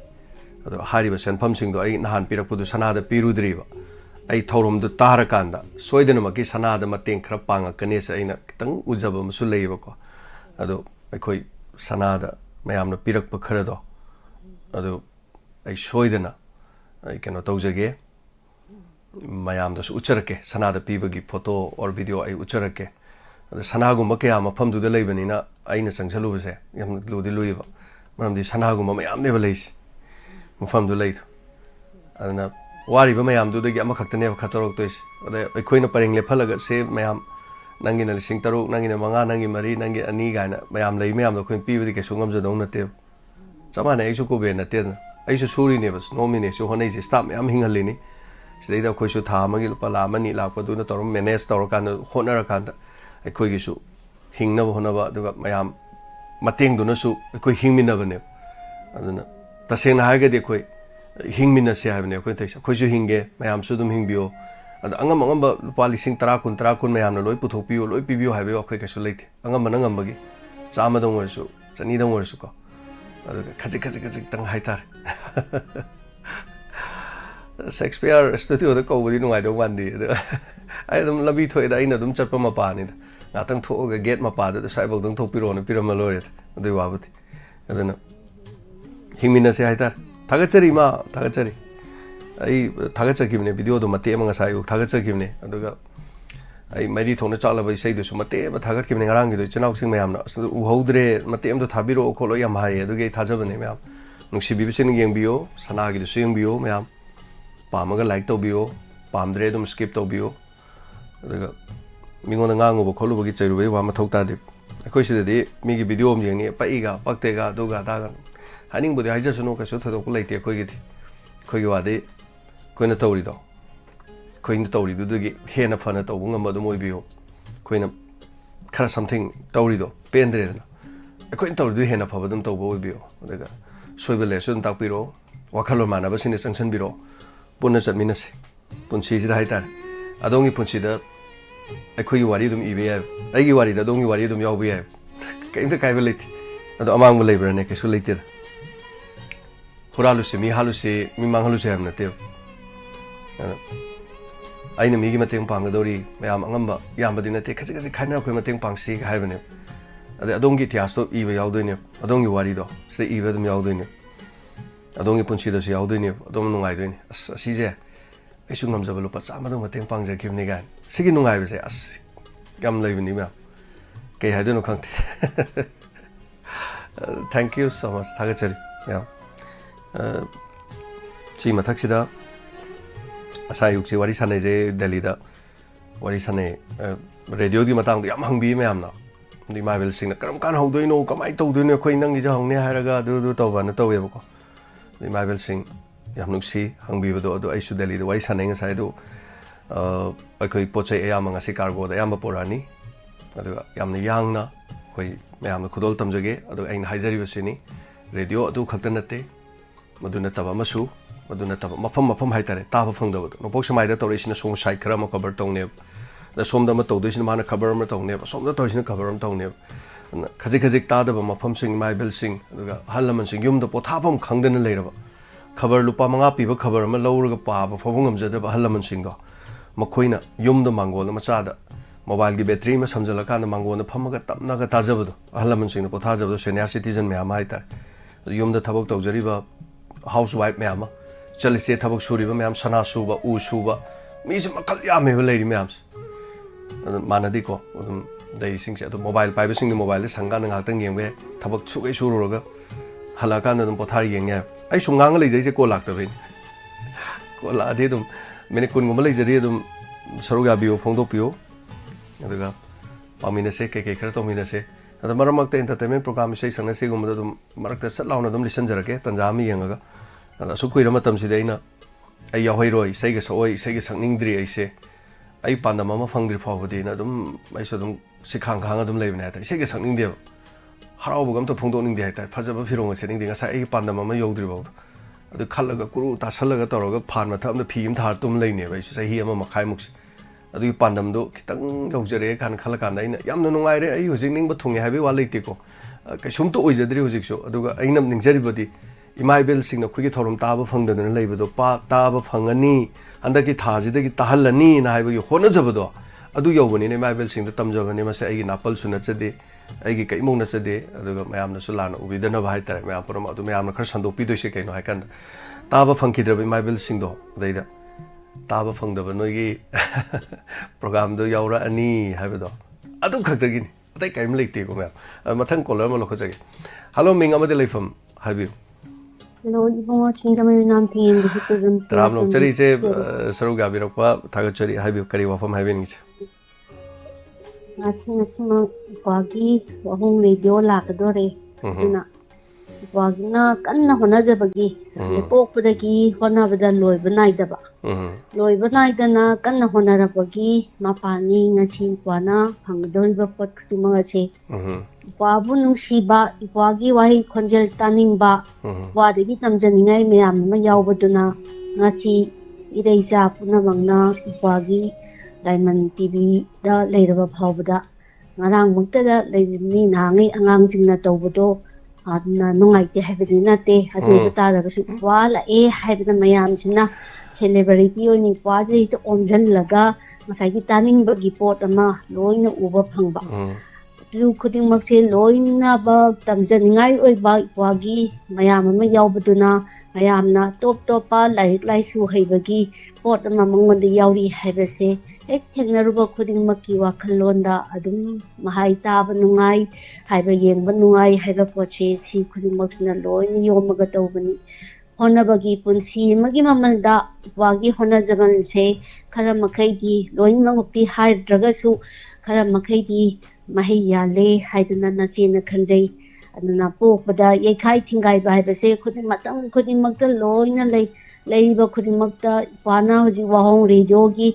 ado hariba senpham sing do ai nahan pirakpudu sanada pirudriba ai thorum du tarakanda soidena maki sanada mateng khra panga kanesa aina kitang ujaba musu leiba ko ado ai sanada mayamna pirakpa khara do ado ai soidena ai keno tawjage mayam das ucharake sanada pibagi photo or video ai ucharake ado sanagu makya mafam du da leibani na aina sangsalu se yam ludi luiba maram di sanagu mayam ne baleis mafam du leido adana wari ba mayam du dagi ama khaktane khatorok tois ade aikoina pareng le phalaga se mayam nangi na lising taruk nangi na manga nangi mari nangi ani gaina mayam lei mayam do khoin pibadi ke sungam jadong na te chamana aisu ko be na te aisu suri ne bas nomine su honai se stop mayam hingali ni sidai da khoi su tha magi lupa la mani la pa du na torom manage tor kan honara kan aikoi gi su hingna hona ba du mayam mateng du na su aikoi hingmina ba ne aduna taseng na ha ga de khoi hingmina se ha ne khoi taisa khoi su hinge mayam su dum hingbio ado angam ba lupa lising tara kun mayam na loi puthopio loi pibio ha be khoi ka su leite angam manangam bagi chama dong war su chani dong war su ko ado khajik tang haitar Shakespeare studio da ko budi nungai dong wandi ai dum labi thoi da ina dum chatpa ma pa ni na tang tho ga gate ma pa da sai bog dong thopiro na pirama loret adoi wabuti adana hingmina se haitar thagachari ma thagachari ai thagachakibne video do mate ma ngasai thagachakibne aduga ai mari thona chala bai sei du su mate ma thagatkibne ngarang gi do chenau sing mayam na u hodre mate am do thabiro kholo yam hai aduge thajabane mayam nungsi bi bisin yengbio sana gi do yengbio mayam pamaga like to bio pamdre dum skip to bio aduga mingon ngangu bo kholu bagi chairu bai wa ma thokta de akoi sida de mi gi video am yengni paiga paktega duga daga haning bodi haija suno ka su thodok laite koi gi khoi gi wade koina tawri do koina tawri du gi hena fana to bunga ma do moi bio koina khara something tawri do pendre na koina tawri du hena fa badum to bo bio daga soibele sun tak piro wakhalo mana ba sine sanction biro punna chatminase punsi sida haitar adongi punsi da akhoi gi wari dum ibe ya ai gi wari da dongi wari dum yaw be ya kaimta kai beliti ado amang bo leibra ne ke su leite huralu se mi manghalu se amna te aina mi gi mateng pang dori mayam angamba yambadi na te khasi khaina khoi mateng pang si hai bane ade adongi tias to ibe yaw doine adongi wari do se ibe dum yaw doine adongi punchi da se yaw doine adom nungai doine asi je aisu ngamjaba lupa chama do mateng pang ja khibni ga sigi nungai be se as gam leibni ma ke hai do no khangte thank you so much thagachari yeah chi mathaksida asayuk chi wari sanai je Delhi da wari sanai radio gi matang yam hangbi mayam na ꯏꯃꯥꯏꯕꯦꯜ ꯁꯤꯡꯅ ꯀꯔꯝ ꯀꯥꯟ ꯍꯧꯗꯣꯏꯅꯣ ꯀꯃꯥꯏꯅ ꯇꯧꯗꯣꯏꯅꯣ ꯑꯩꯈꯣꯏ ꯅꯪꯒꯤꯁꯦ ꯍꯧꯅꯤ ꯍꯥꯏꯔꯒ ꯑꯗꯨ ꯇꯧꯕꯅ ꯇꯧꯋꯦꯕꯀꯣ ꯏꯃꯥꯏꯕꯦꯜ ꯁꯤꯡ ꯌꯥꯝ ꯅꯨꯡꯁꯤ ꯍꯪꯕꯤꯕꯗꯣ ꯑꯗꯣ ꯑꯩꯁꯨ ꯗꯦꯜꯂꯤꯗ ꯋꯥꯔꯤ ꯁꯥꯟꯅꯩ ꯉꯁꯥꯏ ꯑꯗꯨ ꯑꯩꯈꯣꯏ ꯄꯣꯠ ꯆꯩ ꯑꯌꯥꯝꯕ ꯉꯁꯤ ꯀꯥꯔꯒꯣꯗ ꯑꯌꯥꯝꯕ ꯄꯨꯔꯛꯑꯅꯤ ꯑꯗꯨꯒ ꯌꯥꯝꯅ ꯌꯥꯡꯅ ꯑꯩꯈꯣꯏ ꯃꯌꯥꯝꯅ ꯈꯨꯗꯣꯜ ꯇꯝꯖꯒꯦ ꯑꯗꯨꯒ ꯑꯩꯅ ꯍꯥꯏꯖꯔꯤꯕꯁꯤꯅꯤ ꯔꯦꯗꯤꯑꯣ ꯑꯗꯨ ꯈꯛꯇ ꯅꯠꯇꯦ ꯃꯗꯨ ꯅꯠꯇꯕ ꯑꯃꯁꯨ ꯃꯗꯨ ꯅꯠꯇꯕ ꯃꯐꯝ ꯍꯥꯏꯇꯥꯔꯦ ꯇꯥꯕ ꯐꯪꯗꯕꯗꯣ ꯅꯣꯡꯄꯣꯛ ꯁꯃꯥꯏꯗ ꯇꯧꯔꯛꯏꯁꯤꯅ ꯁꯣꯝ ꯁꯥꯏꯠ ꯈꯔ ꯑꯃ ꯀꯕꯔ ꯇꯧꯅꯦꯕ ꯑꯗ ꯁꯣꯝꯗ ꯑꯃ ꯇꯧꯗꯣꯏꯁꯤꯅ ꯃꯥꯅ ꯈꯕꯔ ꯑꯃ ꯇꯧꯅꯦꯕ ꯁꯣꯝꯗ ꯇꯧꯔꯤꯁꯤꯅ ꯈꯕꯔ ꯑꯃ ꯇꯧꯅꯦꯕ ꯈꯖꯤꯛ ꯈꯖꯤꯛ ꯇꯥꯗꯕ ꯃꯐꯝꯁꯤꯡ ꯏꯃꯥꯏꯕꯦꯜꯁꯤꯡ ꯑꯗꯨꯒ ꯑꯍꯜ ꯂꯃꯟꯁꯤꯡ ꯌꯨꯝꯗ ꯄꯣꯊꯥꯐꯝ ꯈꯪꯗꯅ ꯂꯩꯔꯕ ꯈꯕꯔ ꯂꯨꯄꯥ 5 ꯄꯤꯕ ꯈꯕꯔ ꯑꯃ ꯂꯧꯔꯒ ꯄꯥꯕ ꯐꯥꯎꯕ ꯉꯝꯖꯗꯕ ꯑꯍꯜ ꯂꯃꯟꯁꯤꯡꯗꯣ ꯃꯈꯣꯏꯅ ꯌꯨꯝꯗ ꯃꯥꯡꯒꯣꯜ ꯃꯆꯥꯗ ꯃꯣꯕꯥꯏꯜꯒꯤ ꯕꯦꯇ꯭ꯔꯤ ꯑꯃ ꯁꯝꯖꯜꯂꯀꯥꯟꯗ ꯃꯥꯡꯒꯣꯜꯗ ꯐꯝꯃꯒ ꯇꯞꯅꯒ ꯇꯥꯖꯕꯗꯣ ꯑꯍꯜ ꯂꯃꯟꯁꯤꯡꯅ ꯄꯣꯊꯥꯖꯕꯗꯣ ꯁꯦꯅꯤꯌꯔ ꯁꯤꯇꯤꯖꯟ ꯃꯌꯥꯝ ꯑꯃ ꯍꯥꯏꯇꯥꯔꯦ ꯌꯨꯝꯗ ꯊꯕꯛ ꯇꯧꯖꯔꯤꯕ ꯍꯥꯎꯁ ꯋꯥꯏꯐ ꯃꯌꯥꯝ ꯑꯃ ꯆꯠꯂꯤꯁꯦ ꯊꯕꯛ ꯁꯨꯔꯤꯕ ꯃꯌꯥꯝ ꯁꯅꯥ ꯁꯨꯕ ꯎ ꯁꯨꯕ ꯃꯤꯁꯦ ꯃꯈꯜ ꯌꯥꯝꯃꯦꯕ ꯂꯩꯔꯤ ꯃꯌꯥꯝꯁꯦ ꯑꯗꯨ ꯃꯥꯟꯅꯗꯦꯀꯣ ꯑꯗꯨꯝ ꯂꯩꯔꯤꯁꯤꯡꯁꯦ ꯑꯗꯨ ꯃꯣꯕꯥꯏꯜ ꯄꯥꯏꯕꯁꯤꯡꯗꯤ ꯃꯣꯕꯥꯏꯜꯗ ꯁꯪꯀꯥꯟꯗ ꯉꯥꯏꯍꯥꯛꯇꯪ ꯌꯦꯡꯕ ꯌꯥꯏ ꯊꯕꯛ ꯁꯨꯒꯩ ꯁꯨꯔꯨꯔꯒ ꯍꯜꯂꯛꯑꯀꯥꯟꯗ ꯑꯗꯨꯝ ꯄꯣꯊꯥꯔ ꯌꯦꯡ ꯌꯥꯏ ꯑꯩ ꯁꯨꯝ ꯉꯥꯡꯉ ꯂꯩꯖꯩꯁꯦ ꯀꯣꯜ ꯂꯥꯛꯇꯕꯩꯅꯤ ꯀꯣꯜ ꯂꯥꯛꯑꯗꯤ ꯑꯗꯨꯝ ꯃꯤꯅꯤꯠ 10ꯒꯨꯝꯕ ꯂꯩꯖꯔꯤ ꯑꯗꯨꯝ ꯁꯔꯨꯛ ꯌꯥꯕꯤꯌꯨ ꯐꯣꯡꯗꯣꯛꯄꯤꯌꯨ ꯑꯗꯨꯒ ꯄꯥꯎꯃꯤꯟꯅꯁꯦ ꯀꯩꯀꯩ ꯈꯔ ꯇꯧꯃꯤꯟꯅꯁꯦ ꯑꯗ ꯃꯔꯛ ꯃꯔꯛꯇ ꯑꯦꯟꯇꯔꯇꯦꯟꯃꯦꯟ ꯄ꯭ꯔꯣꯒ꯭ꯔꯥꯝ ꯏꯁꯩ ꯁꯛꯅꯁꯤꯒꯨꯝꯕꯗ ꯑꯗꯨꯝ ꯃꯔꯛꯇ ꯆꯠ ꯂꯥꯎꯅ ꯑꯗꯨꯝ ꯂꯤꯁꯟꯖꯔꯛꯀꯦ ꯇꯟꯖꯥ ꯑꯃ ꯌꯦꯡꯉꯒ ꯑꯗ ꯑꯁꯨꯛ ꯀꯨꯏꯔ ꯃꯇꯝꯁꯤꯗ ꯑꯩꯅ ꯑꯩ ꯌꯥꯎꯍꯩꯔꯣꯏ ꯏꯁꯩꯒ ꯁꯛꯑꯣꯏ ꯏꯁꯩꯒ ꯁꯛꯅꯤꯡꯗ꯭ꯔꯤ ꯑꯩꯁꯦ ꯑꯩ ꯄꯥꯟꯗꯝ ꯑꯃ ꯐꯪꯗ꯭ꯔꯤ ꯐꯥꯎꯕꯗꯤꯅ ꯑꯗꯨꯝ ꯑꯩꯁꯨ ꯑꯗꯨꯝ ꯁꯤꯈꯥꯡ ꯑꯗꯨꯝ ꯂꯩꯕꯅꯦ ꯍꯥꯏꯇꯥꯔꯦ ꯏꯁꯩꯒ ꯁꯛꯅꯤꯡꯗꯦꯕ ꯍꯔꯥꯎꯕꯒ ꯑꯝꯇ ꯐꯣꯡꯗꯣꯛꯅꯤꯡꯗꯦ ꯍꯥꯏꯇꯥꯔꯦ ꯐꯖꯕ ꯐꯤꯔꯣꯡꯒ ꯁꯦꯠꯅꯤꯡꯗꯦ ꯉꯁꯥꯏ ꯑꯩꯒꯤ ꯄꯥꯟꯗꯝ ꯑꯃ ꯌꯧꯗ꯭ꯔꯤꯐꯥꯎꯗ ꯑꯗꯨ ꯈꯜꯂꯒ ꯀꯨꯔꯨ ꯇꯥꯁꯜꯂꯒ ꯇꯧꯔꯒ ꯐꯥꯟ ꯃꯊꯛ ꯑꯃꯗ ꯐꯤ ꯑꯃ ꯊꯥꯔ ꯇꯨꯝ ꯂꯩꯅꯦꯕ ꯑꯩꯁꯨ ꯆꯍꯤ 1 ꯃꯈꯥꯏꯃꯨꯛꯁꯦ ꯑꯗꯨꯒꯤ ꯄꯥꯟꯗꯝꯗꯣ ꯈꯤꯇꯪ ꯌꯧꯖꯔꯛꯑꯦ ꯀꯥꯏꯅ ꯈꯜꯂꯀꯥꯟꯗ ꯑꯩꯅ ꯌꯥꯝꯅ ꯅꯨꯡꯉꯥꯏꯔꯦ ꯑꯩ ꯍꯧꯖꯤꯛ ꯅꯤꯡꯕ ꯊꯨꯡꯉꯦ ꯍꯥꯏꯕꯒꯤ ꯋꯥ ꯂꯩꯇꯦꯀꯣ ꯀꯩꯁꯨꯝꯇ ꯑꯣꯏꯖꯗ꯭ꯔꯤ ꯍꯧꯖꯤꯛꯁꯨ ꯑꯗꯨꯒ ꯑꯩꯅ ꯅꯤꯡꯖꯔꯤꯕꯗꯤ ꯏꯃꯥ ꯏꯕꯦꯜꯁꯤꯡꯅ ꯑꯩꯈꯣꯏꯒꯤ ꯊꯧꯔꯝ ꯇꯥꯕ ꯐꯪꯗꯗꯅ ꯂꯩꯕꯗꯣ ꯇꯥꯕ ꯐꯪꯉꯅꯤ ꯍꯟꯗꯛꯀꯤ ꯊꯥꯁꯤꯗꯒꯤ ꯇꯥꯍꯜꯂꯅꯤꯅ ꯍꯥꯏꯕꯒꯤ ꯍꯣꯠꯅꯖꯕꯗꯣ ꯑꯗꯨ ꯌꯧꯕꯅꯤꯅ ꯏꯃꯥ ꯏꯕꯦꯜꯁꯤꯡꯗ ꯇꯝꯖꯕꯅꯤ ꯃꯁꯤ ꯑꯩꯒꯤ ꯅꯥꯄꯜꯁꯨ ꯅꯠꯆꯗꯦ ꯑꯩꯒꯤ ꯀꯩꯃꯧ ꯅꯠꯆꯗꯦ ꯑꯗꯨꯒ ꯃꯌꯥꯝꯅꯁꯨ ꯂꯥꯟꯅ ꯎꯕꯤꯗꯅꯕ ꯍꯥꯏꯇꯥꯔꯦ ꯃꯌꯥꯝ ꯄꯨꯝꯅꯃꯛ ꯑꯗꯨ ꯃꯌꯥꯝꯅ ꯈꯔ ꯁꯟꯗꯣꯛꯄꯤꯗꯣꯏꯁꯦ ꯀꯩꯅꯣ ꯍꯥꯏꯀꯥꯟꯗ ꯇꯥꯕ ꯐꯪꯈꯤꯗ꯭ꯔꯕ ꯏꯃꯥ ꯏꯕꯦꯜꯁꯤꯡꯗꯣ ꯑꯗꯩꯗ ꯇꯥꯕ ꯐꯪꯗꯕ ꯅꯣꯏꯒꯤ ꯄ꯭ꯔꯣꯒ꯭ꯔꯥꯝꯗꯣ ꯌꯥꯎꯔꯛꯑꯅꯤ ꯍꯥꯏꯕꯗꯣ ꯑꯗꯨ ꯈꯛꯇꯒꯤꯅꯤ ꯑꯇꯩ ꯀꯔꯤꯝ ꯂꯩꯇꯦꯀꯣ ꯃꯌꯥꯝ ꯃꯊꯪ ꯀꯣꯂꯔ ꯑꯃ ꯂꯧꯈꯠꯆꯒꯦ ꯍꯜꯂꯣ ꯃꯤꯡ ꯑꯃꯗꯤ ꯂꯩꯐꯝ ꯍꯥꯏꯕꯤꯌꯨ ꯍꯜꯂꯣ ꯏꯕꯨꯡꯉꯣ ꯁꯤꯡꯖꯃꯩ ꯅꯥꯝ ꯊꯤꯡꯒꯤ ꯍꯤꯞꯄꯤꯕꯝ ꯇꯔꯥꯝ ꯅꯣꯛꯆꯔꯤꯁꯦ ꯁꯔꯨꯛ ꯌꯥꯕꯤꯔꯛꯄ ꯊꯥꯒꯠꯆꯔꯤ ꯍꯥꯏꯕꯤꯌꯨ ꯀꯔꯤ ꯋꯥꯐꯝ ꯍꯥꯏꯕꯤꯅꯤꯡꯉꯤꯁꯦ ꯉꯁꯤꯃꯛ ꯏꯄ꯭ꯋꯥꯒꯤ ꯋꯥꯍꯣꯡ ꯔꯦꯗꯤꯑꯣ ꯂꯥꯛꯀꯗꯣꯔꯦ ꯑꯗꯨꯅ ꯏꯄ꯭ꯋꯥꯒꯤꯅ ꯀꯟꯅ ꯍꯣꯠꯅꯖꯕꯒꯤ ꯄꯣꯛꯄꯗꯒꯤ ꯍꯣꯠꯅꯕꯗ ꯂꯣꯏꯕ ꯅꯥꯏꯗꯕ ꯂꯣꯏꯕ ꯅꯥꯏꯗꯅ ꯀꯟꯅ ꯍꯣꯠꯅꯔꯛꯄꯒꯤ ꯃꯄꯥꯟꯅꯤ ꯉꯁꯤ ꯏꯄ꯭ꯋꯥꯅ ꯐꯪꯒꯗꯧꯔꯤꯕ ꯄꯣꯠ ꯈꯨꯗꯤꯡꯃꯛ ꯑꯁꯤ ꯏꯄ꯭ꯋꯥꯕꯨ ꯅꯨꯡꯁꯤꯕ ꯏꯄ꯭ꯋꯥꯒꯤ ꯋꯥꯍꯩ ꯈꯣꯟꯖꯦꯜ ꯇꯥꯅꯤꯡꯕ ꯏꯄ꯭ꯋꯥꯗꯒꯤ ꯇꯝꯖꯅꯤꯡꯉꯥꯏ ꯃꯌꯥꯝ ꯑꯃ ꯌꯥꯎꯕꯗꯨꯅ ꯉꯁꯤ ꯏꯔꯩꯆꯥ ꯄꯨꯝꯅꯃꯛꯅ ꯏꯄ꯭ꯋꯥꯒꯤ ꯗꯥꯏꯃꯟ ꯇꯤꯚꯤꯗ ꯂꯩꯔꯕ ꯐꯥꯎꯕꯗ ꯉꯔꯥꯡꯃꯛꯇꯗ ꯂꯩꯔꯤꯕ ꯅꯍꯥꯟꯉꯩ ꯑꯉꯥꯡꯁꯤꯡꯅ ꯇꯧꯕꯗꯣ ꯑꯗꯨꯅ ꯅꯨꯡꯉꯥꯏꯇꯦ ꯍꯥꯏꯕꯗꯤ ꯅꯠꯇꯦ ꯑꯗꯨ ꯑꯣꯏꯕ ꯇꯥꯔꯒꯁꯨ ꯏꯄ꯭ꯋꯥ ꯂꯥꯛꯑꯦ ꯍꯥꯏꯕꯗ ꯃꯌꯥꯝꯁꯤꯅ ꯁꯦꯂꯦꯕ꯭ꯔꯤꯇꯤ ꯑꯣꯏꯅ ꯏꯄ꯭ꯋꯥꯁꯦ ꯍꯦꯛꯇ ꯑꯣꯝꯁꯤꯜꯂꯒ ꯉꯁꯥꯏꯒꯤ ꯇꯥꯅꯤꯡꯕꯒꯤ ꯄꯣꯠ ꯑꯃ ꯂꯣꯏꯅ ꯎꯕ ꯐꯪꯕ ꯑꯗꯨ ꯈꯨꯗꯤꯡꯃꯛꯁꯦ ꯂꯣꯏꯅꯃꯛ ꯇꯝꯖꯅꯤꯡꯉꯥꯏ ꯑꯣꯏꯕ ꯏꯄ꯭ꯋꯥꯒꯤ ꯃꯌꯥꯝ ꯑꯃ ꯌꯥꯎꯕꯗꯨꯅ ꯃꯌꯥꯝꯅ ꯇꯣꯞ ꯇꯣꯞꯄ ꯂꯥꯏꯔꯤꯛ ꯂꯥꯏꯁꯨ ꯍꯩꯕꯒꯤ ꯄꯣꯠ ꯑꯃ ꯃꯉꯣꯟꯗ ꯌꯥꯎꯔꯤ ꯍꯥꯏꯕꯁꯦ ꯍꯦꯛ ꯊꯦꯡꯅꯔꯨꯕ ꯈꯨꯗꯤꯡꯃꯛꯀꯤ ꯋꯥꯈꯜꯂꯣꯟꯗ ꯑꯗꯨꯝ ꯃꯍꯥꯏ ꯇꯥꯕ ꯅꯨꯡꯉꯥꯏ ꯍꯥꯏꯕ ꯌꯦꯡꯕ ꯅꯨꯡꯉꯥꯏ ꯍꯥꯏꯕ ꯄꯣꯠꯁꯦ ꯁꯤ ꯈꯨꯗꯤꯡꯃꯛꯁꯤꯅ ꯂꯣꯏꯅ ꯌꯣꯝꯃꯒ ꯇꯧꯕꯅꯤ ꯍꯣꯠꯅꯕꯒꯤ ꯄꯨꯟꯁꯤ ꯑꯃꯒꯤ ꯃꯃꯜꯗ ꯏꯄ꯭ꯋꯥꯒꯤ ꯍꯣꯠꯅꯖꯃꯟꯁꯦ ꯈꯔ ꯃꯈꯩꯗꯤ ꯂꯣꯏꯅꯃꯛꯇꯤ ꯍꯥꯏꯗ꯭ꯔꯒꯁꯨ ꯈꯔ ꯃꯈꯩꯗꯤ ꯃꯍꯩ ꯌꯥꯜꯂꯦ ꯍꯥꯏꯗꯅ ꯅꯆꯦꯅ ꯈꯟꯖꯩ ꯑꯗꯨꯅ ꯄꯣꯛꯄꯗ ꯌꯩꯈꯥꯏ ꯊꯤꯡꯒꯥꯏꯕ ꯍꯥꯏꯕꯁꯦ ꯃꯇꯝ ꯈꯨꯗꯤꯡꯃꯛꯇ ꯂꯣꯏꯅ ꯂꯩ ꯂꯩꯔꯤꯕ ꯈꯨꯗꯤꯡꯃꯛꯇ ꯏꯄ꯭ꯋꯥꯅ ꯍꯧꯖꯤꯛ ꯋꯥꯍꯣꯡ ꯔꯦꯗꯤꯑꯣꯒꯤ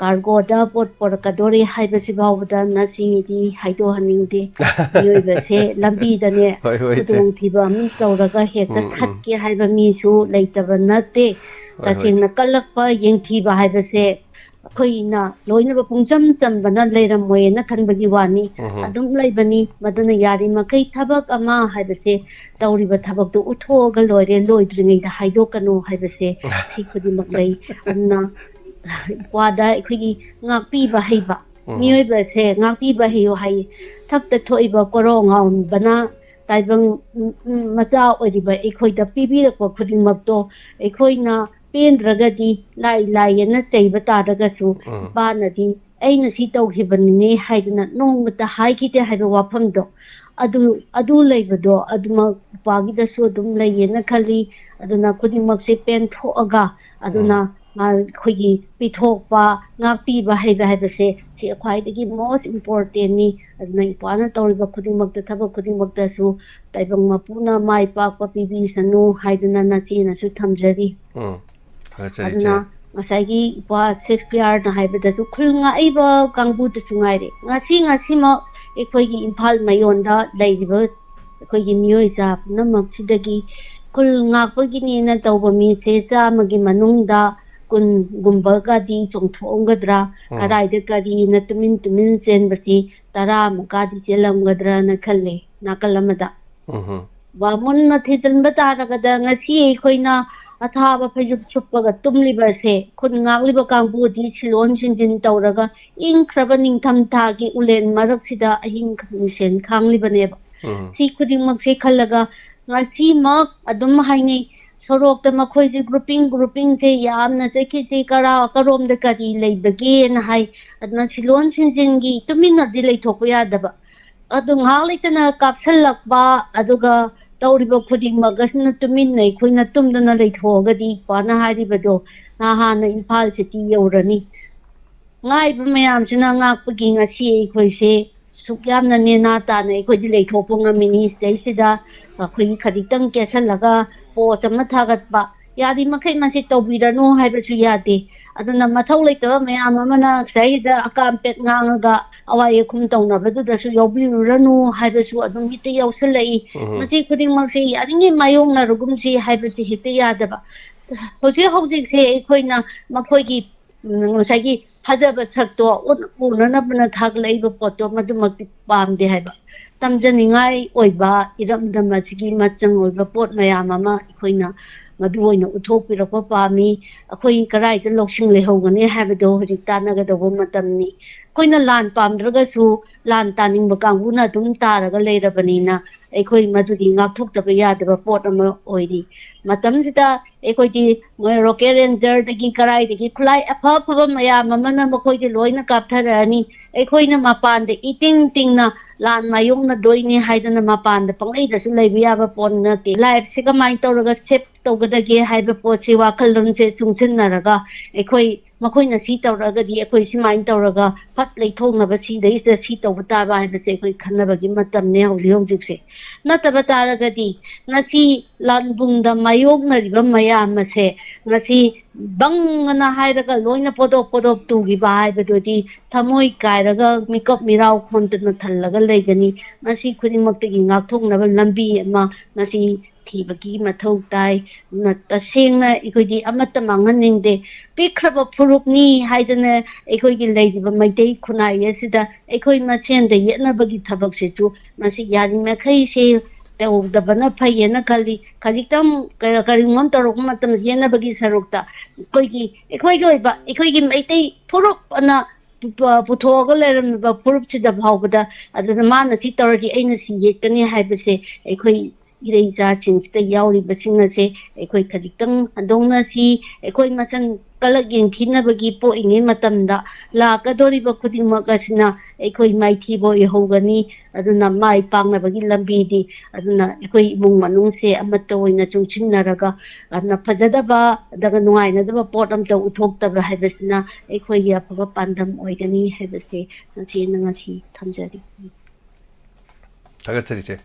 ꯀꯥꯔꯒꯣꯗ ꯄꯣꯠ ꯄꯣꯔꯛꯀꯗꯣꯔꯦ ꯍꯥꯏꯕꯁꯤ ꯐꯥꯎꯕꯗ ꯅꯆꯦꯗꯤ ꯍꯥꯏꯗꯣꯛꯍꯟꯅꯤꯡꯗꯦ ꯃꯤꯑꯣꯏꯕꯁꯦ ꯂꯝꯕꯤꯗꯅꯦ ꯈꯨꯗꯣꯡꯊꯤꯕ ꯑꯃ ꯇꯧꯔꯒ ꯍꯦꯛꯇ ꯊꯠꯀꯦ ꯍꯥꯏꯕ ꯃꯤꯁꯨ ꯂꯩꯇꯕ ꯅꯠꯇꯦ ꯇꯁꯦꯡꯅ ꯀꯜꯂꯛꯄ ꯌꯦꯡꯊꯤꯕ ꯍꯥꯏꯕꯁꯦ ꯑꯩꯈꯣꯏꯅ ꯂꯣꯏꯅꯕ ꯄꯨꯡꯆꯝ ꯆꯝꯕꯅ ꯂꯩꯔꯝꯃꯣꯏꯅ ꯈꯟꯕꯒꯤ ꯋꯥꯅꯤ ꯑꯗꯨꯝ ꯂꯩꯕꯅꯤ ꯃꯗꯨꯅ ꯌꯥꯔꯤꯃꯈꯩ ꯊꯕꯛ ꯑꯃ ꯍꯥꯏꯕꯁꯦ ꯇꯧꯔꯤꯕ ꯊꯕꯛꯇꯨ ꯎꯠꯊꯣꯛꯑꯒ ꯂꯣꯏꯔꯦ ꯂꯣꯏꯗ꯭ꯔꯤꯉꯩꯗ ꯍꯥꯏꯗꯣꯛꯀꯅꯨ ꯍꯥꯏꯕꯁꯦ ꯁꯤ ꯈꯨꯗꯤꯡꯃꯛ ꯂꯩ ꯑꯗꯨꯅ ꯏꯄ꯭ꯋꯥꯗ ꯑꯩꯈꯣꯏꯒꯤ ꯉꯥꯛꯄꯤꯕ ꯍꯩꯕ ꯃꯤꯑꯣꯏꯕꯁꯦ ꯉꯥꯛꯄꯤꯕ ꯍꯩꯌꯨ ꯍꯥꯏꯌꯦ ꯊꯞꯇ ꯊꯣꯛꯏꯕ ꯀꯣꯔꯧꯉꯥꯟꯕꯅ ꯇꯥꯏꯕꯪ ꯃꯆꯥ ꯑꯣꯏꯔꯤꯕ ꯑꯩꯈꯣꯏꯗ ꯄꯤꯕꯤꯔꯛꯄ ꯈꯨꯗꯤꯡꯃꯛꯇꯣ ꯑꯩꯈꯣꯏꯅ ꯄꯦꯟꯗ꯭ꯔꯒꯗꯤ ꯂꯥꯏꯑꯅ ꯆꯩꯕ ꯇꯥꯔꯒꯁꯨ ꯏꯄꯥꯅꯗꯤ ꯑꯩꯅ ꯁꯤ ꯇꯧꯈꯤꯕꯅꯤꯅꯦ ꯍꯥꯏꯗꯅ ꯅꯣꯡꯃꯇ ꯍꯥꯏꯈꯤꯗꯦ ꯍꯥꯏꯕ ꯋꯥꯐꯝꯗꯣ ꯑꯗꯨ ꯂꯩꯕꯗꯣ ꯑꯗꯨꯃꯛ ꯏꯄ꯭ꯋꯥꯒꯤꯗꯁꯨ ꯑꯗꯨꯝ ꯂꯩꯌꯦꯅ ꯈꯜꯂꯤ ꯑꯗꯨꯅ ꯈꯨꯗꯤꯡꯃꯛꯁꯦ ꯄꯦꯟꯊꯣꯛꯑꯒ ꯑꯗꯨꯅ ꯑꯩꯈꯣꯏꯒꯤ ꯄꯤꯊꯣꯛꯄ ꯉꯥꯛꯄꯤꯕ ꯍꯩꯕ ꯍꯥꯏꯕꯁꯦ ꯁꯤ ꯈ꯭ꯋꯥꯏꯗꯒꯤ ꯃꯣꯁ ꯏꯝꯄꯣꯔꯇꯦꯟꯅꯤ ꯑꯗꯨꯅ ꯏꯄ꯭ꯋꯥꯅ ꯇꯧꯔꯤꯕ ꯈꯨꯗꯤꯡꯃꯛꯇ ꯊꯕꯛ ꯈꯨꯗꯤꯡꯃꯛꯇꯁꯨ ꯇꯥꯏꯕꯪ ꯃꯄꯨꯅ ꯃꯥꯏ ꯄꯥꯛꯄ ꯄꯤꯕꯤꯁꯅꯨ ꯍꯥꯏꯗꯨꯅ ꯅꯆꯦꯅꯁꯨ ꯊꯝꯖꯔꯤ ꯑꯗꯨꯅ ꯉꯁꯥꯏꯒꯤ ꯏꯄ꯭ꯋꯥ ꯁꯦꯛꯁꯄꯤꯌꯥꯔꯅ ꯍꯥꯏꯕꯗꯁꯨ ꯈꯨꯜ ꯉꯥꯛꯏꯕ ꯀꯥꯡꯕꯨꯗꯁꯨ ꯉꯥꯏꯔꯦ ꯉꯁꯤꯃꯛ ꯑꯩꯈꯣꯏꯒꯤ ꯏꯝꯐꯥꯜ ꯃꯌꯣꯟꯗ ꯂꯩꯔꯤꯕ ꯑꯩꯈꯣꯏꯒꯤ ꯃꯤꯑꯣꯏꯆꯥ ꯄꯨꯝꯅꯃꯛꯁꯤꯗꯒꯤ ꯈꯨꯜ ꯉꯥꯛꯄꯒꯤꯅꯦꯅ ꯇꯧꯕ ꯃꯤꯁꯦ 100ꯒꯤ ꯃꯅꯨꯡꯗ 10ꯒꯨꯝꯕꯒꯗꯤ ꯆꯣꯡꯊꯣꯛꯑꯝꯒꯗ꯭ꯔꯥ ꯀꯗꯥꯏꯗ ꯀꯔꯤꯅ ꯇꯨꯃꯤꯟ ꯆꯦꯟꯕꯁꯤ 10ꯃꯨꯛꯀꯗꯤ ꯆꯦꯜꯂꯝꯒꯗ꯭ꯔꯥꯅ ꯈꯜꯂꯦ ꯅꯥꯀꯜ ꯑꯃꯗ ꯃꯨꯟꯅ ꯊꯤꯖꯤꯟꯕ ꯇꯥꯔꯒꯗ ꯉꯁꯤ ꯑꯩꯈꯣꯏꯅ ꯑꯊꯥꯕ ꯐꯩꯖꯨꯞ ꯁꯨꯞꯄꯒ ꯇꯨꯝꯂꯤꯕꯁꯦ ꯈꯨꯟ ꯉꯥꯛꯂꯤꯕ ꯀꯥꯡꯕꯨꯗꯤ ꯁꯤꯂꯣꯟ ꯁꯤꯟꯖꯤꯟ ꯇꯧꯔꯒ ꯏꯪꯈ꯭ꯔꯕ ꯅꯤꯡꯊꯝꯊꯥꯒꯤ ꯎꯂꯦꯟ ꯃꯔꯛꯁꯤꯗ ꯑꯍꯤꯡ ꯃꯤꯁꯦꯟ ꯈꯥꯡꯂꯤꯕꯅꯦꯕ ꯁꯤ ꯈꯨꯗꯤꯡꯃꯛꯁꯦ ꯈꯜꯂꯒ ꯉꯁꯤꯃꯛ ꯑꯗꯨꯝ ꯍꯥꯏꯅꯩ ꯁꯣꯔꯣꯛꯇ ꯃꯈꯣꯏꯁꯦ ꯒ꯭ꯔꯨꯞꯄꯤꯡꯁꯦ ꯌꯥꯝꯅ ꯆꯠꯈꯤꯁꯤ ꯀꯔꯣꯝꯗ ꯀꯔꯤ ꯂꯩꯕꯒꯦꯅ ꯍꯥꯏ ꯑꯗꯨꯅ ꯁꯤꯂꯣꯟ ꯁꯤꯟꯖꯤꯟꯒꯤ ꯇꯨꯃꯤꯟꯅꯗꯤ ꯂꯩꯊꯣꯛꯄ ꯌꯥꯗꯕ ꯑꯗꯨ ꯉꯥꯏꯍꯥꯛ ꯂꯩꯇꯅ ꯀꯥꯞꯁꯤꯜꯂꯛꯄ ꯑꯗꯨꯒ ꯇꯧꯔꯤꯕ ꯈꯨꯗꯤꯡꯃꯛ ꯑꯁꯤꯅ ꯇꯨꯃꯤꯟꯅ ꯑꯩꯈꯣꯏꯅ ꯇꯨꯝꯗꯅ ꯂꯩꯊꯣꯛꯑꯒꯗꯤ ꯏꯄꯥꯅ ꯍꯥꯏꯔꯤꯕꯗꯣ ꯍꯥꯟꯅ ꯏꯝꯐꯥꯜ ꯁꯤꯇꯤ ꯌꯧꯔꯅꯤ ꯉꯥꯏꯕ ꯃꯌꯥꯝꯁꯤꯅ ꯉꯥꯛꯄꯒꯤ ꯉꯁꯤ ꯑꯩꯈꯣꯏꯁꯦ ꯁꯨꯛ ꯌꯥꯝꯅ ꯅꯦꯅꯥ ꯇꯥꯅ ꯑꯩꯈꯣꯏꯗꯤ ꯂꯩꯊꯣꯛꯄ ꯉꯝꯃꯤꯅꯤ ꯁꯤꯗꯩꯁꯤꯗ ꯑꯩꯈꯣꯏꯒꯤ ꯈꯖꯤꯛꯇꯪ ꯀꯦꯁꯜꯂꯒ ꯄꯣꯁ ꯑꯃ ꯊꯥꯒꯠꯄ ꯌꯥꯔꯤꯃꯈꯩ ꯃꯁꯤ ꯇꯧꯕꯤꯔꯅꯨ ꯍꯥꯏꯕꯁꯨ ꯌꯥꯗꯦ ꯑꯗꯨꯅ ꯃꯊꯧ ꯂꯩꯇꯕ ꯃꯌꯥꯝ ꯑꯃꯅ ꯉꯁꯥꯏꯗ ꯑꯀꯥꯝꯄꯦꯠ ꯉꯥꯡꯉꯒ ꯑꯋꯥꯏ ꯑꯈꯨꯝ ꯇꯧꯅꯕꯗꯨꯗꯁꯨ ꯌꯥꯎꯕꯤꯔꯨꯔꯅꯨ ꯍꯥꯏꯕꯁꯨ ꯑꯗꯨꯝ ꯍꯦꯛꯇ ꯌꯥꯎꯁꯜꯂꯛꯏ ꯃꯁꯤ ꯈꯨꯗꯤꯡꯃꯛꯁꯦ ꯌꯥꯔꯤꯉꯩ ꯃꯥꯌꯣꯛꯅꯔꯒꯨꯝꯁꯤ ꯍꯥꯏꯕꯁꯤ ꯍꯦꯛꯇ ꯌꯥꯗꯕ ꯍꯧꯖꯤꯛꯁꯦ ꯑꯩꯈꯣꯏꯅ ꯃꯈꯣꯏꯒꯤ ꯉꯁꯥꯏꯒꯤ ꯐꯖꯕ ꯁꯛꯇꯣ ꯎꯅꯅꯕꯅ ꯊꯥꯒꯠꯂꯛꯏꯕ ꯄꯣꯠꯇꯣ ꯃꯗꯨꯃꯛꯇꯤ ꯄꯥꯝꯗꯦ ꯍꯥꯏꯕ ꯇꯝꯖꯅꯤꯡꯉꯥꯏ ꯑꯣꯏꯕ ꯏꯔꯝꯗꯝ ꯑꯁꯤꯒꯤ ꯃꯆꯪ ꯑꯣꯏꯕ ꯄꯣꯠ ꯃꯌꯥꯝ ꯑꯃ ꯑꯩꯈꯣꯏꯅ ꯃꯗꯨ ꯑꯣꯏꯅ ꯎꯠꯊꯣꯛꯄꯤꯔꯛꯄ ꯄꯥꯝꯃꯤ ꯑꯩꯈꯣꯏ ꯀꯗꯥꯏꯗ ꯂꯧꯁꯤꯡ ꯂꯩꯍꯧꯒꯅꯤ ꯍꯥꯏꯕꯗꯣ ꯍꯧꯖꯤꯛ ꯇꯥꯟꯅꯒꯗꯧꯕ ꯃꯇꯝꯅꯤ ꯑꯩꯈꯣꯏꯅ ꯂꯥꯟ ꯄꯥꯝꯗ꯭ꯔꯒꯁꯨ ꯂꯥꯟ ꯇꯥꯅꯤꯡꯕ ꯀꯥꯡꯕꯨꯅ ꯑꯗꯨꯝ ꯇꯥꯔꯒ ꯂꯩꯔꯕꯅꯤꯅ ꯑꯩꯈꯣꯏ ꯃꯗꯨꯗꯤ ꯉꯥꯛꯊꯣꯛꯇꯕ ꯌꯥꯗꯕ ꯄꯣꯠ ꯑꯃ ꯑꯣꯏꯔꯤ ꯃꯇꯝꯁꯤꯗ ꯑꯩꯈꯣꯏꯗꯤ ꯔꯣꯀꯦꯠ ꯔꯦꯟꯖꯔꯗꯒꯤ ꯀꯗꯥꯏꯗꯒꯤ ꯈꯨꯠꯂꯥꯏ ꯑꯐꯕ ꯃꯌꯥꯝ ꯑꯃꯅ ꯃꯈꯣꯏꯗꯤ ꯂꯣꯏꯅ ꯀꯥꯞꯊꯔꯛꯑꯅꯤ ꯑꯩꯈꯣꯏꯅ ꯃꯄꯥꯟꯗ ꯏꯇꯤꯡ ꯇꯤꯡꯅ ꯂꯥꯟ ꯃꯥꯌꯣꯛꯅꯗꯣꯏꯅꯤ ꯍꯥꯏꯗꯅ ꯃꯄꯥꯟꯗ ꯄꯪꯂꯩꯗꯁꯨ ꯂꯩꯕ ꯌꯥꯕ ꯄꯣꯠ ꯅꯠꯇꯦ ꯂꯥꯏꯐꯁꯦ ꯀꯃꯥꯏꯅ ꯇꯧꯔꯒ ꯁꯦꯞ ꯇꯧꯒꯗꯒꯦ ꯍꯥꯏꯕ ꯄꯣꯠꯁꯤ ꯋꯥꯈꯜꯂꯣꯟꯁꯦ ꯆꯨꯡꯁꯤꯟꯅꯔꯒ ꯑꯩꯈꯣꯏ ꯃꯈꯣꯏꯅ ꯁꯤ ꯇꯧꯔꯒꯗꯤ ꯑꯩꯈꯣꯏ ꯁꯨꯃꯥꯏꯅ ꯇꯧꯔꯒ ꯐꯠ ꯂꯩꯊꯣꯛꯅꯕ ꯁꯤꯗꯩꯁꯤꯗ ꯁꯤ ꯇꯧꯕ ꯇꯥꯕ ꯍꯥꯏꯕꯁꯦ ꯑꯩꯈꯣꯏ ꯈꯟꯅꯕꯒꯤ ꯃꯇꯝꯅꯦ ꯍꯧꯖꯤꯛꯁꯦ ꯅꯠꯇꯕ ꯇꯥꯔꯒꯗꯤ ꯉꯁꯤ ꯂꯥꯟꯕꯨꯡꯗ ꯃꯥꯌꯣꯛꯅꯔꯤꯕ ꯃꯌꯥꯝ ꯑꯁꯦ ꯉꯁꯤ ꯕꯪꯑꯅ ꯍꯥꯏꯔꯒ ꯂꯣꯏꯅ ꯄꯣꯗꯣꯞ ꯇꯨꯈꯤꯕ ꯍꯥꯏꯕꯗꯨꯗꯤ ꯊꯃꯣꯏ ꯀꯥꯏꯔꯒ ꯃꯤꯀꯞ ꯃꯤꯔꯥꯎ ꯈꯣꯟꯗꯅ ꯊꯜꯂꯒ ꯂꯩꯒꯅꯤ ꯉꯁꯤ ꯈꯨꯗꯤꯡꯃꯛꯇꯒꯤ ꯉꯥꯛꯊꯣꯛꯅꯕ ꯂꯝꯕꯤ ꯑꯃ ꯉꯁꯤ ꯊꯤꯕꯒꯤ ꯃꯊꯧ ꯇꯥꯏ ꯇꯁꯦꯡꯅ ꯑꯩꯈꯣꯏꯗꯤ ꯑꯃꯠꯇ ꯃꯥꯡꯍꯟꯅꯤꯡꯗꯦ ꯄꯤꯛꯈ꯭ꯔꯕ ꯐꯨꯔꯨꯞꯅꯤ ꯍꯥꯏꯗꯅ ꯑꯩꯈꯣꯏꯒꯤ ꯂꯩꯔꯤꯕ ꯃꯩꯇꯩ ꯈꯨꯟꯅꯥꯏ ꯑꯁꯤꯗ ꯑꯩꯈꯣই ꯃꯁꯦꯟꯗ ꯌꯦꯠꯅꯕꯒꯤ ꯊꯕꯛꯁꯤꯁꯨ ꯃꯁꯤ ꯌꯥꯔꯤꯃꯈꯩꯁꯦ ꯇꯧꯗꯕꯅ ꯐꯩꯌꯦꯅ ꯈꯜꯂꯤ ꯈꯖꯤꯛꯇꯪ ꯀꯔꯤꯒꯨꯝꯕ ꯇꯧꯔꯛꯄ ꯃꯇꯝꯗ ꯌꯦꯠꯅꯕꯒꯤ ꯁꯔꯨꯛꯇ ꯑꯩꯈꯣꯏꯒꯤ ꯑꯣꯏꯕ ꯑꯩꯈꯣꯏꯒꯤ ꯃꯩꯇꯩ ꯐꯨꯔꯨꯞ ꯑꯅ ꯄꯨꯊꯣꯛꯑꯒ ꯂꯩꯔꯝꯃꯤꯕ ꯐꯨꯔꯨꯞꯁꯤꯗ ꯐꯥꯎꯕꯗ ꯑꯗꯨꯅ ꯃꯥꯅ ꯁꯤ ꯇꯧꯔꯗꯤ ꯑꯩꯅ ꯁꯤ ꯌꯦꯠꯀꯅꯤ ꯍꯥꯏꯕꯁꯦ ꯑꯩꯈꯣꯏ ꯏꯔꯩꯆꯥꯁꯤꯡꯁꯤꯗ ꯌꯥꯎꯔꯤꯕꯁꯤꯡ ꯑꯁꯦ ꯑꯩꯈꯣꯏ ꯈꯖꯤꯛꯇꯪ ꯍꯟꯗꯣꯛꯅꯁꯤ ꯑꯩꯈꯣꯏ ꯃꯁꯦꯟ ꯀꯂꯛ ꯌꯦꯡꯊꯤꯅꯕꯒꯤ ꯄꯣꯛꯏꯉꯩ ꯃꯇꯝꯗ ꯂꯥꯛꯀꯗꯧꯔꯤꯕ ꯈꯨꯗꯤꯡꯃꯛ ꯑꯁꯤꯅ ꯑꯩꯈꯣꯏ ꯃꯥꯏꯊꯤꯕ ꯑꯣꯏꯍꯧꯒꯅꯤ ꯑꯗꯨꯅ ꯃꯥꯏ ꯄꯥꯛꯅꯕꯒꯤ ꯂꯝꯕꯤꯗꯤ ꯑꯗꯨꯅ ꯑꯩꯈꯣই ꯏꯃꯨꯡ ꯃꯅꯨꯡꯁꯦ ꯑꯃꯠꯇ ꯑꯣꯏꯅ ꯆꯨꯡꯁꯤꯟꯅꯔꯒ ꯑꯗꯨꯅ ꯐꯖꯗꯕ ꯑꯗꯨꯒ ꯅꯨꯡꯉꯥꯏꯅꯗꯕ ꯄꯣꯠ ꯑꯝꯇ ꯎꯠꯊꯣꯛꯇꯕ ꯍꯥꯏꯕꯁꯤꯅ ꯑꯩꯈꯣꯏꯒꯤ ꯑꯐꯕ ꯄꯥꯟꯗꯝ ꯑꯣꯏꯒꯅꯤ ꯍꯥꯏꯕꯁꯦ ꯉꯁꯤ ꯊꯝꯖꯔꯤ ꯊꯥꯒꯠꯆꯔꯤꯁꯦ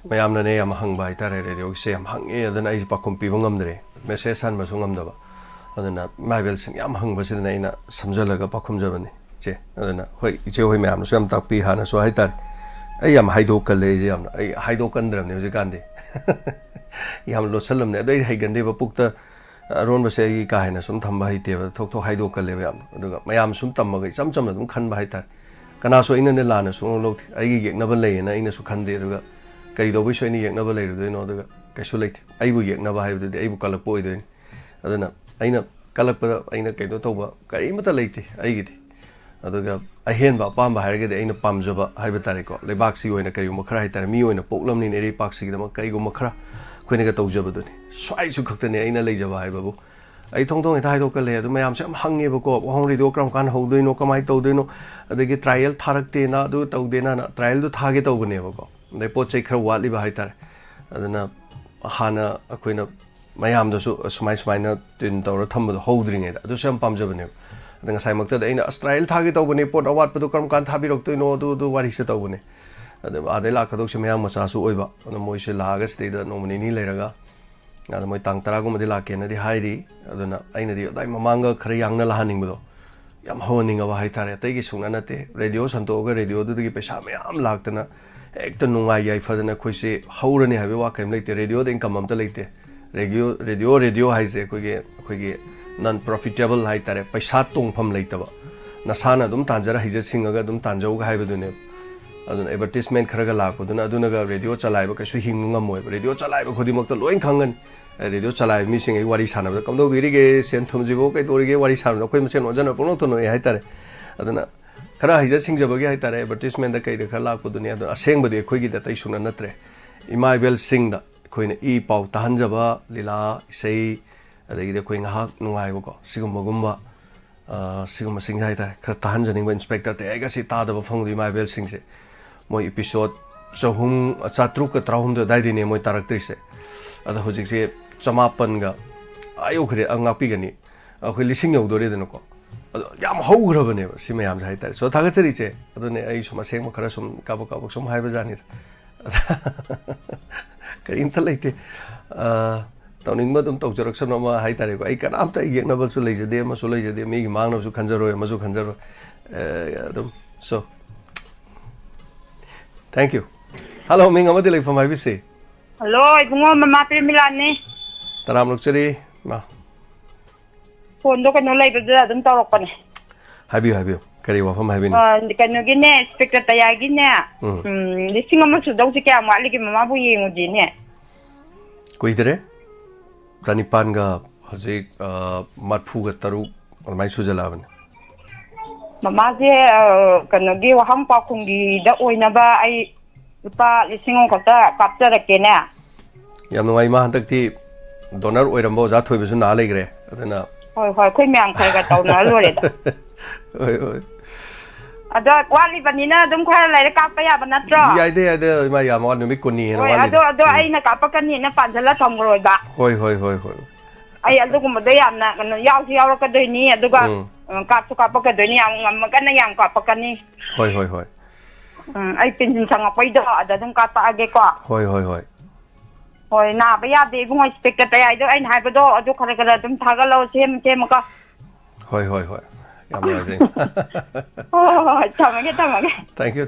ꯃꯌꯥꯝꯅꯅꯦ ꯌꯥꯝ ꯍꯪꯕ ꯍꯥꯏꯇꯥꯔꯦ ꯔꯦꯗꯤꯑꯣꯒꯤꯁꯦ ꯌꯥꯝ ꯍꯪꯉꯦ ꯑꯗꯨꯅ ꯑꯩꯁꯦ ꯄꯥꯎꯈꯨꯝ ꯄꯤꯕ ꯉꯝꯗ꯭ꯔꯦ ꯃꯦꯁꯦꯖ ꯍꯟꯕꯁꯨ ꯉꯝꯗꯕ ꯑꯗꯨꯅ ꯏꯃꯥꯏꯕꯦꯜꯁꯤꯡ ꯌꯥꯝ ꯍꯪꯕꯁꯤꯗꯅ ꯑꯩꯅ ꯁꯝꯖꯜꯂꯒ ꯄꯥꯎꯈꯨꯝꯖꯕꯅꯤ ꯏꯆꯦ ꯑꯗꯨꯅ ꯍꯣꯏ ꯏꯆꯦ ꯍꯣꯏ ꯃꯌꯥꯝꯅꯁꯨ ꯌꯥꯝ ꯇꯥꯛꯄꯤ ꯍꯥꯟꯅꯁꯨ ꯍꯥꯏꯇꯥꯔꯦ ꯑꯩ ꯌꯥꯝ ꯍꯥꯏꯗꯣꯛꯀꯜꯂꯦ ꯑꯩꯁꯦ ꯌꯥꯝꯅ ꯑꯩ ꯍꯥꯏꯗꯣꯛꯀꯟꯗ꯭ꯔꯕꯅꯦ ꯍꯧꯖꯤꯛꯀꯥꯟꯗꯤ ꯌꯥꯝ ꯂꯣꯠꯁꯜꯂꯝꯅꯦ ꯑꯗꯣ ꯑꯩ ꯍꯩꯒꯟꯗꯦꯕ ꯄꯨꯛꯇ ꯑꯔꯣꯟꯕꯁꯦ ꯑꯩꯒꯤ ꯀꯥ ꯍꯦꯟꯅ ꯁꯨꯝ ꯊꯝꯕ ꯍꯩꯇꯦꯕ ꯊꯣꯛ ꯍꯥꯏꯗꯣꯛꯀꯜꯂꯦꯕ ꯌꯥꯝꯅ ꯑꯗꯨꯒ ꯃꯌꯥꯝ ꯁꯨꯝ ꯇꯝꯃꯒ ꯏꯆꯝ ꯆꯝꯅ ꯑꯗꯨꯝ ꯈꯟꯕ ꯍꯥꯏꯇꯥꯔꯦ ꯀꯅꯥꯁꯨ ꯑꯩꯅꯅꯦ ꯂꯥꯟꯅ ꯁꯨꯡꯂꯧ ꯂꯧꯗꯦ ꯑꯩꯒꯤ ꯌꯦꯛꯅꯕ ꯂꯩꯌꯦꯅ ꯑꯩꯅꯁꯨ ꯈꯟꯗꯦ ꯑꯗꯨꯒ ꯀꯩꯗꯧꯕꯩꯁꯨ ꯑꯩꯅ ꯌꯦꯛꯅꯕ ꯂꯩꯔꯨꯗꯣꯏꯅꯣ ꯑꯗꯨꯒ ꯀꯩꯁꯨ ꯂꯩꯇꯦ ꯑꯩꯕꯨ ꯌꯦꯛꯅꯕ ꯍꯥꯏꯕꯗꯨꯗꯤ ꯑꯩꯕꯨ ꯀꯜꯂꯛꯄ ꯑꯣꯏꯗꯣꯏꯅꯤ ꯑꯗꯨꯅ ꯑꯩꯅ ꯀꯜꯂꯛꯄꯗ ꯑꯩꯅ ꯀꯩꯅꯣ ꯇꯧꯕ ꯀꯔꯤꯃꯠꯇ ꯂꯩꯇꯦ ꯑꯩꯒꯤꯗꯤ ꯑꯗꯨꯒ ꯑꯍꯦꯟꯕ ꯑꯄꯥꯝꯕ ꯍꯥꯏꯔꯒꯗꯤ ꯑꯩꯅ ꯄꯥꯝꯖꯕ ꯍꯥꯏꯕ ꯇꯥꯔꯦꯀꯣ ꯂꯩꯕꯥꯛꯁꯤ ꯑꯣꯏꯅ ꯀꯔꯤꯒꯨꯝꯕ ꯈꯔ ꯍꯥꯏꯇꯥꯔꯦ ꯃꯤ ꯑꯣꯏꯅ ꯄꯣꯛꯂꯝꯅꯤꯅ ꯏꯔꯩꯄꯥꯛꯁꯤꯒꯤꯗꯃꯛ ꯀꯔꯤꯒꯨꯝꯕ ꯈꯔ ꯑꯩꯈꯣꯏꯅꯒ ꯇꯧꯖꯕꯗꯨꯅꯤ ꯁ꯭ꯋꯥꯏꯁꯨ ꯈꯛꯇꯅꯦ ꯑꯩꯅ ꯂꯩꯖꯕ ꯍꯥꯏꯕꯕꯨ ꯑꯩ ꯊꯣꯡ ꯍꯦꯛꯇ ꯍꯥꯏꯗꯣꯛꯀꯜꯂꯦ ꯑꯗꯨ ꯃꯌꯥꯝꯁꯨ ꯌꯥꯝ ꯍꯪꯉꯦꯕꯀꯣ ꯋꯥꯍꯣꯡ ꯔꯦꯗꯤꯑꯣ ꯀꯔꯝ ꯀꯥꯟꯗ ꯍꯧꯗꯣꯏꯅꯣ ꯀꯃꯥꯏꯅ ꯇꯧꯗꯣꯏꯅꯣ ꯑꯗꯒꯤ ꯇ꯭ꯔꯥꯌꯦꯜ ꯊꯥꯔꯛꯇꯦꯅ ꯑꯗꯨ ꯇꯧꯗꯦꯅ ꯇ꯭ꯔꯥꯌꯦꯜꯗꯨ ꯊꯥꯒꯦ ꯇꯧꯕꯅꯦꯕꯀꯣ ꯑꯗꯩ ꯄꯣꯠ ꯆꯩ ꯈꯔ ꯋꯥꯠꯂꯤꯕ ꯍꯥꯏꯇꯥꯔꯦ ꯑꯗꯨꯅ ꯍꯥꯟꯅ ꯑꯩꯈꯣꯏꯅ mayamdasu sumaina tin tawra thambu hodringe adu sam pamjabane adanga saimakta aina Australia thagi tawbani pot awat padu karam kan thabirok toino du wari se tawbani adu adai la kadok mayam macha su oiba adu moise laga stay da nomini ni leraga adu moi tang tara gumadi la ke na di hairi aduna aina di dai mamanga khara yangna la haning budo yam honing aba hai tare tai gi sungna na te radio santo ga radio du gi pesa mayam laktana ekta nungai yai fadana khoise haurani habe wa kaim leite radio de income am ta leite radio hai se khoge non profitable hai tare paisa tongpham leitaba nasana dum tanjara hije singaga dum tanjau ga haibadune adun advertisement kharaga lakuduna adunaga radio chalaiba kaisu hingungam moi radio chalaiba khodi makta loin khangan radio chalai mi singai wari sanaba kamdo birige sen thumjibo kai torige wari sanaba koi msen ojana pono tono hai tare aduna khara hije singjabagi hai tare advertisement da kai da khala lakuduni adu asengbadi khoigi da tai suna natre imaibel singda khoina I pau tahanjaba lila isei adagide khoi ngahak nungai ko sigumba sigumba singjai tare khara tahanjani ba inspector te aiga si tadaba phangdi imaibel singse moi episode chahum chatruk ka trahum da dai dine moi taraktrise ada hojik se chamapan ga ayo khre angakpi gani khoi lising yodore deno ko yam haugrabane si mayam jai tare so thaga chari che adune ai suma seng khara sum kabak sum haiba jani karinta leite tawning ma dum tawjarak sanama hai tare ko ai kanam ta yekna bal su leije de ma su leije de mi mang na su khanjaro ma su khanjaro dum so thank you hello ming amadi lai from ibc hello ibungo mama Primilani taram lukchari ma phone do kano lai da dum tawrok pane habiyo kari wa fam habini kano gine speaker ta ya gine listing ama su dau sikya ma ligi mama bu yengu dine koidere Tanipan ga hojik matfu ga taru mai sujalaban mama je kano gi wahang pa khungi da oina ba ai lupa listing ko ta capture ke na yam no ai ma hantakti donor oirambo za thoi bisu na legre adana hoi khoi myang khai ga taw na lo le da hoi ada kwali banina dum khara lai ka pa ya banatro yai de ma ya ma numi kuni na wali ado ai na ka pa kan ni na panjala thomroi ba hoi ai adu kum da yam na yaw si yaw ka doi ni adu ga ka su ka pa ka doi ni am kan na yang ka pa kan ni hoi ai pin sang pai da ada dum ka ta age ko hoi na ba ya de gung expect ta ai do ai hai ba do adu khara dum thaga lo sem ka hoi yam amazing tamage thank you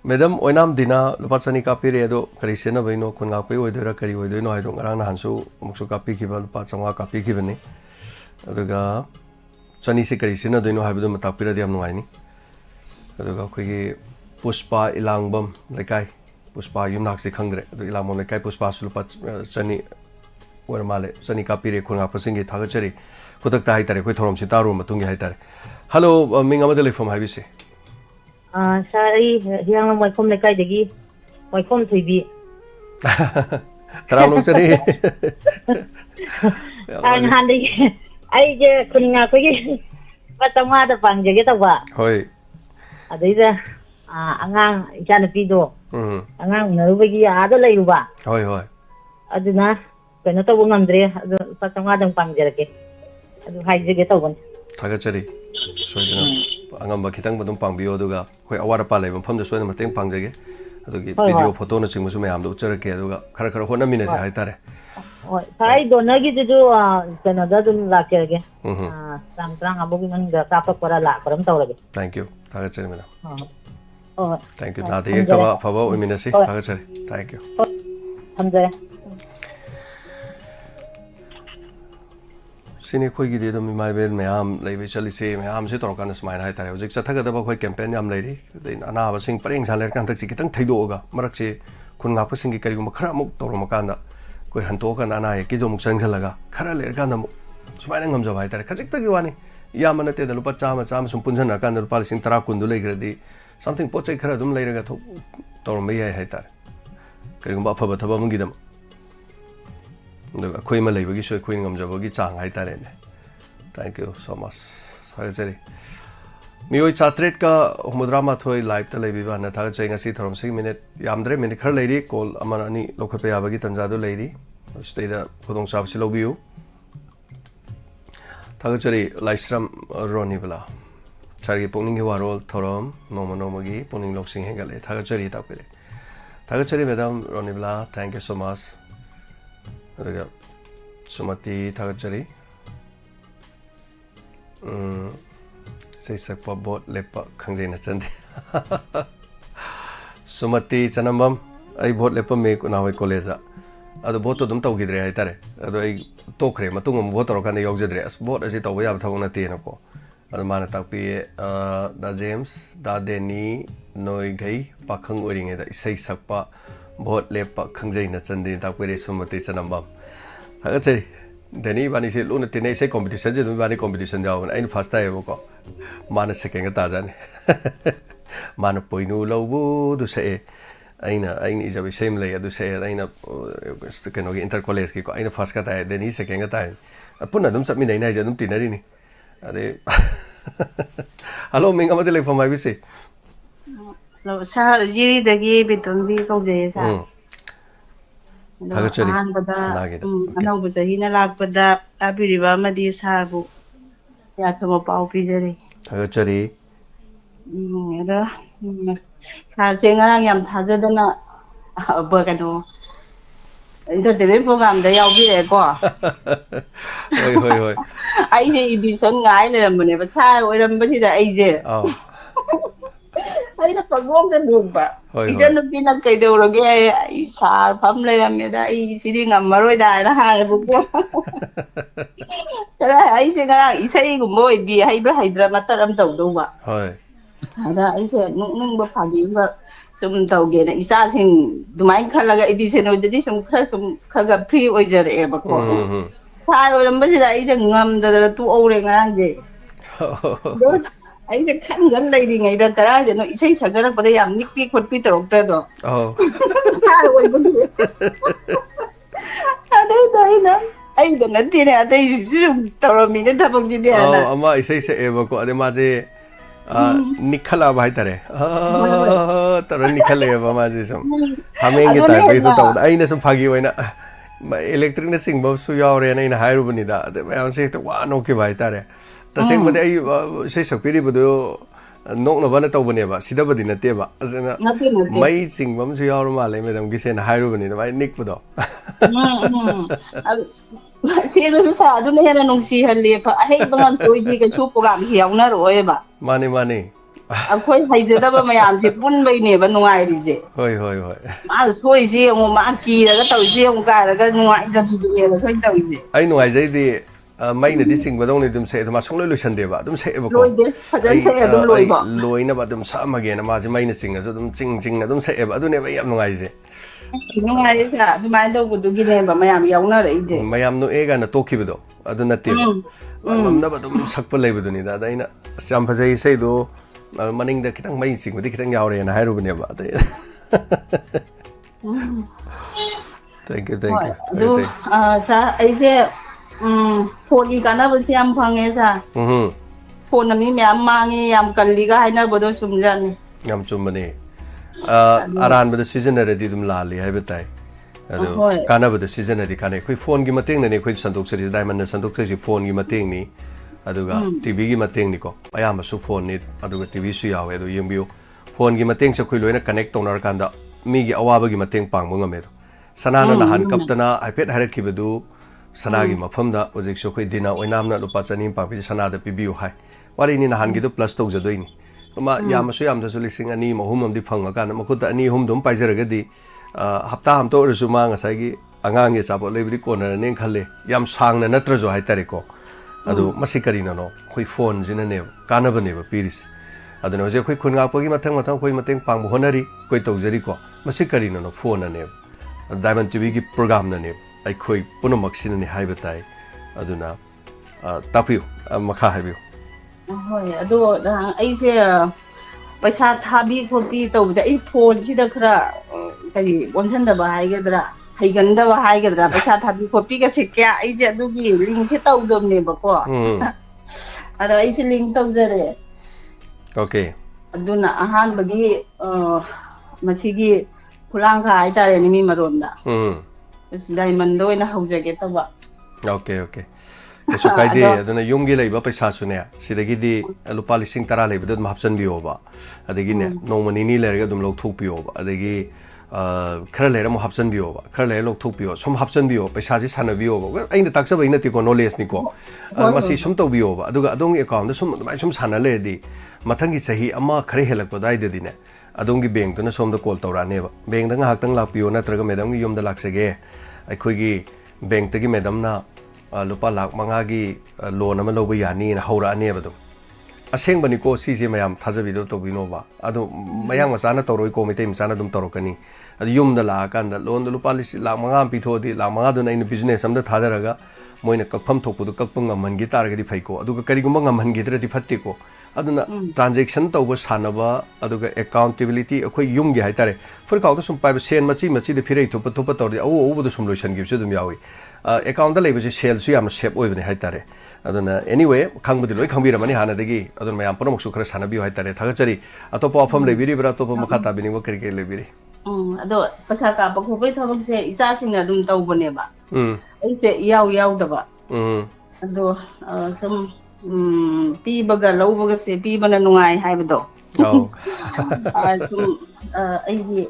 madam oinam dina lupachani ka pire do karisena baino kunga pe oidora kari oidoino haido ngarang na hansu muksu ka pi kiba lupa changa ka pi kibani aduga chani se karisena doino haido mata pira diam nuai ni aduga khoigi puspa ilangbam lekai puspa yumnak se khangre adu ilangmom lekai puspa sulupa chani male chani ka pire kunga pasingi thaga chari kudak ta hai tare khoi thorom si taru matungi hai tare hello ming amadele from ibc sari hiang moi kom le kai degi moi kom thibi taram lok chari ang handi ai je kuninga ko gi patama da pang je ge ta ba hoi adai da angang jana pi do angang na ru gi a da lai ru ba hoi aduna kena to ngamdre adu patama dang pang je ke adu hai je ge to bon thaga chari soidina angamba khitang badum pangbiyo aduga khoi awara pa leibam famda soina mateng pangjage adugi video photo na chingmusu mayam do ucharake aduga khara hona mine se hai tare hoi sai dona gi ju kena da dum la ke ge sang abu gi man ga ka pa pora la param tawrage thank you thaga chari madam thank you na de Hamzare. ekta phaba umina se thaga chari thank you hamzare sini khoi gi de dum mai bel mayam leibe chali se mayam se tor kan smai hai tare hojik chathaga da khoi campaign yam leiri dein ana ba sing pareng saler kan tak chi kitang thaido ga marak se khun nga pa sing gi kari gum khara muk tor ma kan da koi hanto kan ana ye ki do muk sang laga khara ler kan da mu smai na ngam ja bai tare khajik ta gi wani ya man te da lupa chama sum punjan na kan da lupa sing tara kun du lei gradi something pochai khara dum leira ga tor me ai hai tare kari gum ba pha ba thaba mung gi dam khoi ma leibagi soi khoi ngam jabagi chang hai tare ne thank you so much sagachari मियोई चात्रेट का हुमुद्रामा थोई लाइव ता लेबिबा न था चेंगा सी थरम सी मिनट यामद्रे मिनट खर लेरी कॉल अमन अनि लोखपे याबगी तंजादो लेरी स्टेदा खुदोंग साबसि लोबियो थागचरी लाइस्ट्रम रोनिबला चारगी पुकनिंग वारोल थरम नोमा नोमगी पुकनिंग लोक्सिंग हेगले थागचरी तापेरे थागचरी मैडम रोनिबला थैंक यू सो मच अदगा सुमति थागचरी Sisakpa bot lepa khangje na chande Sumati chanambam ai bot lepa me ku nawai college adu bot to dum tawgidre ai tare adu ai tokre matungam bot ro kan yogjedre as bot asi tawba yab thawna te na ko adu mana takpi da James da Deni noi gai pakhang oringe da isai sakpa bot lepa khangje na chande takpi Sumati chanambam ha chei Deni bani se luna tine se competition je bani competition jaw na first time ko mana second ta jane mana poinu lobu du se aina ijabi same lay du se aina keno inter college ki ko aina first ka ta Deni second ka ta apuna dum submit nei nai je dum tinari ni ade hello ming amade le from IBC lo sa jiri dagi biton bi ko je sa अनौब चहीना लापदा ताबीरिबा अमदी सारबु याथम पाउ पिजरी थागचरी अदा सारसे ngarang yam thajadana ba kano entertainment program da yaubire ko hoi hoi hoi ai je edition ngai leramne ba sa oiram ba sida ai je ai na pagom da dugba ijan nu pina kai deuroge ai sar pham leramne da ai sidi ngamaroi da na ha bu ko kala ai se ngarang isai gumbo di haibra haibra mataram tawdo ba hoi ada ai se nung ba phagi ba sum tawge na isa sing dumai khalaga edition odidi sum khaga free oijare ba ko sar oiram ba sida ai se ngam da tu aure ngarang je ai se khan gan lai di ngai da kara je no isai sagara pare yam nikpi khotpi torokta do sar oi ba ada dai na ai da na ti ne ada isum toromi ne thabak ji de na ama isai se eba ko ade ma je nikhala bhai tare tar nikhale ba ma je sum hamenge ta pe to ta ai ne sum phagi hoina electric ne sing ba su yaure na ina hairu bani da ade ma se to wa no ke bhai tare taseng bade ai se sakpiri bodo nok na bana taw bane ba sida badi na te ba asena mai sing bam su yaur ma le madam gi se na hairu bani da mai nik bodo se ro sa adu ne hera nong si halle pa ai bangam toi ji ka chu program hi yauna roe ba mane mane akhoi haide da ba mayam ji pun bai ne ba nungai ri je hoi hoi hoi ma soi ji mo ma ki da ga taw ji mo ka da ga nungai ja bi ne ba soi taw ji ai nungai jai di mai na di sing ba dong ni dum se ma sung loi san de ba dum se ba ko loi na ba dum sa ma ge na ma ji mai na sing so dum ching na dum se ba adu ne ba yam nungai je nungai sa du mai do bu du gi ne ba mayam yauna ri je mayam no e ga na to ki do adu na te ngam na ba dum sak pa lei ba du ni da ina cham pha jai sei do maning da kitang mai sing ba di kitang yaure na hairu ne ba da thank you du sa ai je phone gi kana ba siam phange sa phone na mi myam mangi yam kalli ga haina bodo sumjan yam chumani aran ba season ready dum lali hai betai ado kana ba season ready kana koi phone gi mateng ne koi sandok seri diamond na sandok seri phone gi mateng ni aduga tv gi mateng ni ko ayam su phone ni aduga tv su yawe ado yembiu phone gi mateng se koi loina connect tonar kanda mi gi awa ba gi mateng pang mo ngame sanana na han kaptana ipad haret ki bedu sanagi mafam da ojik so koi dina oinam na lupa chanim pa pi sana da pibiu hai wari ni na han gi do plus tok jadoi ni ma yam so yam da so lising ani mahum am di phang ka na makut ani hum dum pai jara ga di hapta ham to ru su ma nga sai gi angang ge chapot lebri corner ne khalle yam sang na natra jo hai tare ko adu masikari na no khoi phone jina ne kana ba ne ba piris adu no je khoi khun ga pa gi mathang khoi mateng pang honari koi tok jari ko masikari na no phone na ne diamond tv gi program na ne ai khoi puno maksina ni hai batai aduna tapiu makha haibiu hoi ado ai je paisa thabi khopi to ja ai phone si da khara kai onsan da ba hai ga dra hai gan da ba hai ga dra paisa thabi khopi ga se kya ai je adu gi link se taw dom ne ba ko ado ai se link taw jare Okay. Aduna ahan bagi masigi kulang ka ay tare ni mi maronda. Is diamond do ina haujage tawa. Okay, okay. Eso kaide aduna yumgi leiba paisa sune sidagi di lupa lising tara leiba dum hapsan bi oba adagi ne no mani ni lerga dum lok thuk bi oba adagi khara lera mo hapsan bi oba khara lera lok thuk bi o sum hapsan bi o paisa ji sana bi oba aina taksa bai na ti ko knowledge ni ko masi sum to bi oba aduga adong account da sum mai sum sana le di mathangi sahi ama khare helak pa dai de di ne adongi bank to na som da call tawra ne ba bank da ngak tang lak pi o na traga madam gi yom da lak sege akhoi gi bank ta gi madam na lupa lak mangagi loan ama loba yani na hora ane badum aseng bani ko si mayam thajabi do to bino ba adu mayang masana toroi ko mite masana dum torokani adu yum da la kan da loan da lupa lisi lak manga pi tho di lak manga do na in business am da thadaraga moina kakpham thokpu do kakpung amman gi targa di faiko adu ka kari gumba ngamhan gi dra di phatte ko aduna transaction tawba sanaba aduga accountability akhoi yum gi haitare for ka to sum pai sen machi machi de firei thupa thupa tor di awu awu do sum lotion gi dum yawi account da lebe sale su yam shape oi bani haitare aduna anyway khangbu loi khangbi ramani hana degi adun mayam promo su khara sanabi haitare thagachari atopa afam lebiri bra topa makha tabini wo kri ke lebiri ado pasa ka ba ko bai thobak se isa sing na dum tawbane ba ai te yaw da ba ado some pi baga lau baga se pi bana nungai hai bado sum ai di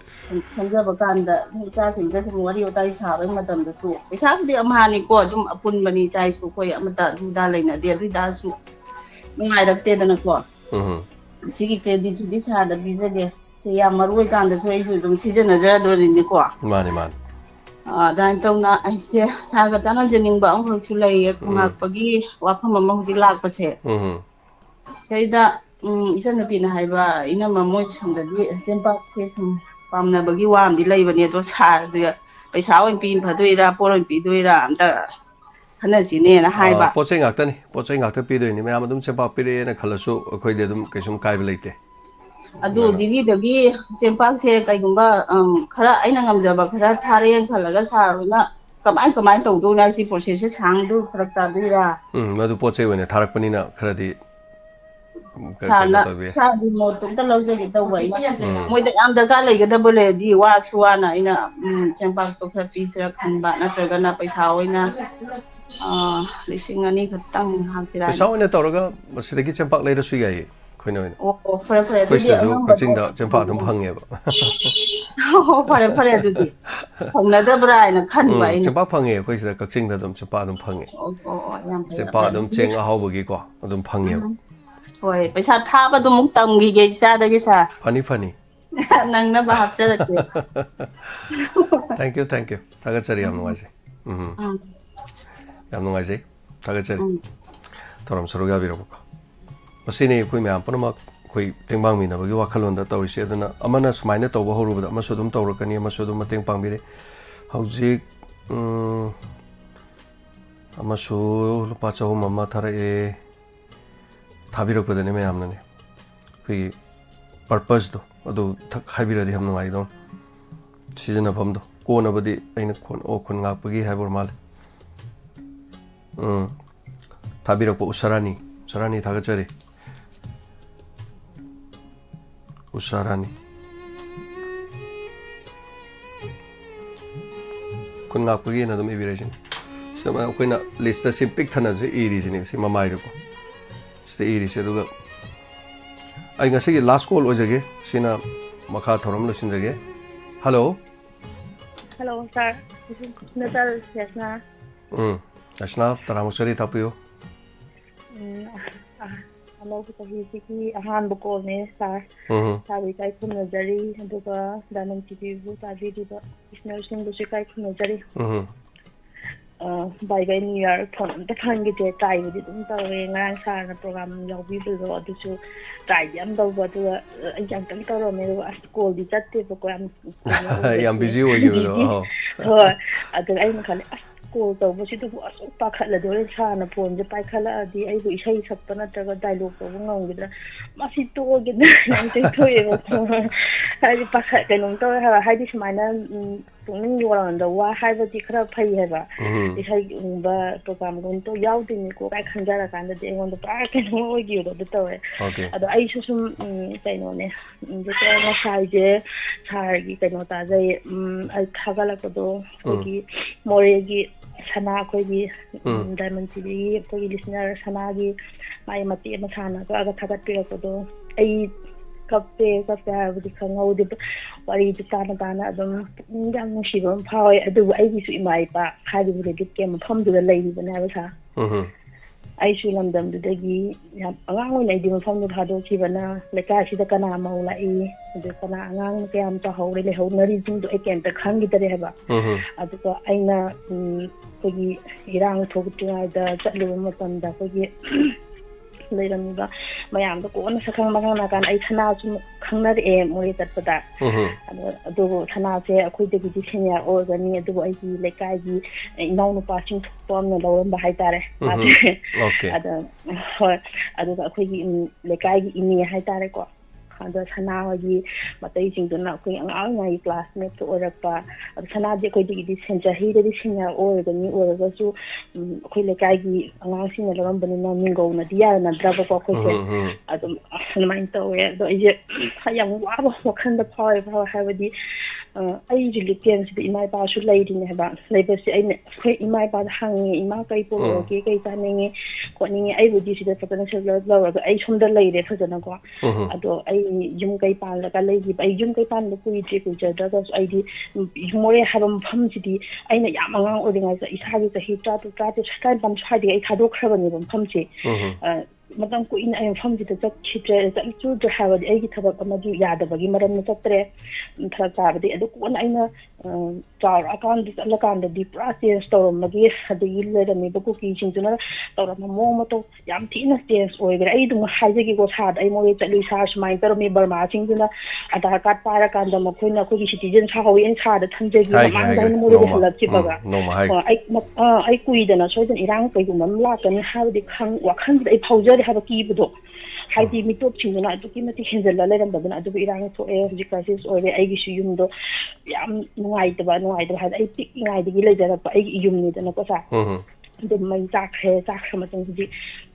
khanja ba kan da isa sing da sum wari otai sa ba matam da tu isa di amhani ko dum apun bani chai su ko ya mata du da leina de ri da su nungai rakte da na ko sigi credit di cha da bi je se ya maroi kan da so ai su dum season ja do ni ko mani man dan tawna aise saga tanan jening ba ang chu lai ngak pagi wafam ma hu lak pa che kaida isa na pina haiba ina ma moi chungda di sempa che sum pamna bagi wam di lai bani to cha de paisa oi pin phadoi ra poron pi doi ra amta khana ji ne na haiba pochai ngak ta ni pochai ngak ta pi doi ni mayam dum sempa pi re na khalasu khoi de dum kaisum kai ba leite adu jigi dagi sempa se kai gumba khara aina ngamjaba khara thare khalaga saruna kamai to do na si process sang du kharak ta dira madu pochai wene tharak pani na khara di sana sa di mo tum ta lo je to wai moi da am da ka lai ga da bole di wa suana ina sempa to khara pi sira khan ba na tra ga na paisa oina lising ani khatang hang sira paisa oina tawraga sidagi sempa lai ra su gai khoina fare di coaching da sempa dum phang ba fare du di phangna da bra ina khan ba ina sempa phange khoi sida coaching da dum sempa dum phange yam sempa dum cheng a haw bagi ko dum phange hoi paisa tha ba dum muk tam gi ge sa da gi sa funny nang na ba hap cha ke thank you thagachari am ngai se yam ngai se thagachari thoram saruga bi ro masini khoi myam panamak khoi tengbang mi na bagi wakhalon da tawri se aduna amana sumaina tawba horu da amasu dum tawrakani amasu dum mateng pangbire hauji amasu lupa chahu mama thara e thabirak badane myam nane khoi purpose do adu thak habira di ham ngai don season pham do ko na badi aina khon ngak pagi haibor mal thabirak po usarani thagachari usarani kun ngak pagi na dum ibiration sama ko na list sim pick thana je iri jini si mamai ro ste iri se duga ai ngasi last call ojage sina makha thoram lo sinjage hello sir this is Natal Yasna Yasna taramusari tapiyo hello ki ahan bu ne sir sabi kai khun jari aduga danam tv bu tabi di ba isner sing bu kai khun jari by new year thon ta khan gi je tai di dum ta we ngang sa na program yaw bi bu ro du chu tai yam do ba du yang tang ta ro me ro school di chat te ko yam busy wo gi ro adu ai ma khale school to bu si du asu pa khala do le sa na phone je pai khala di ai bu isai sakpa na ta ga dialogue to ngong gi da ma si to gi na yang te to ye ai pa kha ke nong to ha di smai na ꯄꯨꯛꯅꯤꯡꯒꯤ ꯋꯥꯔꯣꯜꯗ ꯋꯥ ꯍꯥꯏꯕꯗꯤ ꯈꯔ ꯐꯩ ꯍꯥꯏꯕ ꯏꯁꯩꯒꯨꯝꯕ ꯄ꯭ꯔꯣꯒ꯭ꯔꯥꯝꯒꯨꯝꯕ ꯌꯥꯎꯗꯣꯏꯅꯤꯀꯣ ꯀꯥꯏ ꯈꯟꯖꯔꯀꯥꯟꯗꯗꯤ ꯑꯩꯉꯣꯟꯗ ꯄꯨꯔꯥ ꯀꯩꯅꯣ ꯑꯣꯏꯈꯤꯕꯗꯣ ꯑꯗꯨ ꯇꯧꯋꯦ ꯑꯗꯣ ꯑꯩꯁꯨ ꯁꯨꯝ ꯀꯩꯅꯣꯅꯦ ꯉꯁꯥꯏꯁꯦ ꯁꯥꯔꯒꯤ ꯀꯩꯅꯣ ꯇꯥꯖꯩ ꯑꯩ ꯊꯥꯒꯠꯂꯛꯄꯗꯣ ꯑꯩꯈꯣꯏꯒꯤ ꯃꯣꯔꯦꯒꯤ ꯁꯅꯥ ꯑꯩꯈꯣꯏꯒꯤ ꯗꯥꯏꯃꯟ ꯇꯤꯚꯤꯒꯤ ꯑꯩꯈꯣꯏꯒꯤ ꯂꯤꯁꯅꯔ ꯁꯅꯥꯒꯤ ꯃꯥꯒꯤ ꯃꯇꯦꯛ ꯑꯃ ꯁꯥꯟꯅꯔꯒ ꯊꯥꯒꯠꯄꯤꯔꯛꯄꯗꯣ ꯑꯩ ꯀꯞꯄꯦ ꯍꯥꯏꯕꯗꯤ ꯈꯪꯍꯧꯗꯦ ꯋꯥꯔꯤꯗꯨ ꯇꯥꯅ ꯑꯗꯨꯝ ꯄꯨꯛꯅꯤꯡ ꯌꯥꯝ ꯅꯨꯡꯁꯤꯕ ꯑꯃ ꯐꯥꯎꯋꯦ ꯑꯗꯨꯕꯨ ꯑꯩꯒꯤꯁꯨ ꯏꯃꯥ ꯏꯄꯥ ꯍꯥꯏꯔꯤꯕ ꯔꯦꯗꯤꯠꯀꯤ ꯃꯐꯝꯗꯨꯗ ꯂꯩꯔꯤꯕꯅꯦ ꯍꯥꯏꯕ ꯁꯥ ꯑꯩꯁꯨ ꯂꯝꯗꯝꯗꯨꯗꯒꯤ ꯌꯥꯝ ꯑꯉꯥꯡ ꯑꯣꯏꯅ ꯃꯐꯝꯗꯨ ꯊꯥꯗꯣꯛꯈꯤꯕꯅ ꯂꯩꯀꯥꯏꯁꯤꯗ ꯀꯅꯥ ꯃꯧ ꯂꯥꯛꯏ ꯑꯗꯨ ꯀꯅꯥ ꯑꯉꯥꯡ ꯀꯌꯥꯝ ꯆꯥꯍꯧꯔꯦ ꯂꯩꯍꯧꯅꯔꯤꯁꯤꯡꯗꯣ ꯑꯩ ꯀꯩꯝꯇ ꯈꯪꯈꯤꯗꯔꯦ ꯍꯥꯏꯕ ꯑꯗꯨꯒ ꯑꯩꯅ ꯑꯩꯈꯣꯏꯒꯤ ꯏꯔꯥꯡ ꯊꯣꯛꯇ꯭ꯔꯤꯉꯩꯗ ꯆꯠꯂꯨꯕ ꯃꯇꯝꯗ ꯑꯩꯈꯣꯏꯒꯤ ꯂꯩꯔꯝꯃꯤꯕ ꯃꯌꯥꯝꯗꯣ ꯀꯣꯟꯅ ꯁꯛꯈꯪ ꯃꯈꯪꯅꯀꯥꯟꯗ ꯑꯩ ꯁꯅꯥꯁꯨ ꯈꯪꯅꯔꯛꯑꯦ ꯃꯣꯔꯦ ꯆꯠꯄꯗ ꯑꯗꯨꯕꯨ ꯁꯅꯥꯁꯦ ꯑꯩꯈꯣꯏꯗꯒꯤꯗꯤ ꯁꯦꯅꯤꯌꯔ ꯑꯣꯏꯒꯅꯤ ꯑꯗꯨꯕꯨ ꯑꯩꯒꯤ ꯂꯩꯀꯥꯏꯒꯤ ꯏꯅꯥꯎꯅꯨꯄꯥꯁꯤꯡ ꯊꯣꯛꯄ ꯑꯃꯅ ꯂꯧꯔꯝꯕ ꯍꯥꯏꯇꯥꯔꯦ ꯃꯥꯁꯦ ꯑꯗ ꯍꯣꯏ ꯑꯗꯨꯒ ꯑꯩꯈꯣꯏꯒꯤ ꯂꯩꯀꯥꯏꯒꯤ ꯏꯅꯦ ꯍꯥꯏꯇꯥꯔꯦꯀꯣ ꯑꯗ ꯁꯅꯥ ꯍꯣꯏꯒꯤ ꯃꯇꯩꯁꯤꯡꯗꯨꯅ ꯑꯩꯈꯣꯏ ꯑꯉꯥꯡ ꯑꯣꯏꯔꯤꯉꯩꯒꯤ ꯀ꯭ꯂꯥꯁꯃꯦꯠꯀ ꯑꯣꯏꯔꯛꯄ ꯑꯗꯣ ꯁꯅꯥꯗꯤ ꯑꯩꯈꯣꯏꯗꯒꯤꯗꯤ ꯆꯍꯤꯗꯗꯤ ꯁꯦꯅꯤꯌꯔ ꯑꯣꯏꯔꯒꯅꯤ ꯑꯣꯏꯔꯒꯁꯨ ꯑꯩꯈꯣꯏ ꯂꯩꯀꯥꯏꯒꯤ ꯑꯉꯥꯡꯁꯤꯡꯅ ꯂꯧꯔꯝꯕꯅꯤꯅ ꯃꯤꯡꯒꯧꯅꯗꯤ ꯌꯥꯅꯗ꯭ꯔꯕꯀꯣ ꯑꯩꯈꯣꯏꯁꯦ ꯑꯗꯨꯝ ꯑꯗꯨꯃꯥꯏꯅ ꯇꯧꯋꯦ ꯑꯗꯣ ꯑꯩꯁꯦ ꯌꯥꯝ ꯋꯥꯕ ꯋꯥꯈꯜꯗ ꯐꯥꯎꯋꯦ ꯍꯥꯏꯕꯗꯤ ꯑꯩ ꯔꯤꯂꯤꯐ ꯀꯦꯝꯞꯁꯤꯗ ꯏꯃꯥ ꯏꯄꯥꯁꯨ ꯂꯩꯔꯤꯅꯦ ꯍꯥꯏꯕ ꯂꯩꯕꯁꯦ ꯑꯩꯅ ꯑꯩꯈꯣꯏ ꯏꯃꯥ ꯏꯄꯥꯗ ꯍꯪꯉꯦ ꯏꯃꯥ ꯀꯩ ꯄꯨꯔꯛꯑꯒꯦ ꯀꯩ ꯆꯥꯅꯤꯡꯉꯦ ꯈꯣꯠꯅꯤꯡꯉꯦ ꯑꯩꯕꯨꯗꯤ ꯁꯤꯗ ꯐꯖꯅ ꯁꯦꯂꯔ ꯂꯧꯔꯒ ꯑꯩ ꯁꯣꯝꯗ ꯂꯩꯔꯦ ꯐꯖꯅꯀꯣ ꯑꯗꯣ ꯑꯩ ꯌꯨꯝ ꯀꯩ ꯄꯥꯜꯂꯒ ꯂꯩꯈꯤꯕ ꯑꯩ ꯌꯨꯝ ꯀꯩ ꯄꯥꯟꯕ ꯀꯨꯏꯖꯗ꯭ꯔꯒꯁꯨ ꯑꯩꯗꯤ ꯃꯣꯔꯦ ꯍꯥꯏꯕ ꯃꯐꯝꯁꯤꯗꯤ ꯑꯩꯅ ꯌꯥꯝ ꯑꯉꯥꯡ ꯑꯣꯏꯔꯤꯉꯩꯗ ꯏꯁꯥꯒꯤ ꯆꯍꯤ 13 ꯁ꯭ꯋꯥꯏꯗꯒꯤ ꯑꯩ ꯊꯥꯗꯣꯛꯈ꯭ꯔꯕꯅꯦꯕ ꯃꯐꯝꯁꯦ ꯃꯇꯝ ꯀꯨꯏꯅ ꯑꯩ ꯃꯐꯝꯁꯤꯗ ꯆꯠꯆꯨꯗ꯭ꯔꯦ ꯍꯥꯏꯕꯗꯤ ꯑꯩꯒꯤ ꯊꯕꯛ ꯑꯃꯒꯤ ꯌꯥꯗꯕꯒꯤ ꯃꯔꯝꯅ ꯆꯠꯇ꯭ꯔꯦ ꯐꯔꯛ ꯇꯥꯕꯗꯤ ꯑꯗꯨ ꯀꯣꯟꯅ ꯑꯩꯅ ꯆꯥꯎꯔꯛꯑꯀꯥꯟꯗ ꯆꯠꯂꯀꯥꯟꯗꯗꯤ ꯄꯨꯔꯥ ꯆꯦꯟꯖ ꯇꯧꯔꯝꯕꯒꯤ ꯑꯗꯒꯤ ꯂꯩꯔꯝꯃꯤꯕ ꯀꯨꯀꯤꯁꯤꯡꯗꯨꯅ ꯇꯧꯔꯝꯕ ꯃꯑꯣꯡ ꯃꯇꯧ ꯌꯥꯝ ꯊꯤꯅ ꯆꯦꯟꯖ ꯑꯣꯏꯈ꯭ꯔꯦ ꯑꯩ ꯑꯗꯨꯝ ꯍꯥꯏꯖꯒꯦꯀꯣ ꯁꯥꯔꯗ ꯑꯩ ꯃꯣꯔꯦ ꯆꯠꯂꯨꯏ ꯁꯥꯔ ꯁꯨꯃꯥꯏꯅ ꯇꯧꯔꯝꯃꯤ ꯕꯔꯃꯥꯁꯤꯡꯗꯨꯅ ꯑꯙꯥꯔ ꯀꯥꯔꯗ ꯄꯥꯏꯔꯀꯥꯟꯗ ꯃꯈꯣꯏꯅ ꯑꯩꯈꯣꯏꯒꯤ ꯁꯤꯇꯤꯖꯦꯟ ꯁꯥꯍꯧꯋꯤ ꯑꯩꯅ ꯁꯥꯔꯗ ꯊꯝꯖꯒꯦ ꯃꯃꯥꯡꯗ ꯑꯩꯅ ꯃꯣꯔꯦꯗ ꯍꯜꯂꯛꯈꯤꯕꯒ ꯑꯩ ꯀꯨꯏꯗꯅ ꯁꯣꯏꯗꯅ ꯏꯔꯥꯡ ꯀꯩꯒꯨꯝꯕ ꯑꯃ ꯂꯥꯛꯀꯅꯤ ꯍꯥꯏꯕꯗꯤ ꯋꯥꯈꯜꯁꯤꯗ ꯑꯩ ꯐꯥꯎꯖꯔꯦ ꯍꯥꯏꯕ ꯀꯤꯕꯗꯣ ꯍꯥꯏꯗꯤ ꯃꯤꯇꯣꯞꯁꯤꯡꯗꯨꯅ ꯑꯗꯨꯛꯀꯤ ꯃꯇꯤꯛ ꯍꯦꯟꯖꯜꯂ ꯂꯩꯔꯝꯕꯗꯨꯅ ꯑꯗꯨꯕꯨ ꯏꯔꯥꯡ ꯊꯣꯛꯑꯦ ꯍꯧꯖꯤꯛ ꯀ꯭ꯔꯥꯏꯁꯤꯁ ꯑꯣꯏꯔꯦ ꯑꯩꯒꯤꯁꯨ ꯌꯨꯝꯗꯣ ꯌꯥꯝ ꯅꯨꯡꯉꯥꯏꯇꯕ ꯍꯥꯏꯕꯗꯤ ꯑꯩ ꯄꯤꯛꯏꯉꯩꯗꯒꯤ ꯂꯩꯖꯔꯛꯄ ꯑꯩꯒꯤ ꯌꯨꯝꯅꯤꯗꯅꯀꯣ ꯁꯥꯔ ꯑꯗꯨ ꯃꯩ ꯆꯥꯛꯈ꯭ꯔ ꯃꯇꯨꯡꯗꯗꯤ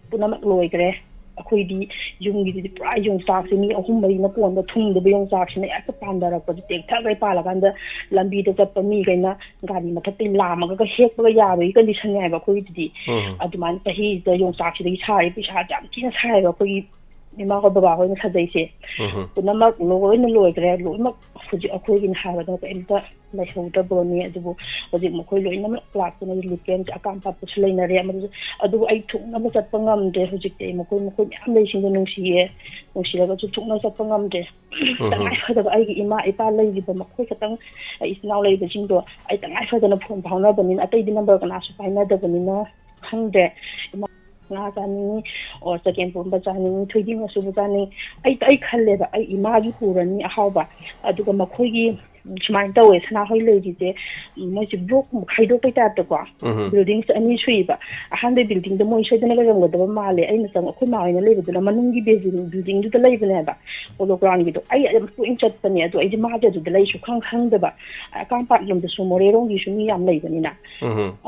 ꯄꯨꯝꯅꯃꯛ ꯂꯣꯏꯈ꯭ꯔꯦ ꯑꯩꯈꯣꯏꯗꯤ ꯌꯨꯝꯒꯤꯗꯨꯗꯤ ꯄꯨꯔꯥ ꯌꯣꯡꯆꯥꯛꯁꯦ ꯃꯤ 3-4ꯅ ꯀꯣꯟꯗ ꯊꯨꯡꯗꯕ ꯌꯣꯡꯆꯥꯛꯁꯤꯅ ꯍꯦꯛꯇ ꯄꯥꯟꯊꯔꯛꯄꯁꯦ ꯇꯦꯛꯊꯈꯩ ꯄꯥꯜꯂꯀꯥꯟꯗ ꯂꯝꯕꯤꯗ ꯆꯠꯄ ꯃꯤꯈꯩꯅ ꯒꯥꯔꯤ ꯃꯊꯛꯇꯩ ꯂꯥꯝꯃꯒ ꯍꯦꯛꯄꯒ ꯌꯥꯕꯒꯤ ꯀꯟꯗꯤꯁꯟ ꯍꯥꯏꯕ ꯑꯩꯈꯣꯏꯒꯤꯗꯨꯗꯤ ꯑꯗꯨꯃꯥꯏꯅ ꯆꯍꯤꯁꯤꯗ ꯌꯣꯡꯆꯥꯛꯁꯤꯗꯒꯤ ꯁꯥꯔꯤ ꯄꯩꯁꯥ ꯌꯥꯝ ꯊꯤꯅ ꯁꯥꯏꯕ ꯑꯩꯈꯣꯏꯒꯤ ꯏꯃꯥꯍꯣꯏ ꯕꯕꯥꯍꯣꯏꯅ ꯁꯥꯖꯩꯁꯦ ꯄꯨꯝꯅꯃꯛ ꯂꯣꯏꯅ ꯂꯣꯏꯈ꯭ꯔꯦ ꯂꯣꯏꯅꯃꯛ ꯍꯧꯖꯤꯛ ꯑꯩꯈꯣꯏꯒꯤꯅ ꯍꯥꯏꯕꯗ ꯀꯩꯝꯇ ꯂꯩꯍꯧꯗꯕꯅꯤ ꯑꯗꯨꯕꯨ ꯍꯧꯖꯤꯛ ꯃꯈꯣꯏ ꯂꯣꯏꯅꯃꯛ ꯂꯥꯛꯇꯨꯅ ꯔꯤꯂꯤꯐ ꯀꯦꯝꯞꯁꯦ ꯑꯀꯥꯝ ꯄꯥꯠꯄꯁꯨ ꯂꯩꯅꯔꯦ ꯑꯗꯨꯕꯨ ꯑꯩ ꯊꯨꯡꯅꯕ ꯆꯠꯄ ꯉꯝꯗ꯭ꯔꯦ ꯍꯧꯖꯤꯛꯇꯤ ꯑꯩ ꯃꯈꯣꯏ ꯃꯌꯥꯝ ꯂꯩꯁꯤꯡꯗꯣ ꯅꯨꯡꯁꯤꯔꯒꯁꯨ ꯊꯨꯡꯅ ꯆꯠꯄ ꯉꯝꯗ꯭ꯔꯦ ꯇꯉꯥꯏ ꯐꯗꯕ ꯑꯩꯒꯤ ꯏꯃꯥ ꯏꯄꯥ ꯂꯩꯔꯤꯕ ꯃꯈꯣꯏ ꯈꯛꯇꯪ ꯑꯩ ꯏꯆꯤꯜ ꯏꯅꯥꯎ ꯂꯩꯔꯤꯕꯁꯤꯡꯗꯣ ꯑꯩ ꯇꯉꯥꯏ ꯐꯗꯅ ꯐꯣꯟ ꯐꯥꯎꯅꯕꯅꯤꯅ ꯑꯇꯩꯗꯤ ꯅꯝꯕꯔ ꯀꯅꯥꯁꯨ ꯄꯥꯏꯅꯗꯕꯅꯤꯅ ꯈꯪꯗ꯭ꯔꯦ ꯉꯥ ꯆꯥꯅꯤꯡꯉꯤ ꯑꯣꯔ ꯆꯒꯦꯝꯄꯣꯝꯕ ꯆꯥꯅꯤꯡꯉꯤ ꯊꯣꯏꯗꯤꯡ ꯑꯁꯨꯕ ꯆꯥꯅꯤꯡꯉꯤ ꯑꯩ ꯈꯜꯂꯦꯕ ꯑꯩ ꯏꯃꯥꯒꯤ ꯄꯨꯔꯅꯤ ꯑꯍꯥꯎꯕ ꯑꯗꯨꯒ ꯃꯈꯣꯏꯒꯤ ꯁꯨꯃꯥꯏꯅ ꯇꯧꯋꯦ ꯁꯅꯥꯍꯣꯏ ꯂꯩꯔꯤꯁꯦ ꯃꯣꯏꯁꯦ ꯕ꯭ꯂꯣꯛꯀꯨꯝꯕ ꯈꯥꯏꯗꯣꯛꯄꯩ ꯇꯥꯏꯞꯇꯀꯣ ꯕꯤꯜꯗꯤꯡꯁꯦ 2 ꯁꯨꯏꯕ ꯑꯍꯥꯟꯕ ꯕꯤꯜꯗꯤꯡꯗ ꯃꯣꯏ ꯁꯣꯏꯗꯅ ꯂꯩꯔꯝꯒꯗꯕ ꯃꯥꯜꯂꯦ ꯑꯩꯅ ꯑꯩꯈꯣꯏ ꯃꯥ ꯍꯣꯏꯅ ꯂꯩꯕꯗꯨꯅ ꯃꯅꯨꯡꯒꯤ ꯕꯤꯜꯗꯤꯡꯗꯨꯗ ꯂꯩꯕꯅꯦꯕ ꯄꯣꯂꯣ ꯒ꯭ꯔꯥꯎꯟꯒꯤꯗꯣ ꯑꯩ ꯑꯗꯨꯝ ꯇꯣꯏꯅ ꯆꯠꯄꯅꯦ ꯑꯗꯣ ꯑꯩꯁꯦ ꯃꯥꯁꯦ ꯑꯗꯨꯗ ꯂꯩꯁꯨ ꯈꯪꯗꯕ ꯑꯀꯥꯝꯄꯥꯠ ꯂꯣꯝꯗꯁꯨ ꯃꯣꯔꯦꯔꯣꯝꯒꯤꯁꯨ ꯃꯤ ꯌꯥꯝ ꯂꯩꯕꯅꯤꯅ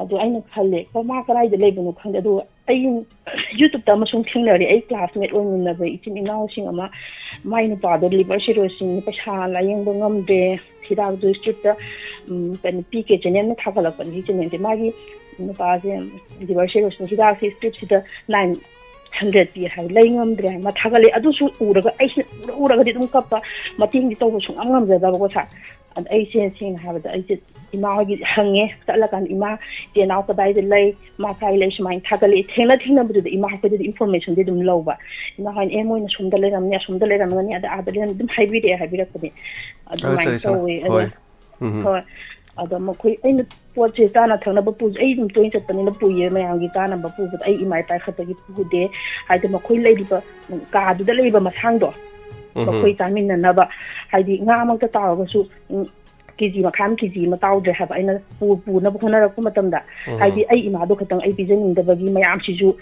ꯑꯗꯣ ꯑꯩꯅ ꯈꯜꯂꯦ ꯃꯥ ꯀꯗꯥꯏꯗ ꯂꯩꯕꯅꯣ ꯈꯪꯗꯦ ꯑꯗꯣ ꯑꯩ ꯌꯨꯇꯨꯕꯇ ꯑꯃꯁꯨꯡ ꯊꯦꯡꯅꯔꯦ ꯑꯩ ꯀ꯭ꯂꯥꯁꯃꯦꯠ ꯑꯣꯏꯃꯤꯟꯅꯕ ꯏꯆꯤꯟ ꯏꯅꯥꯎꯁꯤꯡ ꯑꯃ ꯃꯥꯏ ꯅꯨꯄꯥꯗꯣ ꯂꯤꯚꯔ ꯁꯤꯔꯣꯁꯤꯁꯅꯤ ꯄꯩꯁꯥ ꯂꯥꯏꯌꯦꯡꯕ ꯉꯝꯗꯦ ꯍꯤꯗꯥꯛꯇꯨ ꯏꯁꯇ꯭ꯔꯤꯞꯇ ꯀꯩꯅꯣ PK ꯆꯦꯅꯦꯜꯅ ꯊꯥꯒꯠꯂꯛꯄꯅꯤ ꯆꯦꯅꯦꯜꯁꯦ ꯃꯥꯒꯤ ꯅꯨꯄꯥꯁꯦ ꯂꯤꯚꯔ ꯁꯤꯔꯣꯁꯤꯁ ꯍꯤꯗꯥꯛꯁꯦ ꯏꯁꯇ꯭ꯔꯤꯞꯁꯤꯗ 900 ꯄꯤ ꯍꯥꯏ ꯂꯩ ꯉꯝꯗ꯭ꯔꯦ ꯍꯥꯏ ꯊꯥꯒꯠꯂꯛꯑꯦ ꯑꯗꯨꯁꯨ ꯎꯔꯒ ꯑꯩꯁꯤꯅ ꯎꯔꯒꯗꯤ ꯑꯗꯨꯝ ꯀꯞꯄ ꯃꯇꯦꯡꯗꯤ ꯇꯧꯕ ꯁꯨꯡꯉꯝ ꯉꯝꯖꯗꯕꯀꯣ ꯁꯥꯔ ꯑꯗ ꯑꯩꯁꯦ ꯁꯦꯡꯅ ꯍꯥꯏꯕꯗ ꯑꯩꯁꯦ ꯏꯃꯥ ꯍꯣꯏꯒꯤ ꯍꯪꯉꯦ ꯆꯠꯂꯀꯥꯟꯗ ꯏꯃꯥ ꯏꯆꯦꯅꯥꯎ ꯀꯗꯥꯏꯗ ꯂꯩ ꯃꯥ ꯀꯥꯏ ꯂꯩ ꯁꯨꯃꯥꯏꯅ ꯊꯥꯒꯠꯂꯛꯏ ꯊꯦꯡꯅꯕꯗꯨꯗ ꯏꯃꯥ ꯍꯣꯏꯗꯗꯤ ꯏꯟꯐꯣꯔꯃꯦꯁꯟꯗꯤ ꯑꯗꯨꯝ ꯂꯧꯕ ꯏꯃꯥ ꯍꯣꯏꯅ ꯃꯣꯏꯅ ꯁꯣꯝꯗ ꯂꯩꯔꯝꯅꯤ ꯑꯁꯣꯝꯗ ꯂꯩꯔꯝꯒꯅꯤ ꯑꯥꯗ ꯂꯩꯔꯝꯅꯤ ꯑꯗꯨꯝ ꯍꯥꯏꯕꯤꯔꯛꯄꯅꯦ ꯑꯗꯨꯃꯥꯏꯅ ꯇꯧꯋꯦ ꯑꯗꯣ ꯍꯣꯏ ꯑꯗꯣ ꯃꯈꯣꯏ ꯑꯩꯅ ꯄꯣꯠꯁꯦ ꯆꯥꯅ ꯊꯛꯅꯕ ꯄꯨꯁꯦ ꯑꯩ ꯑꯗꯨꯝ ꯇꯣꯏꯅ ꯆꯠꯄꯅꯤꯅ ꯄꯨꯏꯌꯦ ꯃꯌꯥꯝꯒꯤ ꯆꯥꯅꯕ ꯄꯨꯕꯗ ꯑꯩ ꯏꯃꯥ ꯏꯄꯥ ꯈꯛꯇꯒꯤ ꯄꯨꯗꯦ ꯍꯥꯏꯗꯤ ꯃꯈꯣꯏ ꯂꯩꯔꯤꯕ ꯀꯥꯗꯨꯗ ꯂꯩꯔꯤꯕ ꯃꯁꯥꯡꯗꯣ ꯃꯈꯣꯏ ꯆꯥꯃꯤꯟꯅꯅꯕ ꯍꯥꯏꯗꯤ ꯉꯥꯃꯛꯇ ꯇꯥꯎꯔꯒꯁꯨ KG ꯃꯈꯥꯏ KG ꯑꯃ ꯇꯥꯎꯗ꯭ರೆ ꯍꯥꯏꯕ ꯑꯩꯅ ꯄꯨꯅꯕ ꯍꯣꯠꯅꯔꯛꯄ ꯃꯇꯝꯗ ꯍꯥꯏꯗꯤ ꯑꯩ ꯏꯃꯥꯗꯣ ꯈꯛꯇꯪ ꯑꯩ ꯄꯤꯖꯅꯤꯡꯗꯕꯒꯤ ꯃꯌꯥꯝꯁꯤꯁꯨ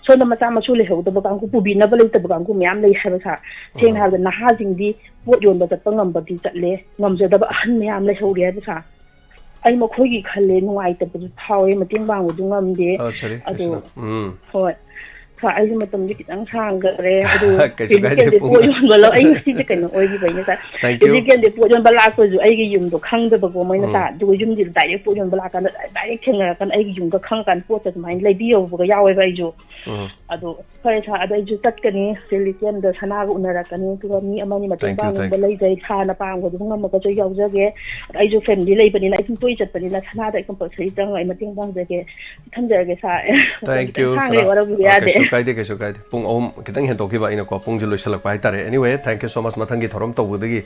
ꯁꯣꯝꯗ ꯃꯆꯥ ꯃꯁꯨ ꯂꯩꯍꯧꯗꯕ ꯀꯥꯡꯕꯨ ꯄꯨꯕꯤꯅꯕ ꯂꯩꯇꯕ ꯀꯥꯡꯕꯨ ꯃꯌꯥꯝ ꯂꯩ ꯍꯥꯏꯕ ꯁꯥꯔ ꯁꯦꯡꯅ ꯍꯥꯏꯕꯗ ꯅꯍꯥꯁꯤꯡꯗꯤ ꯄꯣꯠ ꯌꯣꯟꯕ ꯆꯠꯄ ꯉꯝꯕꯗꯤ ꯆꯠꯂꯦ ꯉꯝꯖꯗꯕ ꯑꯍꯟ ꯃꯌꯥꯝ ꯂꯩꯍꯧꯔꯤ ꯍꯥꯏꯕ ꯁꯥꯔ ai makhoi khalle nuai ta bu thawe mating bang du ngamde adu hoi fa ai matam ji kitang sang gare adu physical de po yon bala ai ngsi de kan oi gi bai na ta physical de po yon bala ko ju ai gi yum do khang da ba mai na ta du yum ji dai po yon bala kan dai kheng kan ai gi yum ga khang kan po ta mai lai bi yo bu ga yawe bai ju adu fa ta adu ju tat kan ni physical da sana ga unara kan ni tu mi amani mating bang ba lai dai tha na pang go du ngam ga ju yaw jage ai ju family lai bani lai tui chat bani la sana da kan pa sai tang ai mating bang jage tham jage sa thank you kaisu kaide pung om kitang hen toki ba ina ko pung jilo selak pai tare anyway thank you so much mathangi thorom to budagi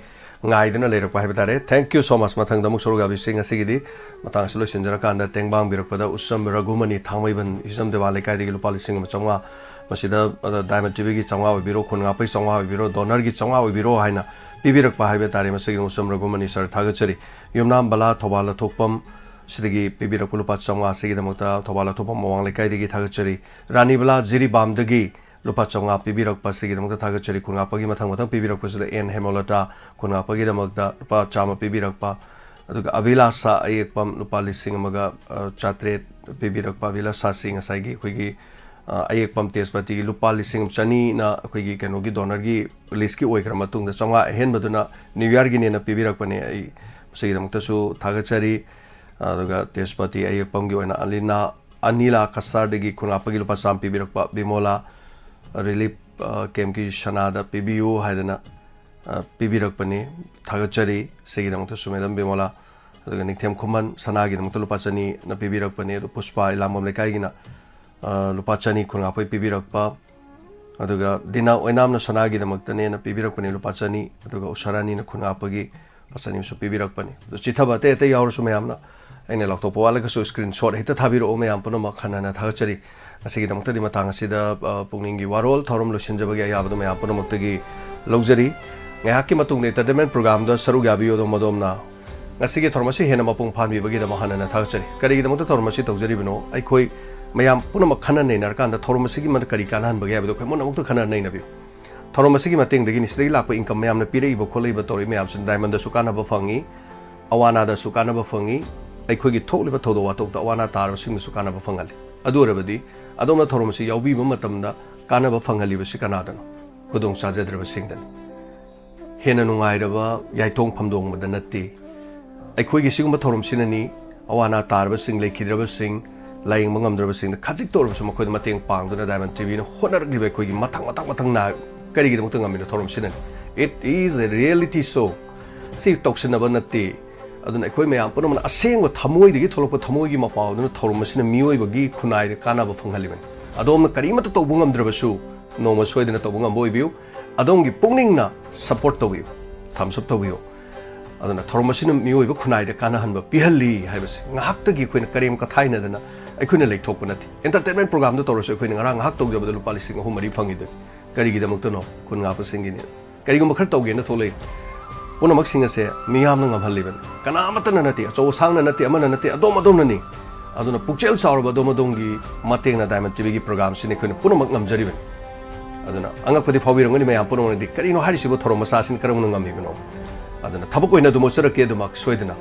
ngai dina lerak pai tare thank you so much mathang damuk soruga bi sing asigidi matang silo sinjara kanda tengbang birak pada usam ragumani thangmai ban isam dewale kai digi lupali sing ma changwa masida diamond tv gi changwa biro khun nga pai changwa biro donor gi changwa biro haina pibirak pa haibe tare masigi usam ragumani sar thagachari yumnam bala thobala thokpam sidagi pibirak lupa changwa sigi damota thobala thopam mawang lekai digi thagachari ranibala jiri bamdagi lupa changwa pibirak pa sigi damota thagachari khunga pagi mathang mathang pibirak pa sida en hemolata khunga pagi damota lupa chama pibirak pa aduga avilasa ayekpam lupa lising amaga chatre pibirak pa avilasa sing asaigi khoigi ayekpam tespati lupa lising chani na khoigi kenogi donor gi list ki oikra matung da changwa hen baduna new year gi ne na pibirak pa ne ai sigi damota su thagachari aduga tespati ayekpam gi oina alina anila kasar degi khunga pagi lupa sam pibirak pa bimola relief camp ki shanada PBU haidana pibirak pani thagachari segi damta sumedam bimola aduga nikthem khuman sanagi damta lupa chani na pibirak pani adu puspa ilamam lekai gina lupa chani khunga pai pibirak pa aduga dina oinam na sanagi damakta ne na pibirak pani lupa chani aduga usarani na khunga pagi pasani su pibirak pani do chithaba te te yaur sumayamna aine lakto pawala ka so screenshot hita thabiro o mayam puno ma khana na thagachari asigi damta di matang asida pukning gi warol thorom lo sinjabagi ayabdo mayam puno muktagi luxury ngaki matung ne entertainment program da saru gabiyo do modomna ngasigi thormasi hena mapung phanbi bagi da mahana na thagachari kari gi damta thormasi tawjari bino ai khoi mayam puno ma khana nei nar kan da thormasi gi man kari kanan bagi ayabdo khoi mon amuk to khana nei na bi thormasi gi mateng dagi ni sidai lakpa income mayam na pire ibo kholei ba tori mayam sun diamond da sukana ba fangi awana da sukana ba fangi ai khoi gi thokliba thodo wa tok da awana tar sing sukana ba fangali adu rabadi adomna thormasi yaubi ba matamda kana ba fangali ba sikana da kudong chajadra ba singdan hena nungai raba yaitong phamdong ma da natti ai khoi gi sigum thorom sinani awana tar ba sing lekhidra ba sing laing mangam dra ba sing khajik tor ba sum khoi mateng pang duna diamond tv no honar gi ba khoi gi mathang na kari gi mutang amina thorom sinani it is a reality show si toksina ba natti aduna khoi me ampano man aseng ba thamoi digi tholok thamoi gi mapaw duna thorom sina mioi ba gi khunai de kana ba phanghalli ban adom na kari mat to bungam dra ba su no ma soi dina to bungam boy biu adom gi pungning na support to biu thumbs up to biu aduna thorom sina mioi ba khunai de kana han ba pihalli hai ba ngahak ta gi khoina karim ka thaina dana ai khoina lek thok nati entertainment program da torosu khoina ngara ngahak to jabada lupa lising ahum mari phangi de kari gi damuk to no khun nga pa singi ni kari gum khar to ge na tholei puna mak singa se miyam na ngamhal liban kana amata na nati cho sang na nati amana nati adom na ni aduna pukchel saur ba dom gi mateng na diamond tv gi program sini khoina puna mak ngamjari ban aduna angak padi phawi rangani mayam puna ni kari no hari sibo thorom sa sin karam ngam mi bino aduna thabuk oina du mosara ke du mak soidina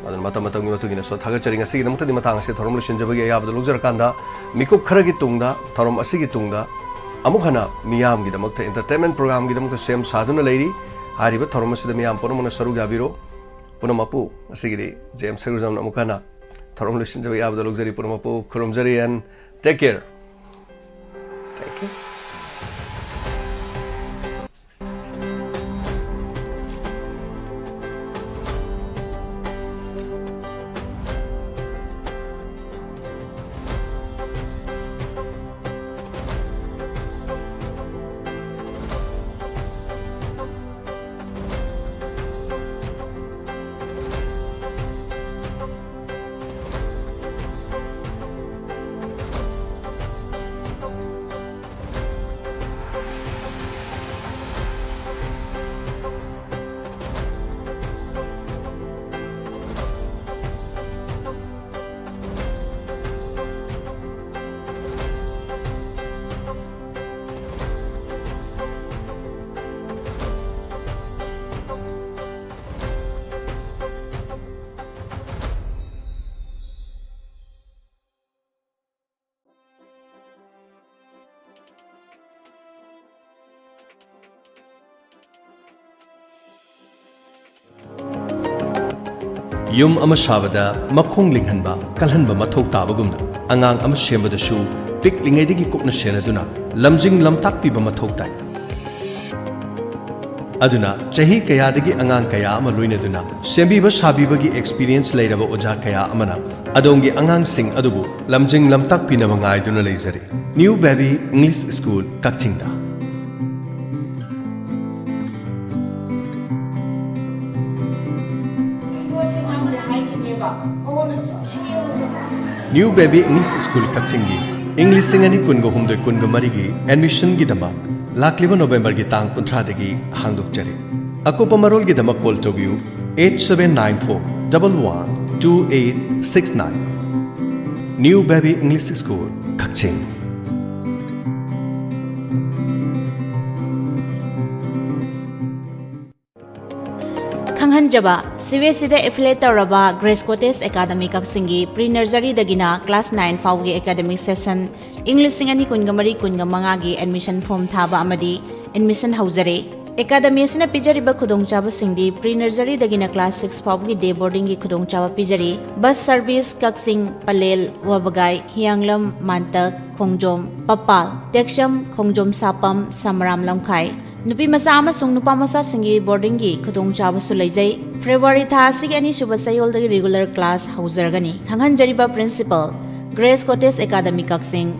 aduna mata ngi matu gi na so thaga chari nga sigi namta di matang se thorom lusin jabagi ayab du lugjar kanda mikup khara gi tungda thorom asigi tungda amukhana miyam gi damakta entertainment program gi damakta sem saduna leiri hariba thorom asida miyam puna mona saru gabiro puna mapu asigi james seruzam amukana thorom lusin jabagi ayab du lugjari puna mapu khurumjari and take care thank you Yum ama shabada makhong linghanba kalhanba mathau tabagumna angang ama sembadashu pik lingaidigi kupna senaduna lamjing lamtak piba mathau tai aduna chahi kayadagi angang kaya ama loinaduna sembiba sabibagi experience leiraba oja kaya amana adongi angang sing adubu lamjing lamtak pinaba ngaiduna leizari New Baby English School Kakchingda New Baby English School Kakchingi English singani kungo humdoi kungo marigi admission gi damak lakliba November gi tang 13 dagi hangdok jari akopa marol gi damak call togiu 8794112869 New Baby English School Kakching Khanghanjaba CBSE da affiliate tawraba Grace Cottage Academy Kaksingi pre-nursery dagina class 9 fawgi academic session English singani kungamari kungamanga gi admission form thaba amadi admission hauzare Academy asina pijariba khudongchaba singdi pre-nursery dagina class 6 fawgi day boarding gi khudongchaba pijari bus service Kaksing Palel Wabagai Hianglam Mantak Khongjom Papal Teksham Khongjom Sapam Samram Lamkhai Nupi masa amasung nupa masa singi boarding gi khudong chaba su leijai February tha asigi ani suba sayol dagi regular class hauzargani khanghan jariba principal Grace Cottage Academy Kaksing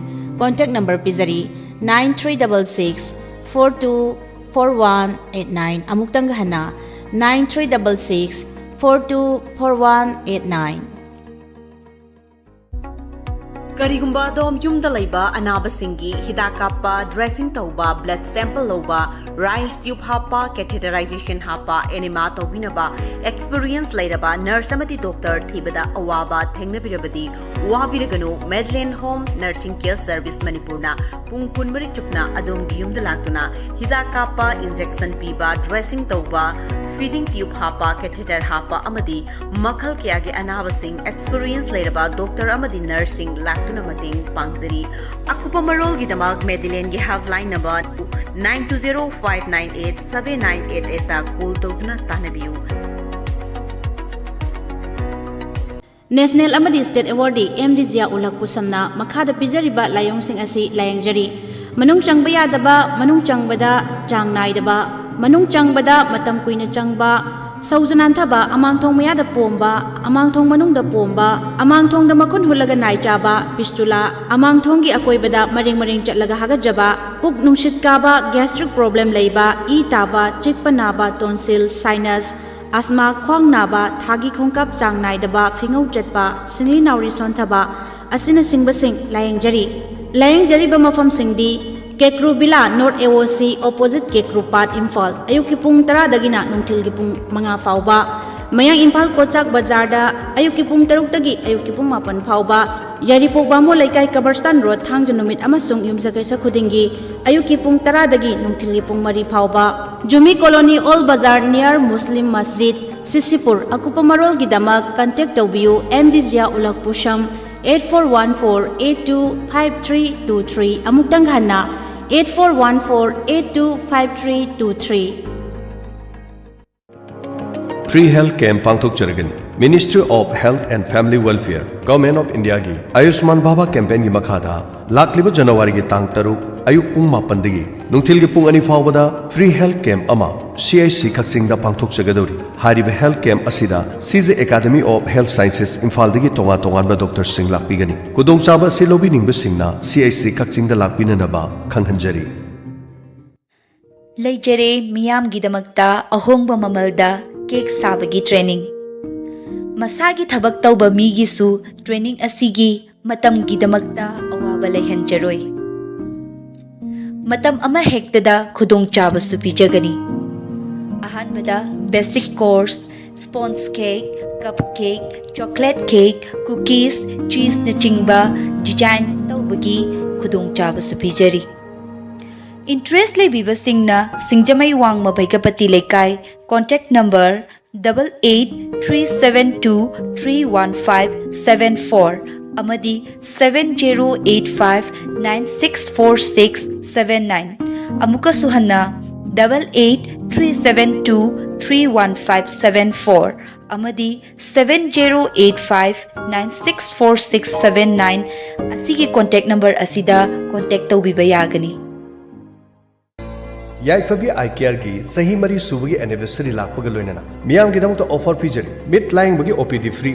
contact number pizari 9366 424189 amuktang gahana 9366 424189 Karigumba dom yumda laiba anabasingi hidakapa dressing tauba blood sample loba rice tube hapa catheterization hapa enema tobinaba experience lairaba nurse amati doctor thibada awaba thengnabirabadi wabiraganu Medland Home Nursing Care Service Manipurna pungpun mari chupna adom yumda laktuna hidakapa injection piba dressing tauba feeding tube hapa catheter hapa amadi makhal kya ge anabasing experience lairaba doctor amadi nursing tuna mating pangjari akupa marol gi damag Medland gi helpline number 9205987988 ta call tawduna tanabiu National amadi state awardee MD Zia Ulak Pusamna makhada pijariba layong sing asi layangjari manung changba yadaba manung changbada chang naidaba manung changbada matam kuina changba Saujanan thaba amangthong mayada pomba amangthong manungda pomba amangthong da makun hulaga nai chaba pistula amangthong gi akoibada maring maring chatlaga hagajaba puk nungshit kaba gastric problem leiba e taba chikpa naba tonsil sinus asma khong naba thagi khongkap chang nai daba fingau chatpa singli nauri son thaba asina singba sing layang jari ba mafam singdi Kekrubila North AOC opposite Kekru Part Imphal ayuki pung 10 dagina nungthil gi pung 5 fawba mayang Imphal Kochak Bazar da ayuki pung 6 dagi ayuki pung 9 fawba Yaripok Bamo Laikai Kabarstan Road Thangjunumit amasung yumsakaisa khudingi ayuki pung 10 dagi nungthil gi pung 3 fawba Jumi Colony All Bazar near Muslim Masjid Sisipur akupa marol gi damak contact tawbiu MD Zia Ulak Pusham 8414825323 amuktang hana 8414825323 Free Health Camp Pangthok Charagani Ministry of Health and Family Welfare Government of India gi Ayushman Bhava campaign gi makhada lakliba January gi tang 3 ayuk pung 9 dagi nungthil gi pung 2 fawbada Free Health Camp ama CIC Kaksing da pangthok chagadori hariba health camp asida CJ Academy of Health Sciences Imphal dagi tonga ba doctor sing lakpigani kudong chaba silobi ningba singna CIC Kaksing da lakpina na ba khanghanjari Leijere miyam gidamakta ahongba mamalda cake sabagi training masagi thabak tawba migi su training asigi matam gidamakta awaba laihanjaroi matam ama hektada khudong chaba su pijagani ahanbada basic course sponge cake cupcake chocolate cake cookies cheese na chingba design tawbagi khudong chaba su pijari interest le biba singna singjamai wangma baigapati lekai contact number 8837231574 amadi 7085964679 amuka suhanna 8837231574 31574 amadi 7085964679 asigi contact number asida contact tawbiba yagani. याइफबी I care की सही मरी सुबह की एनिवर्सरी लापग लोइनना मियाम की दमत ऑफर फीचर मिड लाइंग बगी ओपीडी फ्री